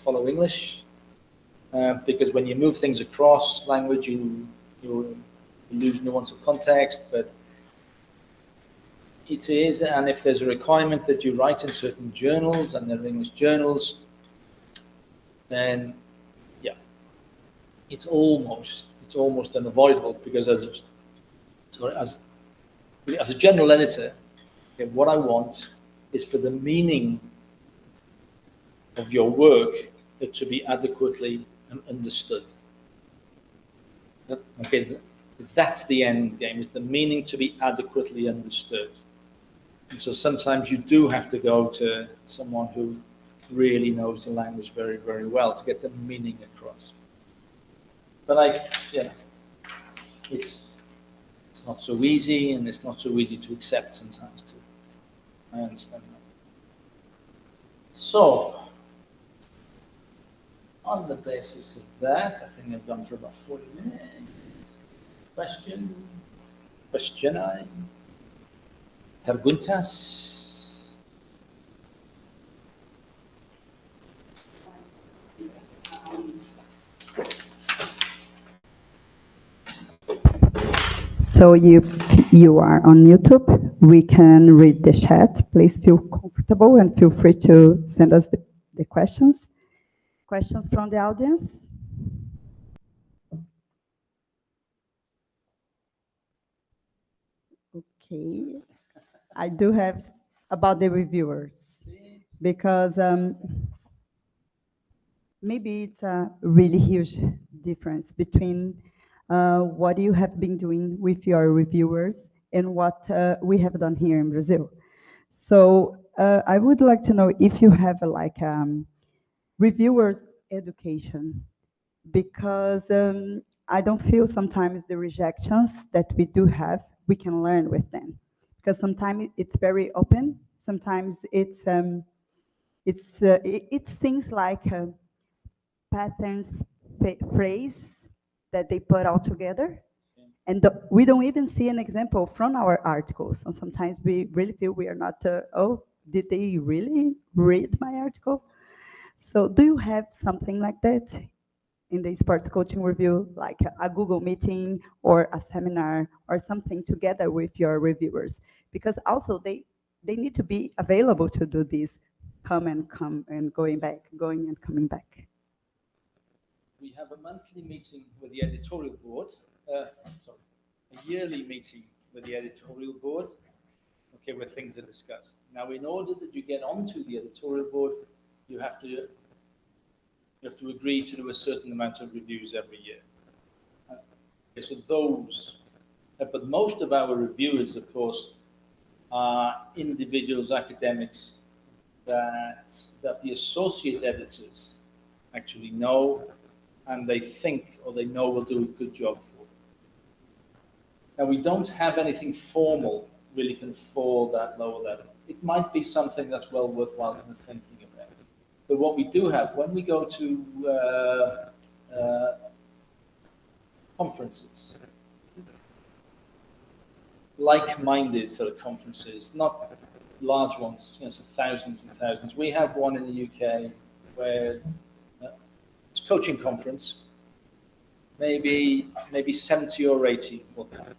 follow English, because when you move things across language, you lose nuance of context. But it is, and if there's a requirement that you write in certain journals, and they're English journals, then it's almost unavoidable, because as a general editor, what I want is for the meaning of your work to be adequately understood. Okay, that's the end game, is the meaning to be adequately understood. And so sometimes you do have to go to someone who really knows the language very, very well to get the meaning across. But it's not so easy, and it's not so easy to accept sometimes too. I understand that. So, on the basis of that, I think I've gone for about 40 minutes. Questions? Questionai? Perguntas? So if you are on YouTube, we can read the chat. Please feel comfortable and feel free to send us the questions. Questions from the audience? Okay. I do have about the reviewers, because maybe it's a really huge difference between what you have been doing with your reviewers and what we have done here in Brazil. So I would like to know if you have reviewers education, because I don't feel sometimes the rejections that we do have, we can learn with them. Because sometimes it's very open, sometimes it's things like patterns, phrase that they put all together, and we don't even see an example from our articles. And sometimes we really feel we are not, did they really read my article? So do you have something like that in the sports coaching review, like a Google meeting or a seminar or something together with your reviewers? Because also they need to be available to do this, come and going and coming back. We have a monthly meeting with the editorial board, a yearly meeting with the editorial board, okay, where things are discussed. Now, in order that you get onto the editorial board, you have to agree to do a certain amount of reviews every year. So those, but most of our reviewers, of course, are individuals, academics, that the associate editors actually know, and they think or they know will do a good job for. Now, we don't have anything formal really can fall that lower level. It might be something that's well worthwhile thinking about. But what we do have, when we go to conferences, like-minded sort of conferences, not large ones, you know, so thousands and thousands. We have one in the UK where it's a coaching conference, maybe 70 or 80 will come.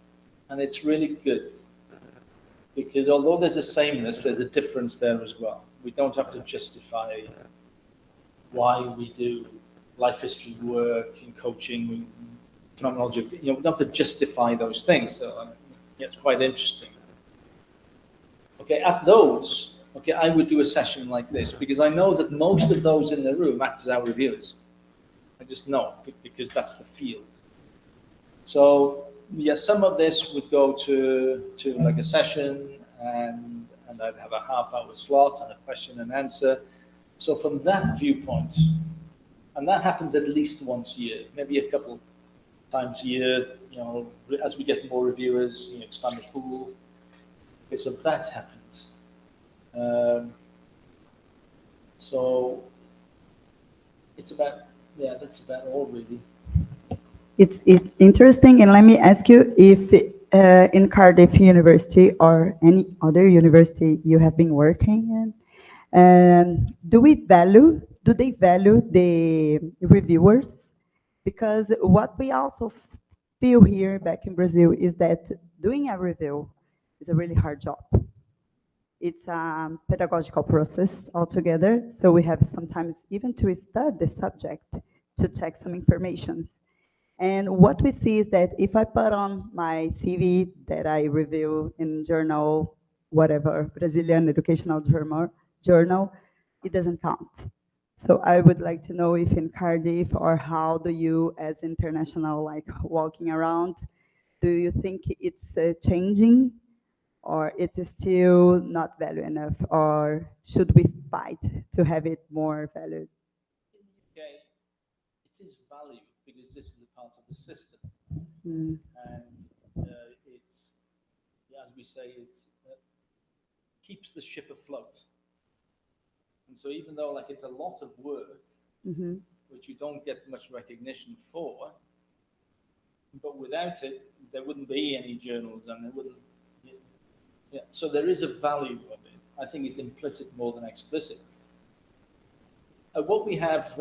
And it's really good because although there's a sameness, there's a difference there as well. We don't have to justify why we do life history work in coaching, phenomenology. You know, we don't have to justify those things. So yeah, it's quite interesting. Okay, at those, okay, I would do a session like this because I know that most of those in the room act as our reviewers. I just know because that's the field. So yeah, some of this would go to like a session, and I'd have a half-hour slot and a question and answer. So from that viewpoint, and that happens at least once a year, maybe a couple times a year. You know, as we get more reviewers, you know, expand the pool. Okay, so that happens. So it's about, yeah, that's about all really. It's interesting, and let me ask you if in Cardiff University or any other university you have been working in, do they value the reviewers? Because what we also feel here back in Brazil is that doing a review is a really hard job. It's a pedagogical process altogether, so we have sometimes even to study the subject to check some information. And what we see is that if I put on my CV that I review in journal, whatever, Brazilian educational journal, it doesn't count. So I would like to know if in Cardiff, or how do you, as international, like walking around, do you think it's changing, or it is still not valued enough, or should we fight to have it more valued? In the UK, it is valued because this is a part of the system. Mm. And it's, yeah, as we say, it keeps the ship afloat. And so even though like it's a lot of work, Mm-hmm. which you don't get much recognition for, but without it, there wouldn't be any journals, and there wouldn't. Yeah. So there is a value of it. I think it's implicit more than explicit. What we have,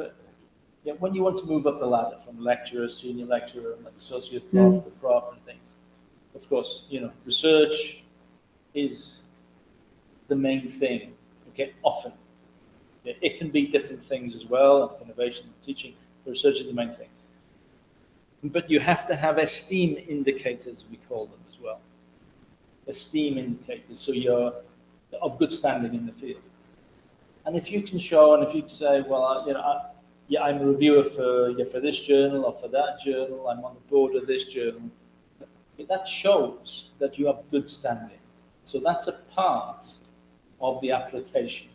yeah, when you want to move up the ladder from lecturer, senior lecturer, like associate prof, to prof, and things, of course, you know, research is the main thing. Okay, often. It can be different things as well, innovation, teaching, but research is the main thing. But you have to have esteem indicators, we call them as well. Esteem indicators, so you're of good standing in the field. And if you can show, and if you can say, well, you know, I'm a reviewer for this journal or for that journal, I'm on the board of this journal, that shows that you have good standing. So that's a part of the application.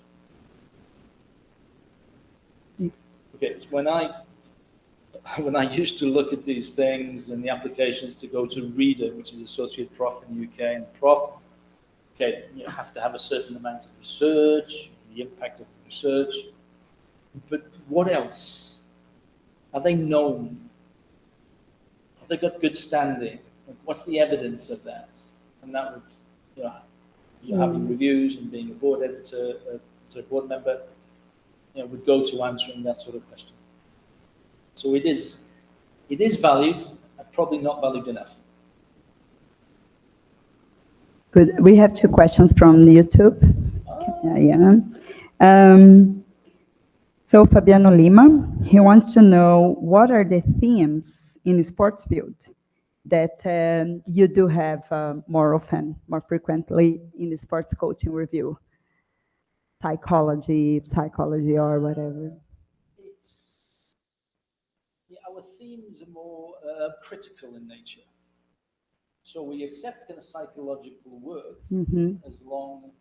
Okay, when I used to look at these things and the applications to go to reader, which is associate prof in the UK, and prof, okay, you have to have a certain amount of research, the impact of the research, but what else? Are they known? Have they got good standing? What's the evidence of that? And that would, you know, you're having reviews and being a board editor, a board member, you know, would go to answering that sort of question. So it is valued, and probably not valued enough. Good. We have two questions from YouTube. So Fabiano Lima, he wants to know what are the themes in the sports field that you do have more frequently in the sports coaching review? Psychology, or whatever. Our themes are more critical in nature. So we accept kind of psychological work as long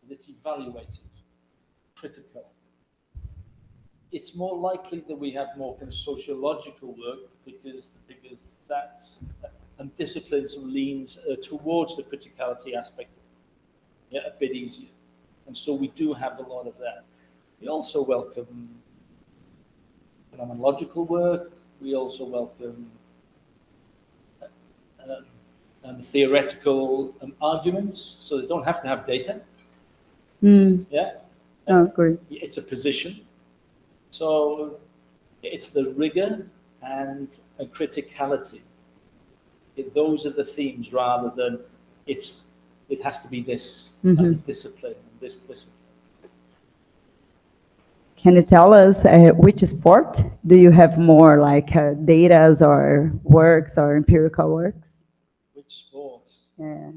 as it's evaluated, critical. It's more likely that we have more kind of sociological work because that's disciplines leans towards the criticality aspect, yeah, a bit easier. And so we do have a lot of that. We also welcome phenomenological work. We also welcome theoretical arguments, so they don't have to have data. Yeah? Oh, great. It's a position. So it's the rigor and a criticality. Those are the themes rather than it has to be this as a discipline, this discipline. Can you tell us which sport? Do you have more like data or works or empirical works? Which sport? Yeah.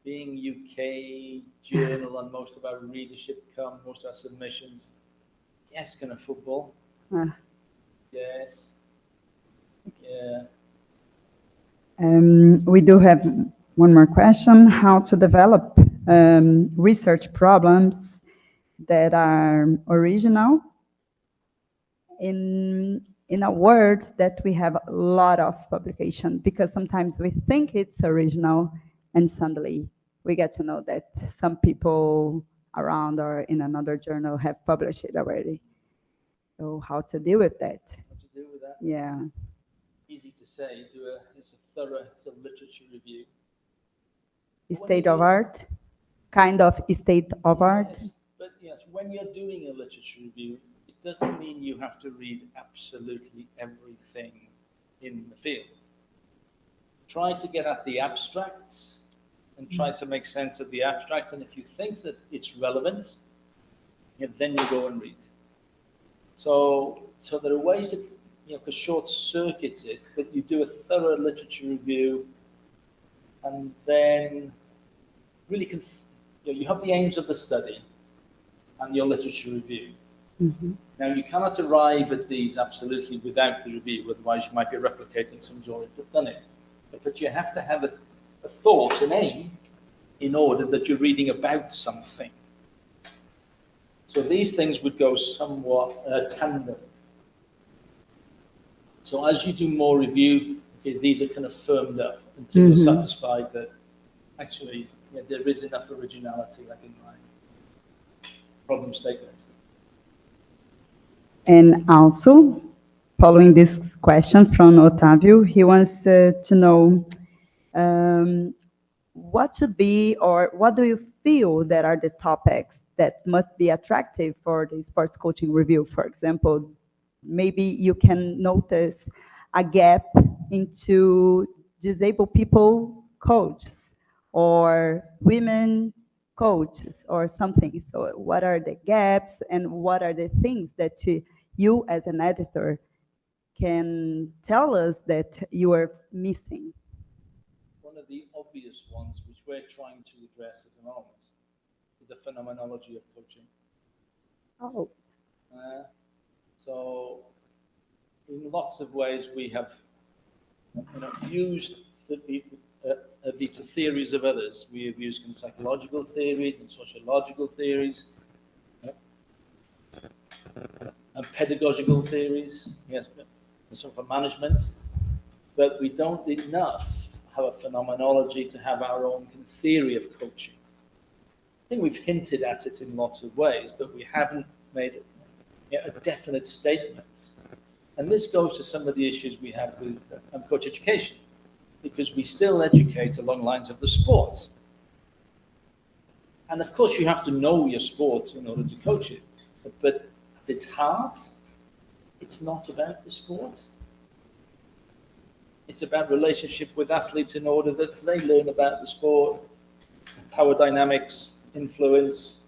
Being UK journal and most of our readership most of our submissions. Yes, kind of football. Yes. Yeah. We do have one more question: how to develop research problems that are original in a world that we have a lot of publication, because sometimes we think it's original and suddenly we get to know that some people around or in another journal have published it already. So how to deal with that? How to deal with that? Yeah. Easy to say. It's a thorough literature review. State of art, kind of state of art. But yes, when you're doing a literature review, it doesn't mean you have to read absolutely everything in the field. Try to get at the abstracts and try to make sense of the abstracts. And if you think that it's relevant, then you go and read. So there are ways that short circuits it, but you do a thorough literature review, and then really you have the aims of the study and your literature review. Now, you cannot arrive at these absolutely without the review, otherwise you might be replicating somebody's already done it. But you have to have a thought, an aim, in order that you're reading about something. So these things would go somewhat tandem. So as you do more review, these are kind of firmed up until you're satisfied that actually there is enough originality, like in my problem statement. And also, following this question from Otávio, he wants to know what should be, or what do you feel that are the topics that must be attractive for the sports coaching review? For example, maybe you can notice a gap into disabled people coaches or women coaches or something. So what are the gaps and what are the things that you as an editor can tell us that you are missing? One of the obvious ones which we're trying to address at the moment is the phenomenology of coaching. Oh. So in lots of ways we have used these theories of others. We have used psychological theories and sociological theories and pedagogical theories, yes, and some for management, but we don't enough have a phenomenology to have our own theory of coaching. I think we've hinted at it in lots of ways, but we haven't made a definite statement. And this goes to some of the issues we have with coach education, because we still educate along lines of the sport. And of course, you have to know your sport in order to coach it. But at its heart, it's not about the sport. It's about relationship with athletes in order that they learn about the sport, power dynamics, influence,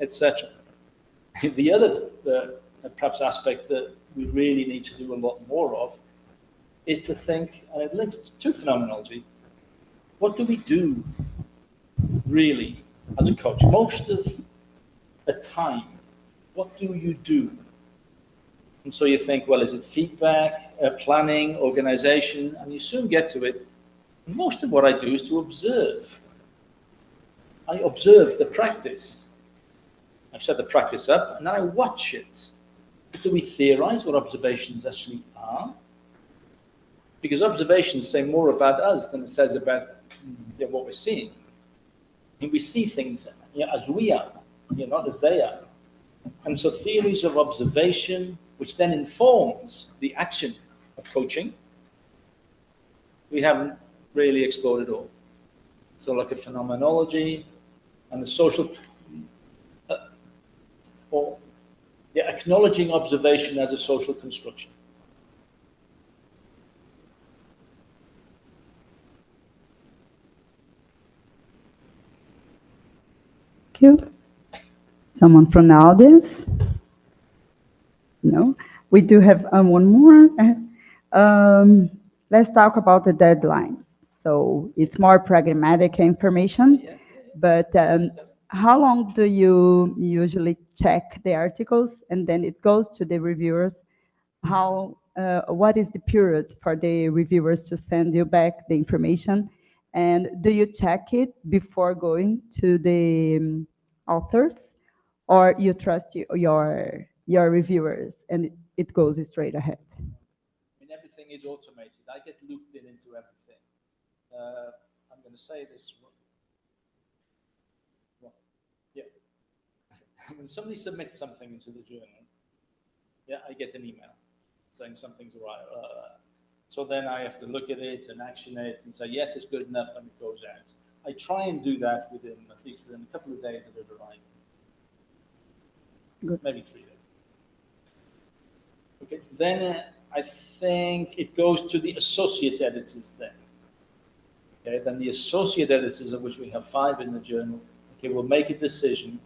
etc. The other perhaps aspect that we really need to do a lot more of is to think, and it links to phenomenology, what do we do really as a coach? Most of the time, what do you do? And so you think, well, is it feedback, planning, organization? And you soon get to it. Most of what I do is to observe. I observe the practice. I've set the practice up, and then I watch it. Do we theorize what observations actually are? Because observations say more about us than it says about what we're seeing. And we see things as we are, not as they are. And so theories of observation, which then informs the action of coaching, we haven't really explored at all. So like a phenomenology, And the social, or acknowledging observation as a social construction. Thank you. Someone from the audience? No? We do have one more. Let's talk about the deadlines. So it's more pragmatic information, but how long do you usually check the articles and then it goes to the reviewers? What is the period for the reviewers to send you back the information? And do you check it before going to the authors, or you trust your reviewers and it goes straight ahead? I mean, everything is automated. I get looped into everything. I'm going to say this. Well, yeah. When somebody submits something into the journal, I get an email saying something's right. So then I have to look at it and action it and say, yes, it's good enough, and it goes out. I try and do that at least within a couple of days of it arriving. Good. Maybe 3 days. Okay, then I think it goes to the associate editors then. Okay, then the associate editors, of which we have 5 in the journal, will make a decision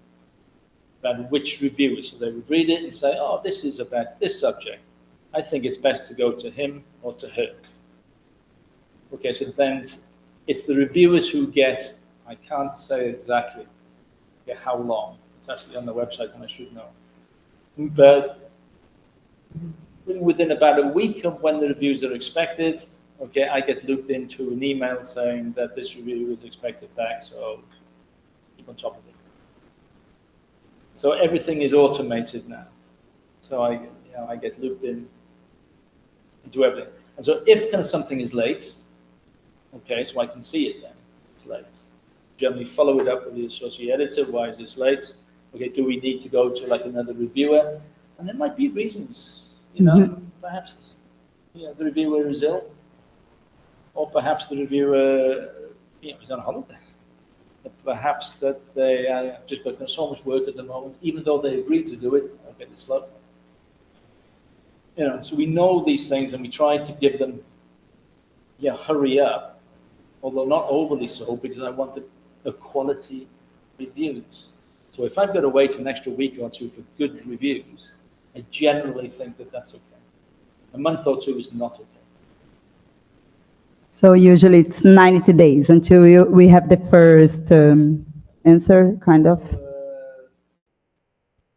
about which reviewers. So they would read it and say, oh, this is about this subject. I think it's best to go to him or to her. Okay, so then it's the reviewers who get, I can't say exactly how long. It's actually on the website and I should know. But within about a week of when the reviews are expected, okay, I get looped into an email saying that this review is expected back, so keep on top of it. So everything is automated now. So I get looped into everything. And so if something is late, okay, so I can see it then, it's late. Generally follow it up with the associate editor, why is this late? Okay, do we need to go to like another reviewer? And there might be reasons, perhaps the reviewer is ill, or perhaps the reviewer is on holiday. Perhaps that they just got so much work at the moment, even though they agreed to do it, okay, it's slow. So we know these things and we try to give them, hurry up, although not overly so, because I want the quality reviews. So if I've got to wait an extra week or 2 for good reviews, I generally think that that's okay. A month or 2 is not okay. So usually it's 90 days until we have the first answer, kind of?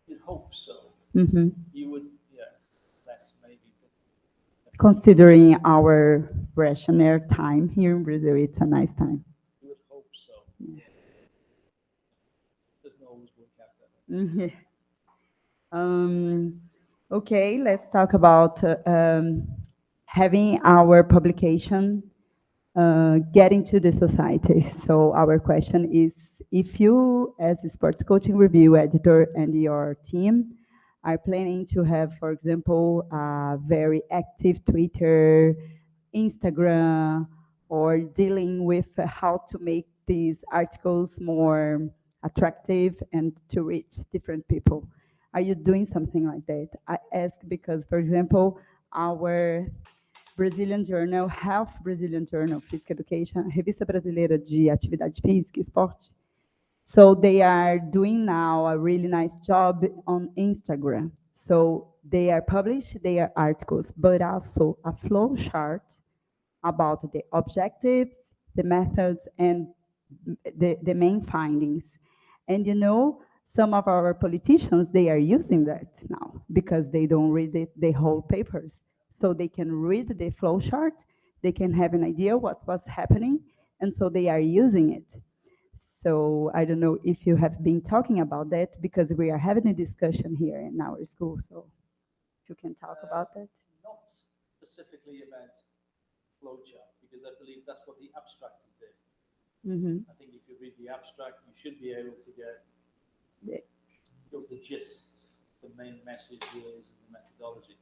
You'd hope so. Mm-hmm. You would, yes, less maybe. Considering our rationale time here in Brazil, it's a nice time. You would hope so. Yeah. Doesn't always work out that way. Okay, let's talk about having our publication get into the society. So our question is, if you, as a sports coaching review editor and your team, are planning to have, for example, a very active Twitter, Instagram, or dealing with how to make these articles more attractive and to reach different people. Are you doing something like that? I ask because, for example, our Brazilian journal, Health Brazilian Journal, Physical Education, Revista Brasileira de Atividade Física, Esporte. So they are doing now a really nice job on Instagram. So they are published their articles, but also a flow chart about the objectives, the methods, and the main findings. And some of our politicians, they are using that now because they don't read the whole papers. So they can read the flow chart, they can have an idea what was happening, and so they are using it. So I don't know if you have been talking about that, because we are having a discussion here in our school, so if you can talk about that. Not specifically about flowchart, because I believe that's what the abstract is there. Mm-hmm. I think if you read the abstract, you should be able to get the gist, the main messages, and the methodology.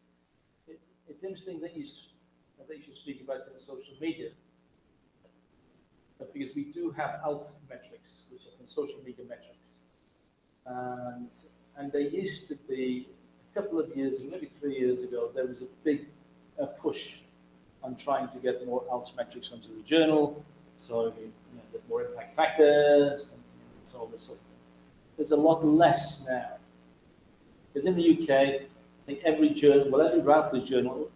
It's interesting that you should speak about the social media. But because we do have alt metrics, which are social media metrics. And there used to be, a couple of years, maybe 3 years ago, there was a big push on trying to get more alt metrics onto the journal. So there's more impact factors and so all this sort of thing. There's a lot less now. Because in the UK, I think every journal, well, every Routledge journal,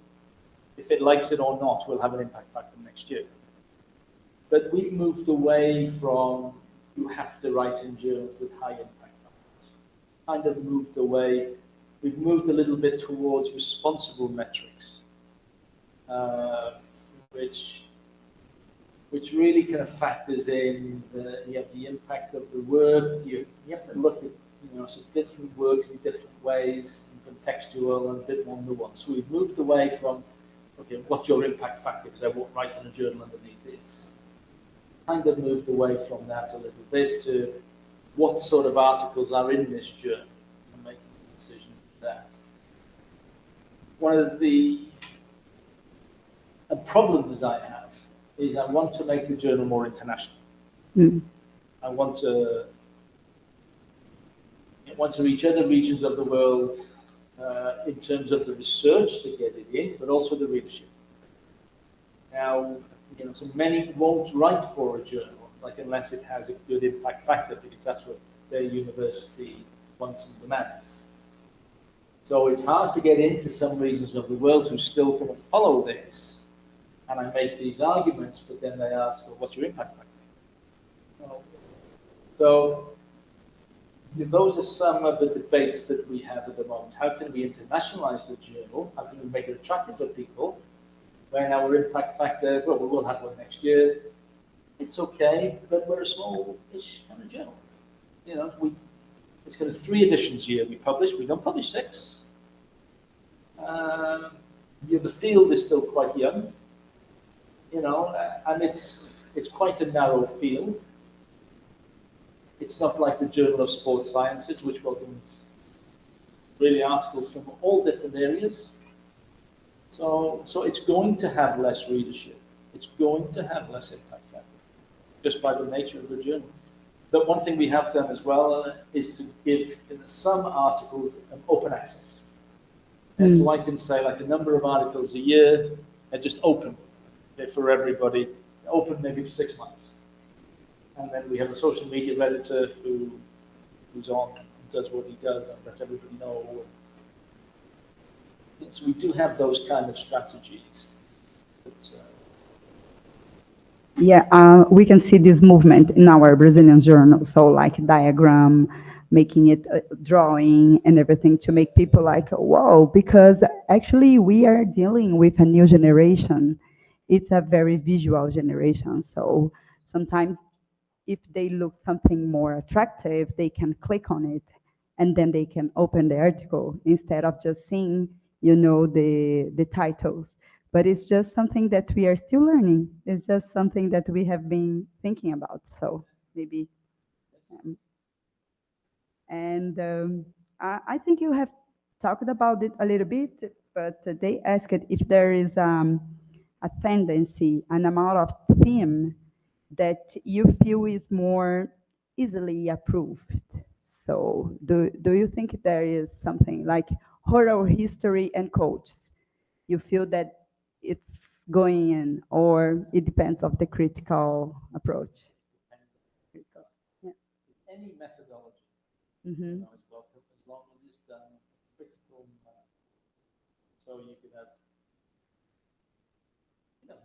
if it likes it or not, will have an impact factor next year. But we've moved away from you have to write in journals with high impact factors. Kind of moved away. We've moved a little bit towards responsible metrics, which really kind of factors in the impact of the work. You have to look at some different works in different ways, and contextual and a bit more nuanced. So we've moved away from, okay, what's your impact factor? Because I won't write in a journal underneath this. Kind of moved away from that a little bit to what sort of articles are in this journal and making a decision for that. One of the problems I have is I want to make the journal more international. I want to reach other regions of the world in terms of the research to get it in, but also the readership. Now, so many won't write for a journal, unless it has a good impact factor, because that's what their university wants and demands. So it's hard to get into some regions of the world who still kind of follow this. And I make these arguments, but then they ask, well, what's your impact factor? So those are some of the debates that we have at the moment. How can we internationalize the journal? How can we make it attractive for people? When our impact factor, well, we will have one next year. It's okay, but we're a small-ish kind of journal. It's kind of 3 editions a year we publish. We don't publish 6. The field is still quite young. And it's quite a narrow field. It's not like the Journal of Sports Sciences, which welcomes really articles from all different areas. So it's going to have less readership. It's going to have less impact factor, just by the nature of the journal. But one thing we have done as well is to give some articles an open access. And so I can say a number of articles a year are just open for everybody, open maybe for 6 months. And then we have a social media editor who's on and does what he does and lets everybody know. So we do have those kind of strategies. We can see this movement in our Brazilian journal. So diagram, making it drawing and everything to make people whoa, because actually we are dealing with a new generation. It's a very visual generation. So sometimes if they look something more attractive, they can click on it and then they can open the article instead of just seeing, the titles. But it's just something that we are still learning. It's just something that we have been thinking about. So maybe. I think you have talked about it a little bit, but they asked if there is a tendency, an amount of theme that you feel is more easily approved. So do you think there is something like oral history and quotes? You feel that it's going in, or it depends on the critical approach? Yeah. Any methodology is welcome, as long as it's done in a critical manner. So you could have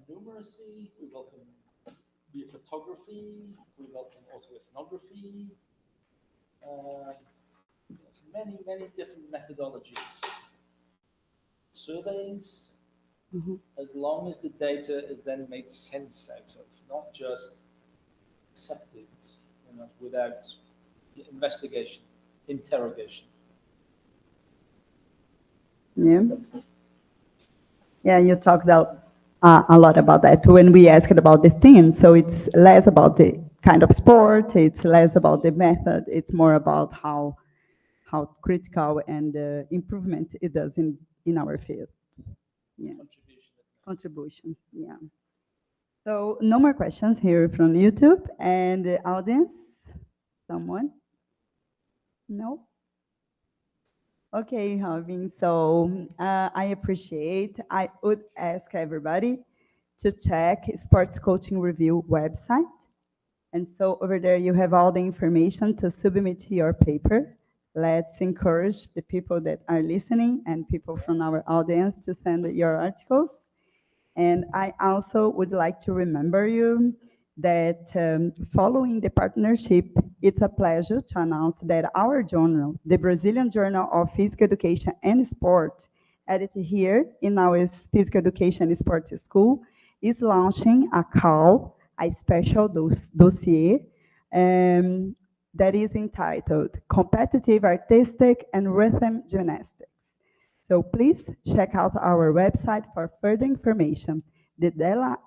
numeracy, we welcome photography, we welcome also ethnography. Many different methodologies. Surveys, as long as the data is then made sense out of, not just accepted, without investigation, interrogation. Yeah, you talked about a lot about that when we asked about the theme. So it's less about the kind of sport, it's less about the method, it's more about how critical and improvement it does in our field. Yeah. Contribution. Yeah. So no more questions here from YouTube and the audience. Someone? No? Okay, Robyn. So I would ask everybody to check Sports Coaching Review website. And so over there, you have all the information to submit your paper. Let's encourage the people that are listening and people from our audience to send your articles. And I also would like to remember you that following the partnership, it's a pleasure to announce that our journal, the Brazilian Journal of Physical Education and Sport, edited here in our Physical Education and Sport School, is launching a call, a special dossier that is entitled Competitive Artistic and Rhythm Gymnastics. So please check out our website for further information. The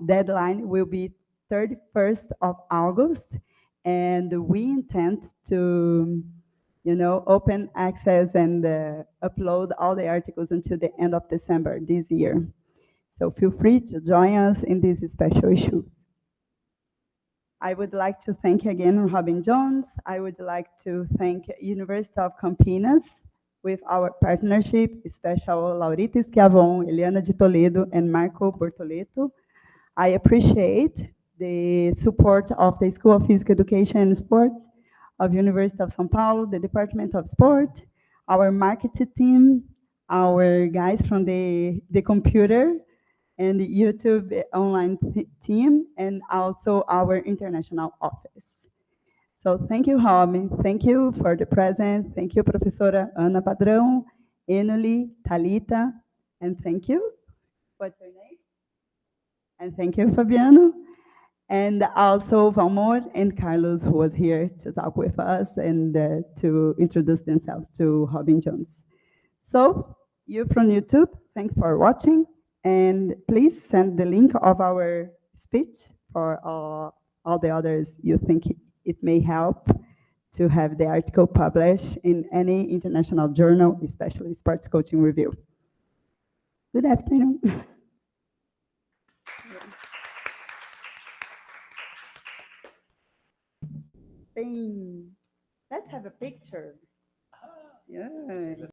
deadline will be 31st of August, and we intend to, open access and upload all the articles until the end of December this year. So feel free to join us in these special issues. I would like to thank again Robyn Jones. I would like to thank University of Campinas with our partnership, special Laurita Schiavon, Eliana de Toledo, and Marco Bortoleto. I appreciate the support of the School of Physical Education and Sport of University of São Paulo, the Department of Sport, our marketing team, our guys from the computer and the YouTube online team, and also our international office. So thank you, Robyn. Thank you for the present. Thank you, Professora Ana Padrão, Enuli, Talita, and thank you. What's your name? And thank you, Fabiano. And also Valmor and Carlos, who was here to talk with us and to introduce themselves to Robyn Jones. So you from YouTube, thanks for watching. And please send the link of our speech for all the others you think it may help to have the article published in any international journal, especially Sports Coaching Review. Good afternoon. Let's have a picture. Yeah.